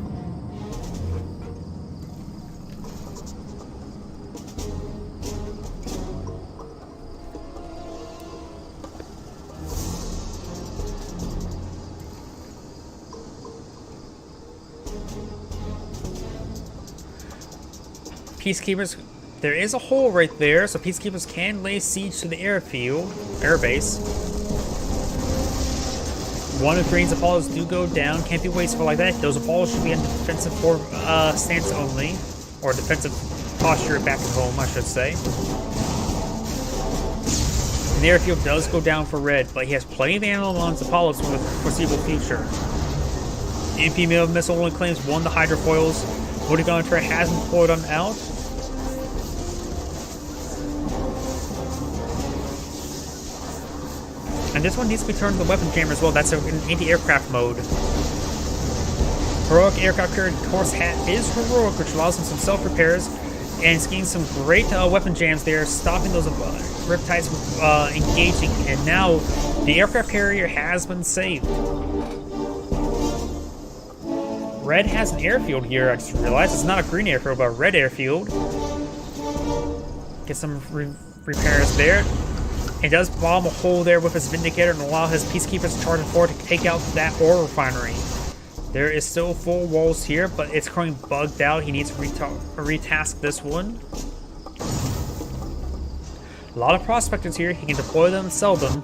Peacekeepers, there is a hole right there, so Peacekeepers can lay siege to the airbase. One of Green's Apollos do go down, can't be wasteful like that. Those Apollos should be in defensive stance only, or defensive posture back at home, I should say. And the airfield does go down for Red, but he has plenty of ammo on his Apollos for the foreseeable future. The MP missile only claims 1 of the hydrofoils. Multi-gunner turret has been deployed on out. And this one needs to be turned to the weapon jammer as well. That's in anti-aircraft mode. Heroic aircraft carrier, of course, is heroic, which allows him some self-repairs. And it's getting some great weapon jams there, stopping those Riptides from engaging. And now the aircraft carrier has been saved. Red has an airfield here, I just realized. It's not a green airfield, but a red airfield. Get some repairs there. It does bomb a hole there with his Vindicator and allow his Peacekeepers to charge forward to take out that ore refinery. There is still full walls here, but it's currently bugged out. He needs to retask this one. A lot of prospectors here. He can deploy them and sell them.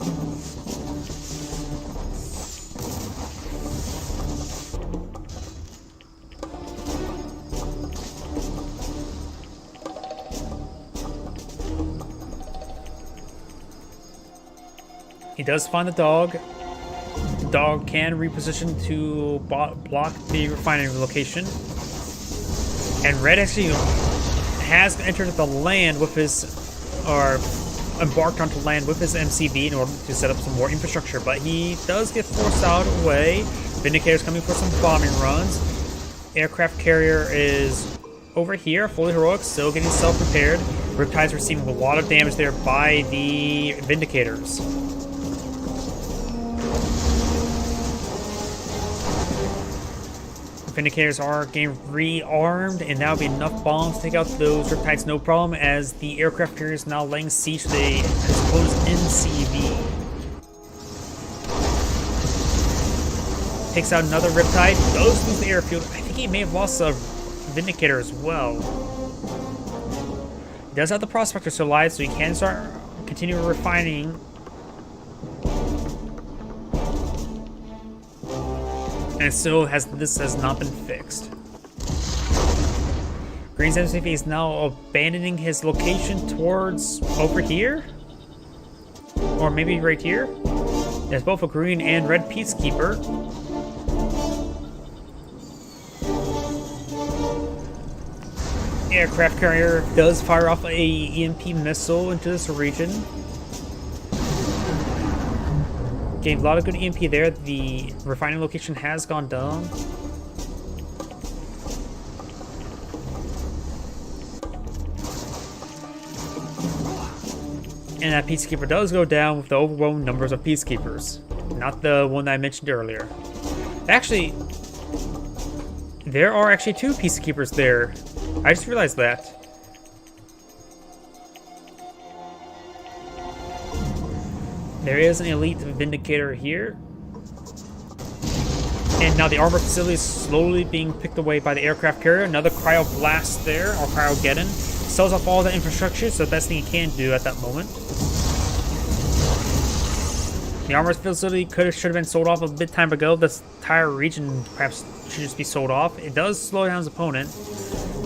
He does find the dog. The dog can reposition to block the refinery location. And Red actually has entered the land with his, or embarked onto land with his MCV in order to set up some more infrastructure, but he does get forced out of the way. Vindicator's coming for some bombing runs. Aircraft carrier is over here, fully heroic, still getting self-repaired. Riptide's receiving a lot of damage there by the Vindicators. Vindicators are getting rearmed, and that'll be enough bombs to take out those Riptides no problem, as the aircraft carrier is now laying siege to the supposed NCV. Takes out another Riptide, does lose the airfield. I think he may have lost a Vindicator as well. He does have the Prospector still alive, so he can continue refining. And still this has not been fixed. Green's MCV is now abandoning his location towards over here? Or maybe right here? There's both a green and red Peacekeeper. Aircraft carrier does fire off a EMP missile into this region. Gained a lot of good EMP there. The refining location has gone down. And that Peacekeeper does go down with the overwhelming numbers of Peacekeepers. Not the one that I mentioned earlier. Actually, there are actually 2 Peacekeepers there. I just realized that. There is an elite Vindicator here. And now the armor facility is slowly being picked away by the aircraft carrier. Another Cryo Blast there, or Cryogeddon. Sells off all the infrastructure, so the best thing he can do at that moment. The armor facility should have been sold off a bit time ago. This entire region perhaps should just be sold off. It does slow down his opponent.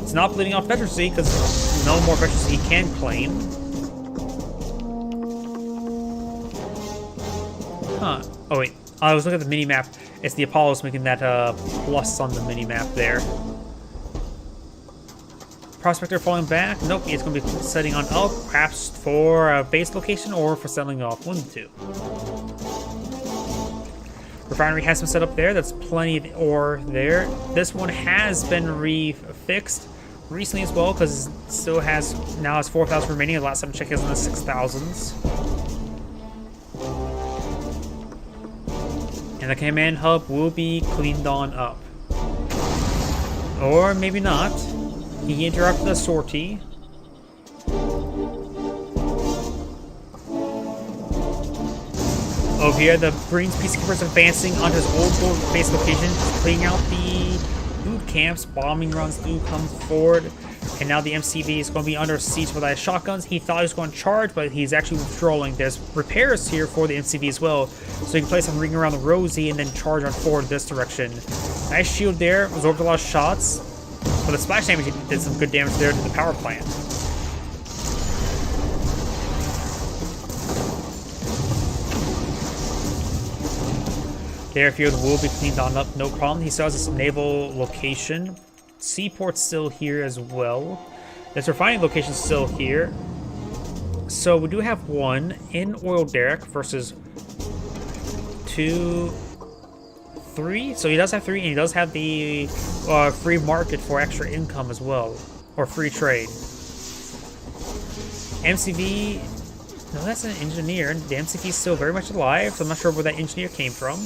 It's not bleeding off veterancy because no more veterancy he can claim. Huh. Oh wait, I was looking at the mini-map. It's the Apollos making that plus on the mini-map there. Prospector falling back. Nope, it's going to be setting on up, perhaps for a base location or for settling off. 1 of 2. Refinery has been set up there. That's plenty of ore there. This one has been refixed recently as well because it still has 4,000 remaining. The last time I checked, it was in the 6,000s. And the command hub will be cleaned on up. Or maybe not. He interrupted the sortie. Over here, the Green's Peacekeepers advancing onto his old base location, cleaning out the boot camps. Bombing runs do come forward. And now the MCV is going to be under siege with shotguns. He thought he was going to charge, but he's actually withdrawing. There's repairs here for the MCV as well. So you can place some ring around the Rosie and then charge on forward this direction. Nice shield there. Absorbed a lot of shots. But the splash damage, he did some good damage there to the power plant. The airfield will be cleaned on up, no problem. He still has this naval location. Seaport's still here as well. This refining location's still here. So we do have 1 in Oil Derrick versus 2, 3. So he does have 3, and he does have the free market for extra income as well, or free trade. MCV, no, that's an engineer. The MCV is still very much alive, so I'm not sure where that engineer came from.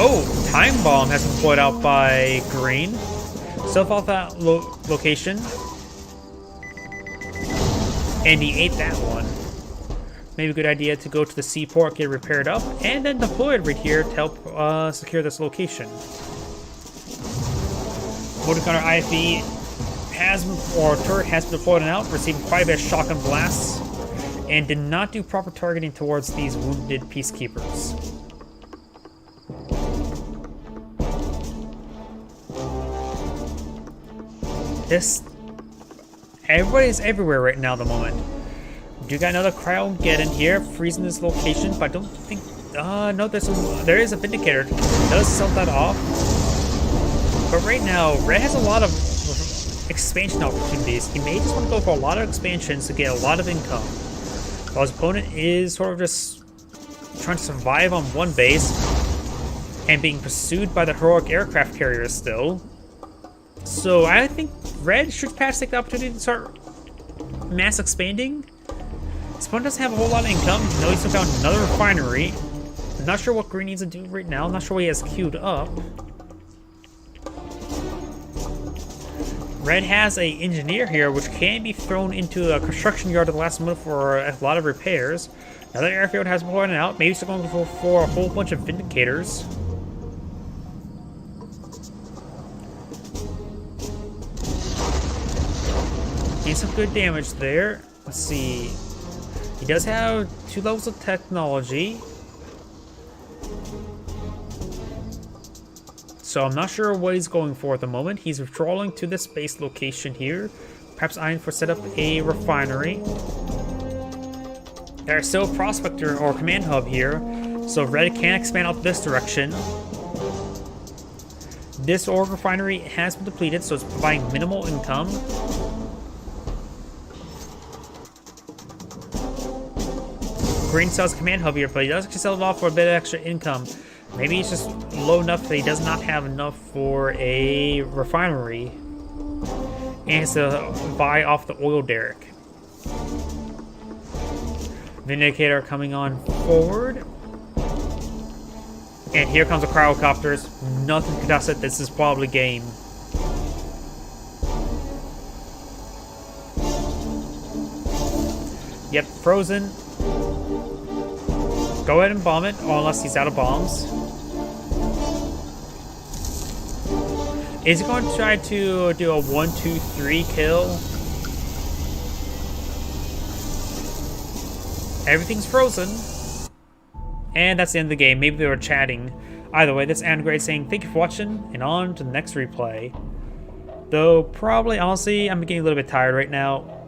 Oh, Time Bomb has been deployed out by Green. Self off that location. And he ate that one. Maybe a good idea to go to the seaport, get it repaired up, and then deploy it right here to help secure this location. Motor Gunner IFV turret has been deployed and out, receiving quite a bit of shotgun blasts, and did not do proper targeting towards these wounded Peacekeepers. Everybody's everywhere right now at the moment. We do got another Cryogeddon here, freezing this location, but I don't think No, there is a Vindicator. It does sell that off. But right now, Red has a lot of expansion opportunities. He may just want to go for a lot of expansions to get a lot of income. While his opponent is sort of just trying to survive on one base and being pursued by the heroic aircraft carriers still. So I think Red should perhaps take the opportunity to start mass expanding. His opponent doesn't have a whole lot of income. No, he's took out another refinery. I'm not sure what Green needs to do right now. I'm not sure what he has queued up. Red has a engineer here, which can be thrown into a construction yard at the last minute for a lot of repairs. Another airfield has been pointed out. Maybe he's going for a whole bunch of Vindicators. Getting some good damage there. Let's see. He does have 2 levels of technology. So I'm not sure what he's going for at the moment. He's withdrawing to this base location here. Perhaps eyeing for set up a refinery. There's still a prospector or command hub here, so Red can expand out this direction. This ore refinery has been depleted, so it's providing minimal income. Green sells command hub here, but he does actually sell it off for a bit of extra income. Maybe it's just low enough that he does not have enough for a refinery. And he has to buy off the oil derrick. Vindicator coming on forward. And here comes the cryocopters. Nothing could contest it. This is probably game. Yep, frozen. Go ahead and bomb it, or unless he's out of bombs. Is he going to try to do a 1-2-3 kill? Everything's frozen. And that's the end of the game. Maybe they were chatting. Either way, this is Andgrade saying thank you for watching, and on to the next replay. Though, probably, honestly, I'm getting a little bit tired right now.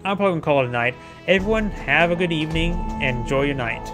I'm probably going to call it a night. Everyone, have a good evening, and enjoy your night.